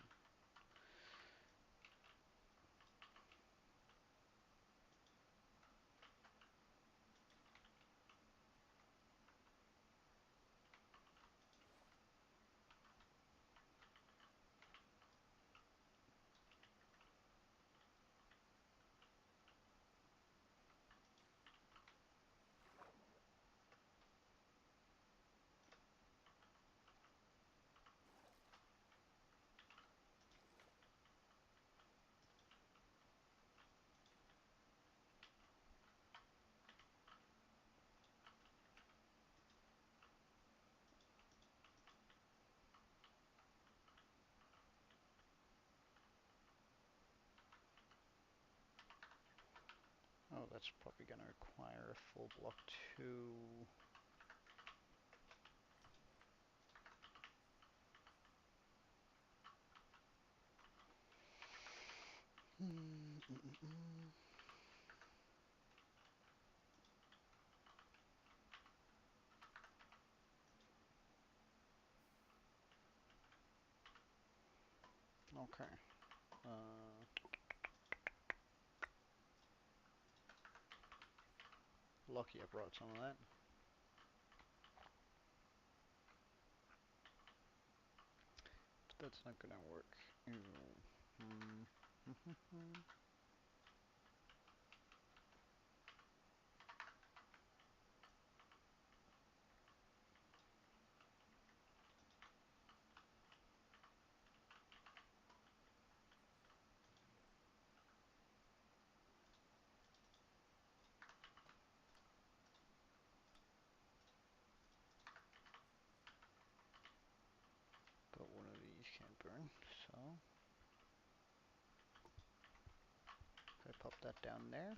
that's probably going to require a full block too. Okay. Lucky I brought some of that. But that's not gonna work. But one of these can't burn, so if I pop that down there.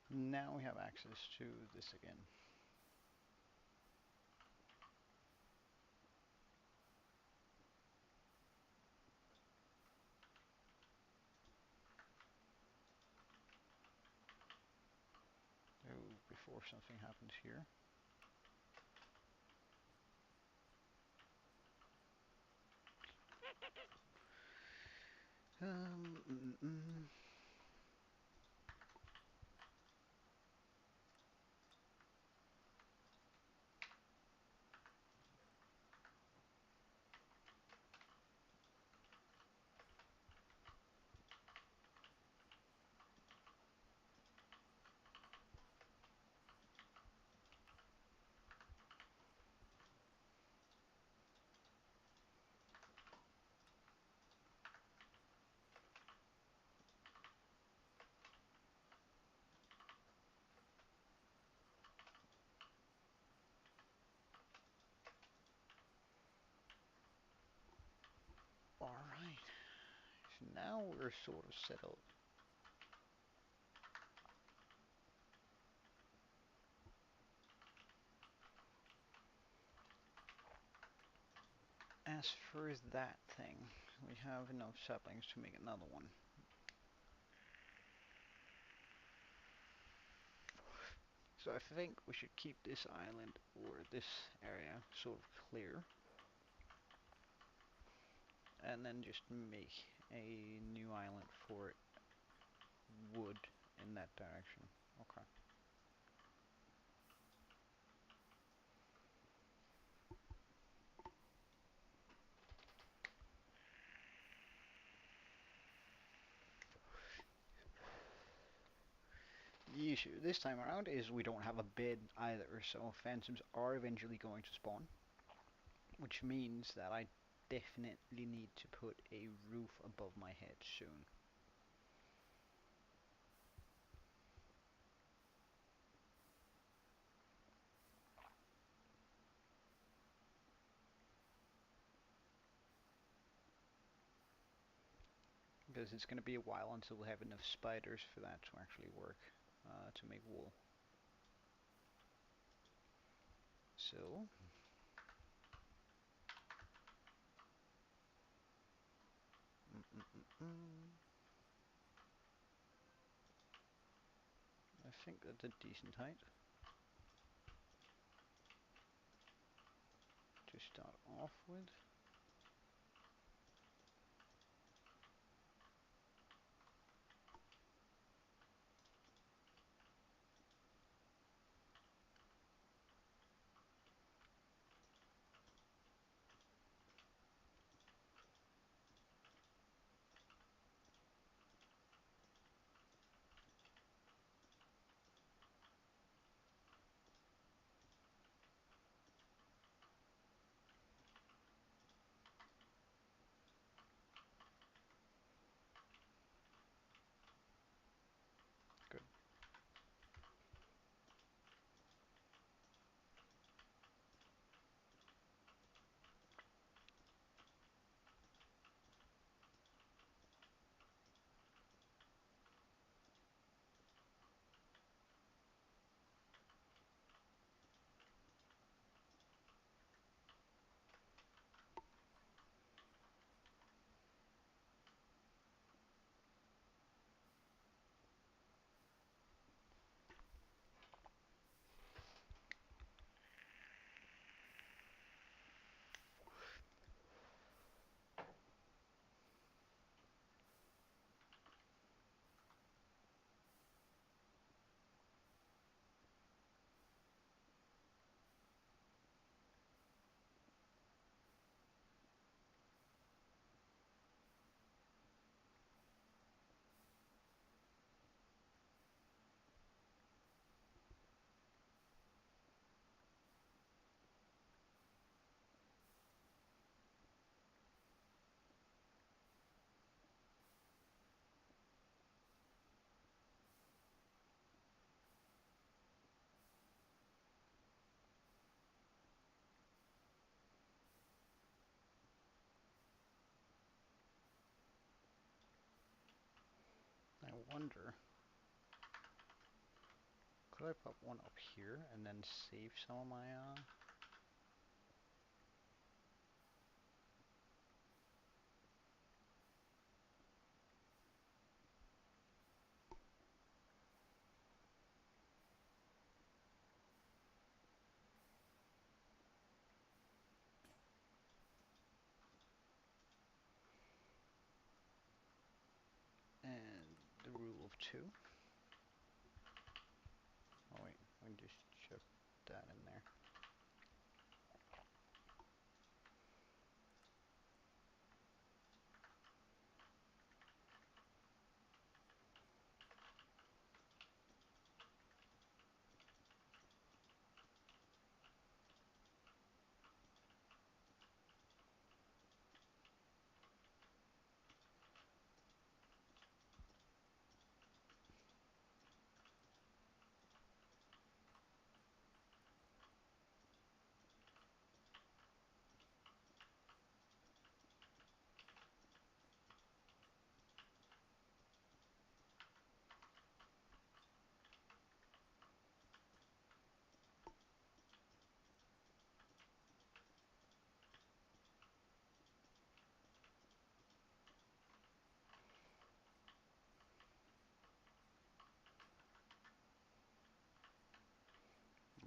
Now we have access to this again. Oh, before something happens here. Um, mm, mm. Alright, so now we're sort of settled. As for that thing, we have enough saplings to make another one. So I think we should keep this island or this area sort of clear. And then just make a new island for wood in that direction. Okay. The issue this time around is we don't have a bed either, so phantoms are eventually going to spawn. Which means that I definitely need to put a roof above my head soon. Because it's going to be a while until we have enough spiders for that to actually work, to make wool. So, I think that's a decent height. start off with. Good. I wonder, could I put one up here and then save some of my and the rule of two. Oh wait, I can just shove that in there.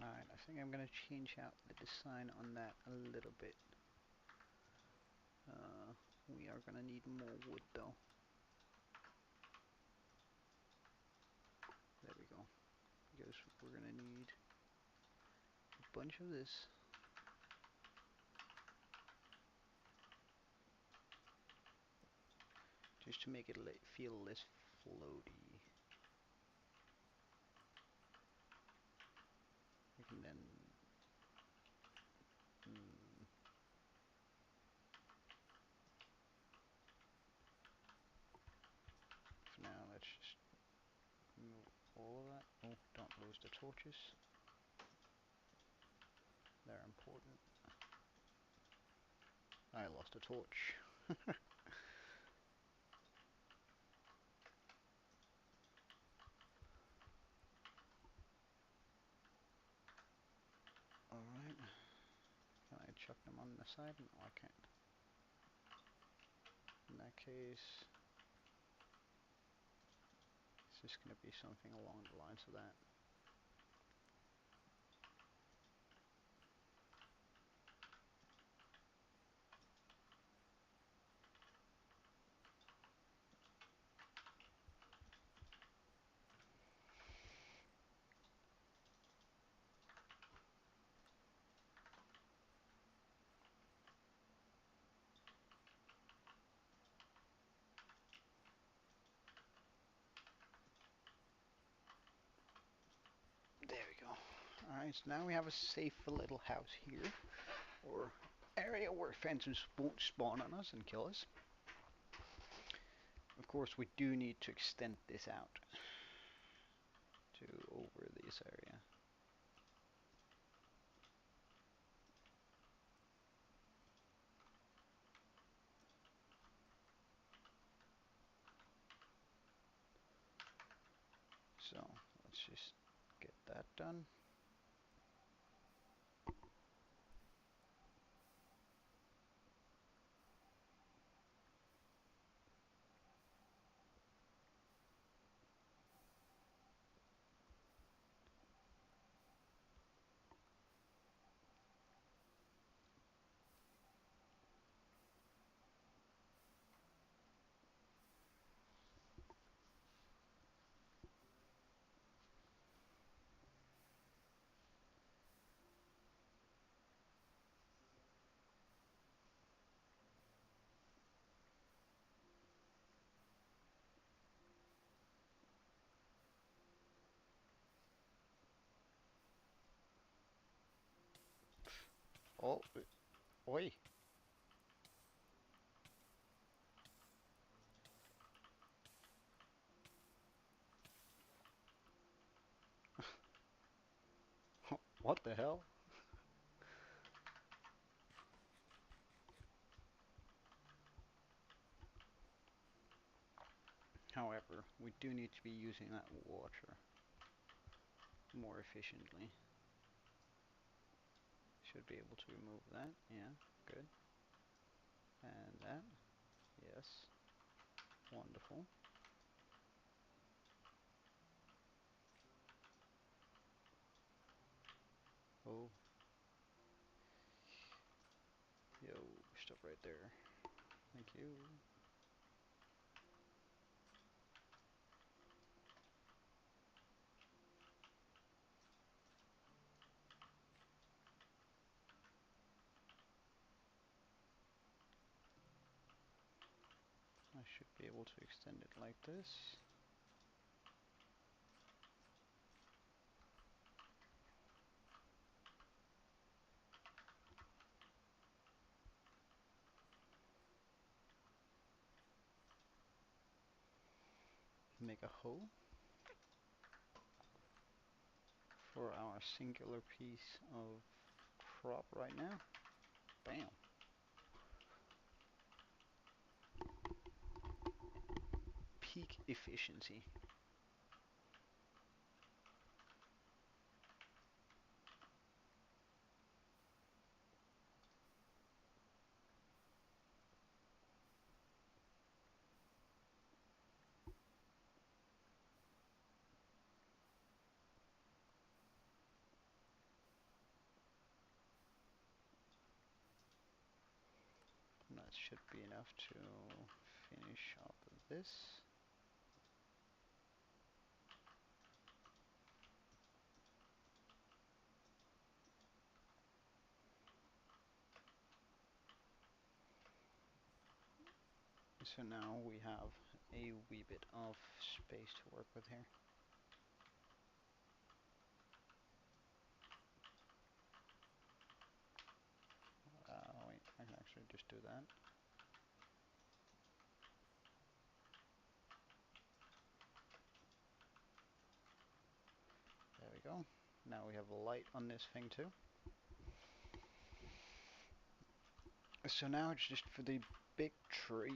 Alright, I think I'm going to change out the design on that a little bit. We are going to need more wood though. There we go. Because we're going to need a bunch of this. Just to make it feel less floaty. We can then for now, let's just move all of that. Oh, don't lose the torches. They're important. I lost a torch. Alright. Can I chuck them on the side? No, I can't. In that case, it's just going to be something along the lines of that. Alright, so now we have a safe little house here, or area where fences won't spawn on us and kill us. Of course, we do need to extend this out to over this area. So let's just get that done. Oh, oi. What the hell? However, we do need to be using that water more efficiently. Should be able to remove that. Yeah, good. And that. Yes. Wonderful. Oh, yo, stop right there. Thank you. I should be able to extend it like this. Make a hole for our singular piece of crop right now. Bam. Peak efficiency. That should be enough to finish up this. So now we have a wee bit of space to work with here. Wait, I can actually just do that. There we go. Now we have a light on this thing too. So now it's just for the big tree.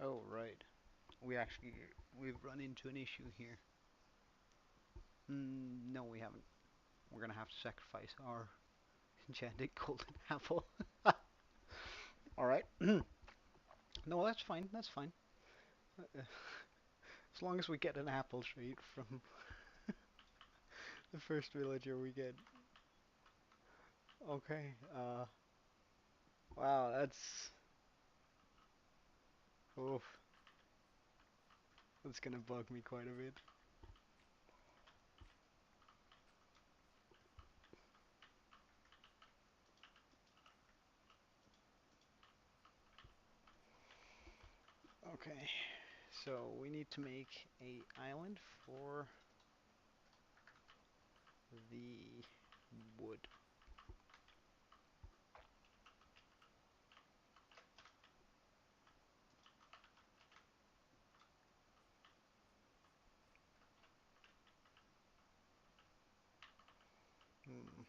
Oh, right. We've run into an issue here. No, we haven't. We're gonna have to sacrifice our enchanted golden apple. All right. No, that's fine. That's fine. As long as we get an apple tree from the first villager we get. Okay. Wow, that's oof. That's gonna bug me quite a bit. Okay. So we need to make a island for the wood. Hmm.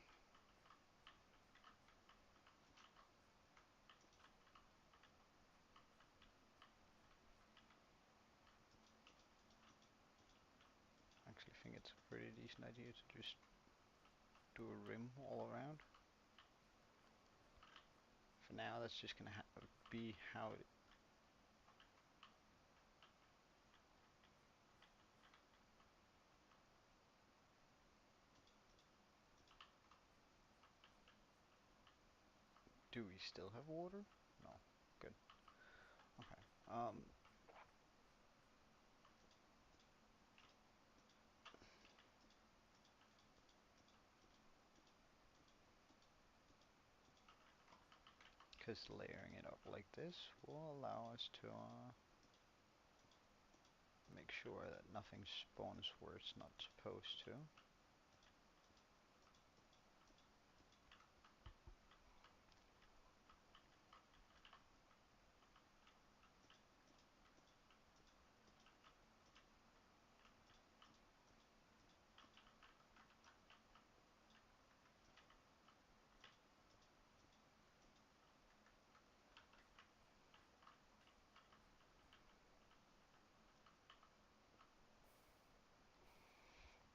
Actually, think it's a pretty decent idea to just do a rim all around. For now, that's just gonna be how it. Do we still have water? No. Good. Okay. Because layering it up like this will allow us to make sure that nothing spawns where it's not supposed to.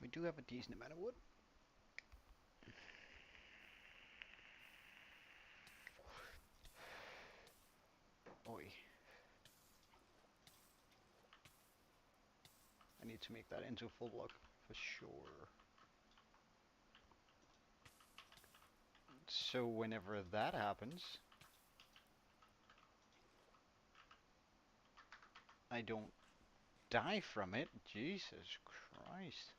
We do have a decent amount of wood. Oi. I need to make that into a full block for sure. So whenever that happens, I don't die from it. Jesus Christ.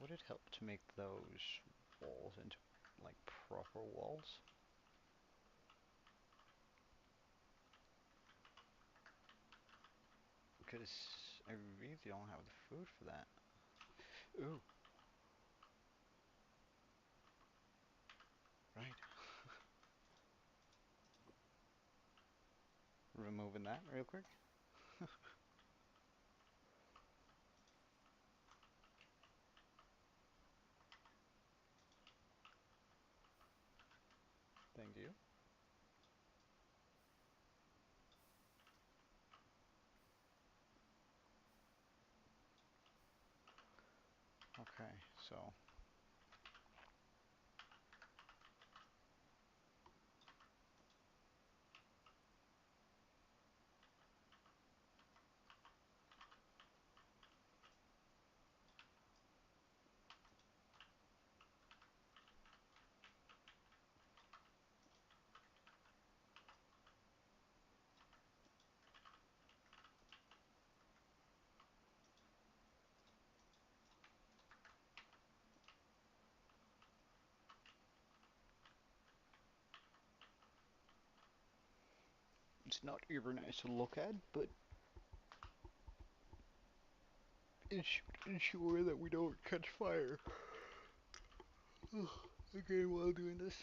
Would it help to make those walls into like proper walls? Because I really don't have the food for that. Ooh, right. Removing that real quick. Thank you. Okay, so it's not uber nice to look at, but it should ensure that we don't catch fire. Okay, while doing this.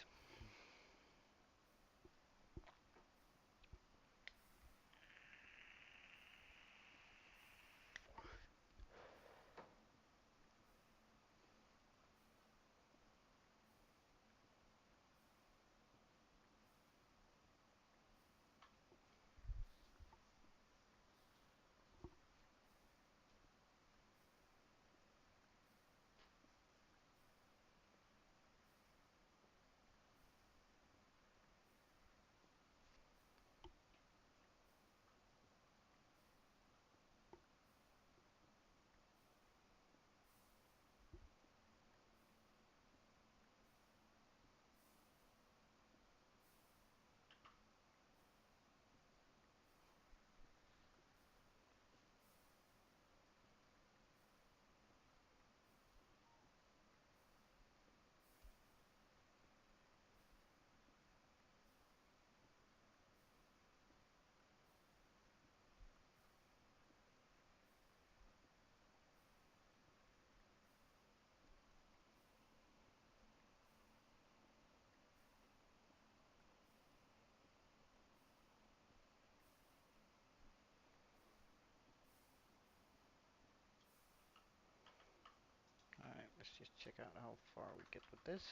just check out how far we get with this.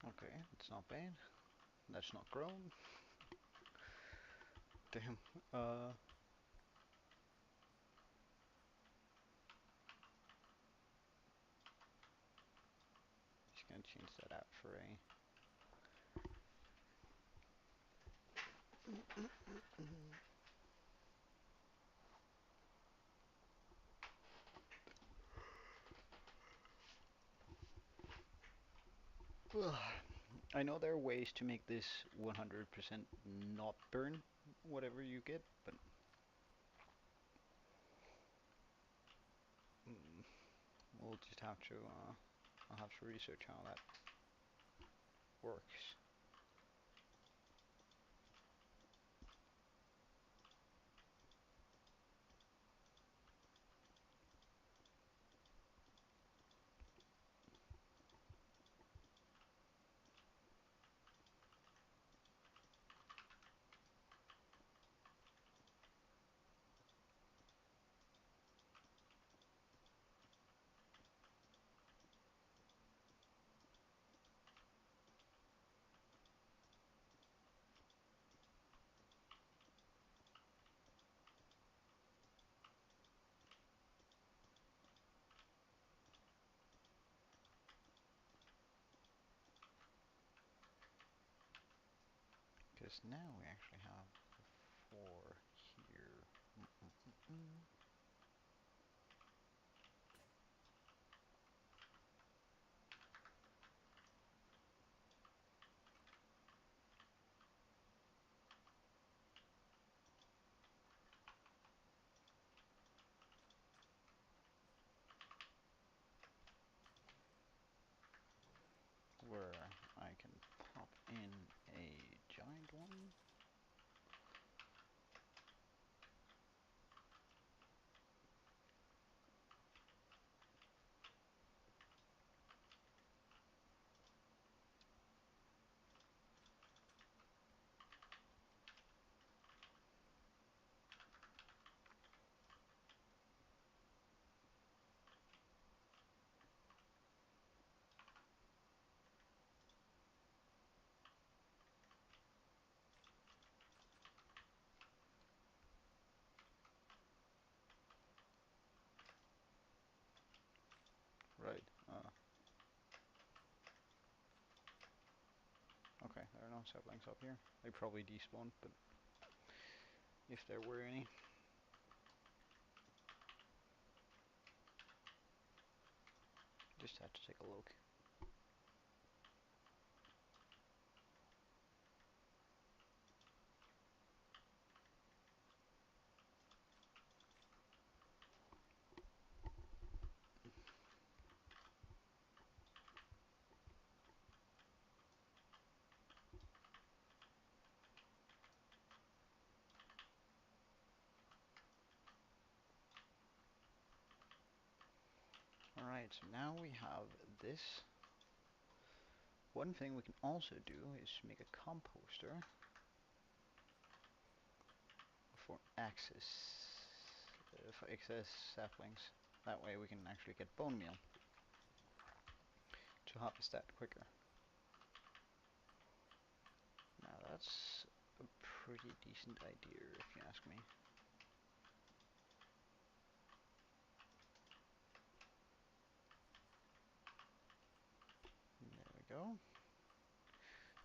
Okay, that's not bad. That's not grown. Damn. Just gonna change that out for a. I know there are ways to make this 100% not burn whatever you get, but mm, we'll just have to. I'll have to research how that works. Because now we actually have the 4 here. Where I can pop in a giant one. Right. Okay, there are no saplings up here. They probably despawned, but if there were any. Just had to take a look. Alright, so now we have this. One thing we can also do is make a composter for for excess saplings. That way we can actually get bone meal to harvest that quicker. Now that's a pretty decent idea if you ask me. There we go.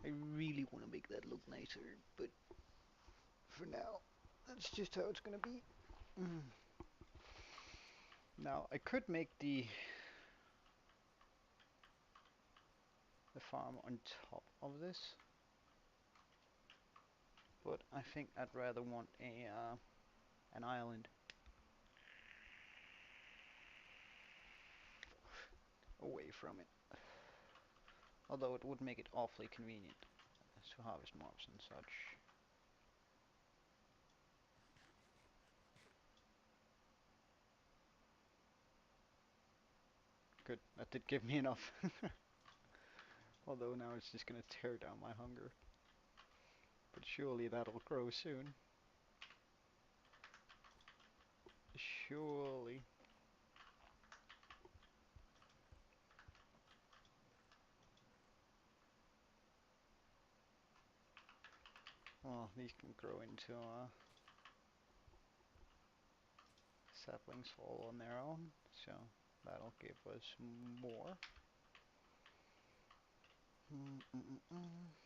I really want to make that look nicer, but for now, that's just how it's gonna be. Now I could make the farm on top of this, but I think I'd rather want a an island away from it. Although it would make it awfully convenient to harvest mobs and such. Good, that did give me enough. Although now it's just gonna tear down my hunger. But surely that'll grow soon. Surely. Well, these can grow into saplings all on their own, so that'll give us more. Mm -mm -mm -mm.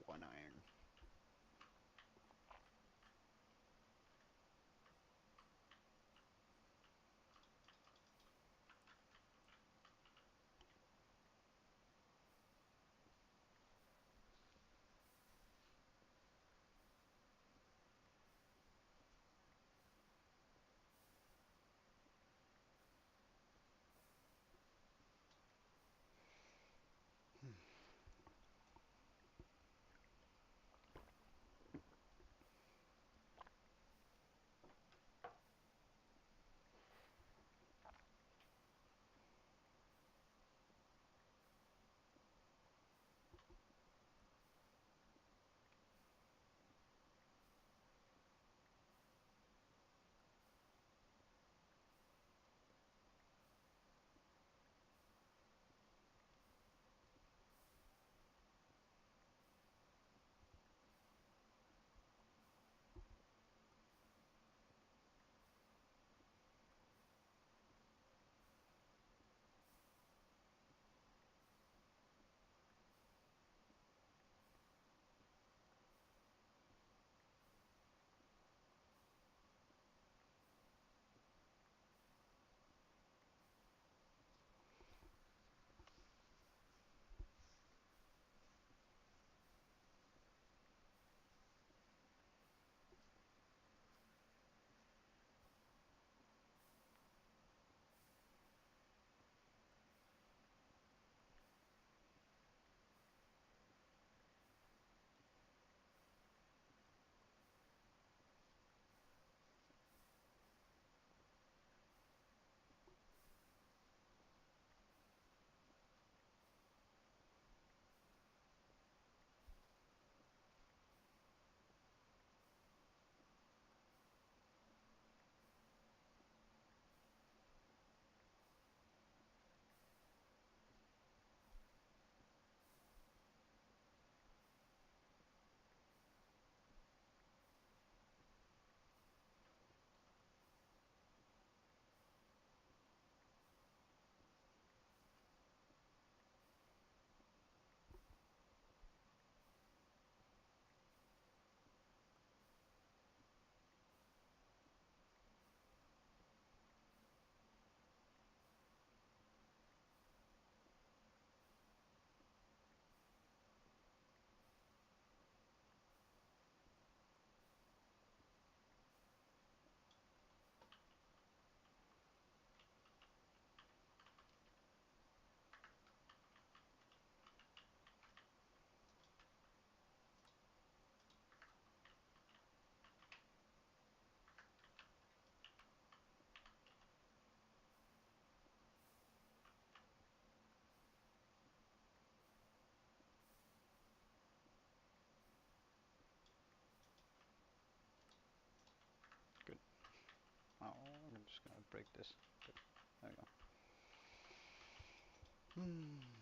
1 iron. Good. Oh, I'm just gonna break this. Good. There we go. Hmm.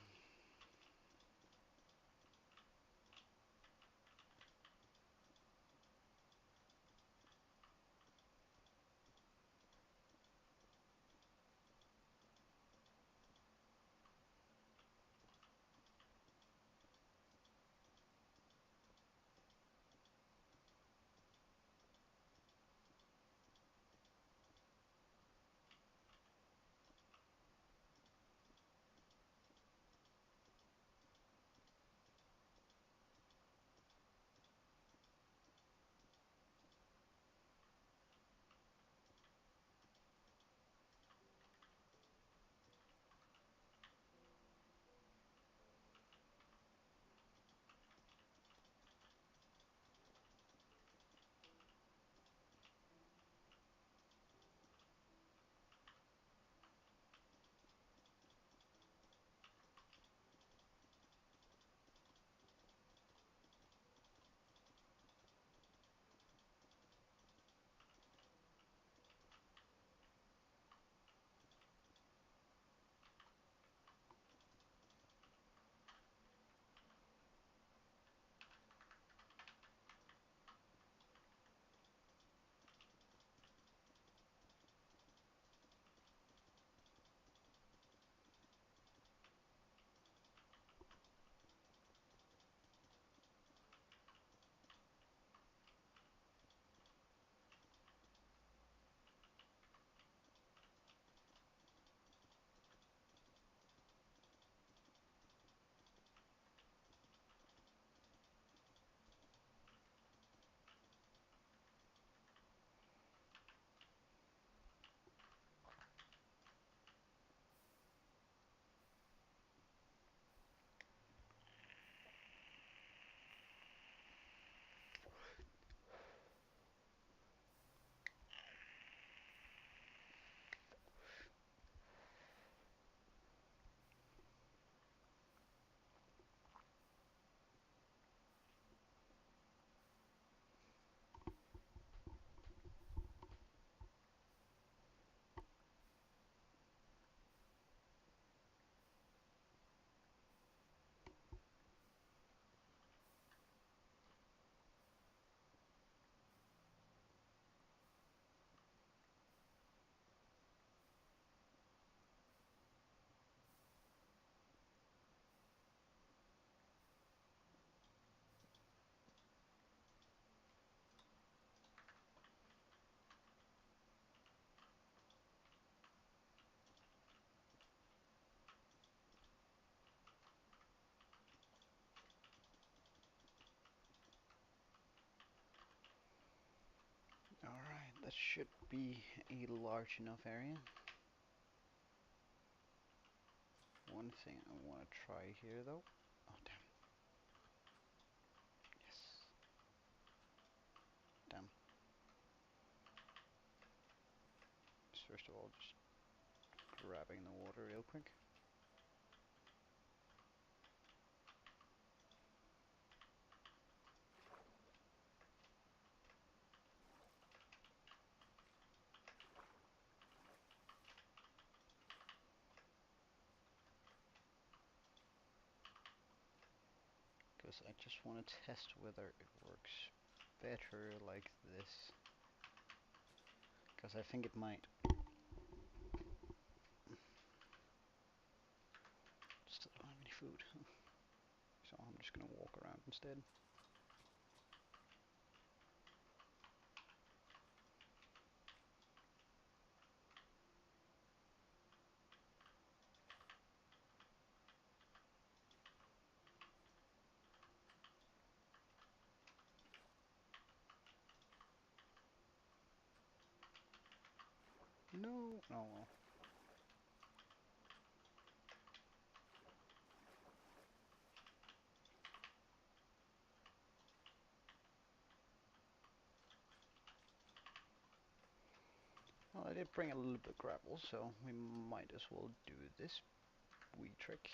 should be a large enough area. One thing I want to try here though. Oh damn. Yes. Damn. First of all, just grabbing the water real quick. Because I just want to test whether it works better like this. Because I think it might. Still don't have any food. So I'm just gonna walk around instead. No, oh well. Well, I did bring a little bit of gravel, so we might as well do this wee trick.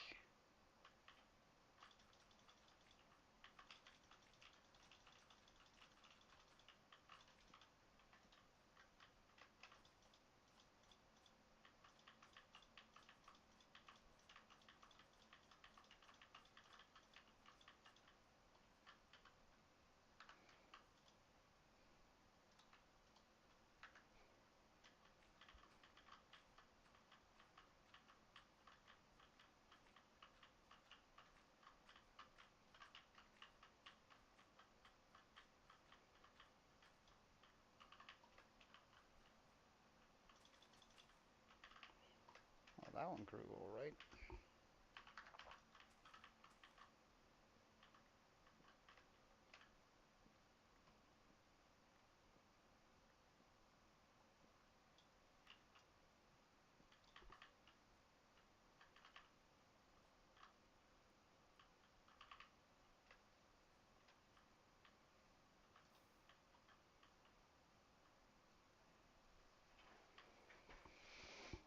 Well, that one grew alright.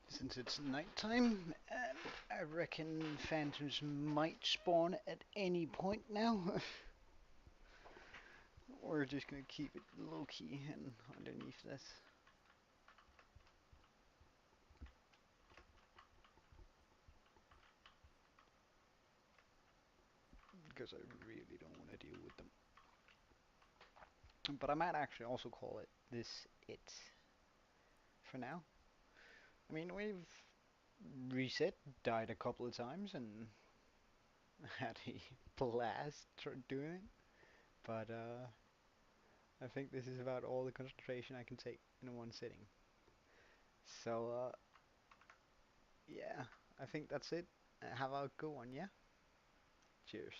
Since it's nighttime, and I reckon phantoms might spawn at any point now. We're just gonna keep it low key and underneath this. Because I really don't want to deal with them. But I might actually also call it this it for now. I mean, we've reset, died a couple of times, and had a blast doing it. But I think this is about all the concentration I can take in one sitting. So yeah, I think that's it. Have a good one, yeah? Cheers.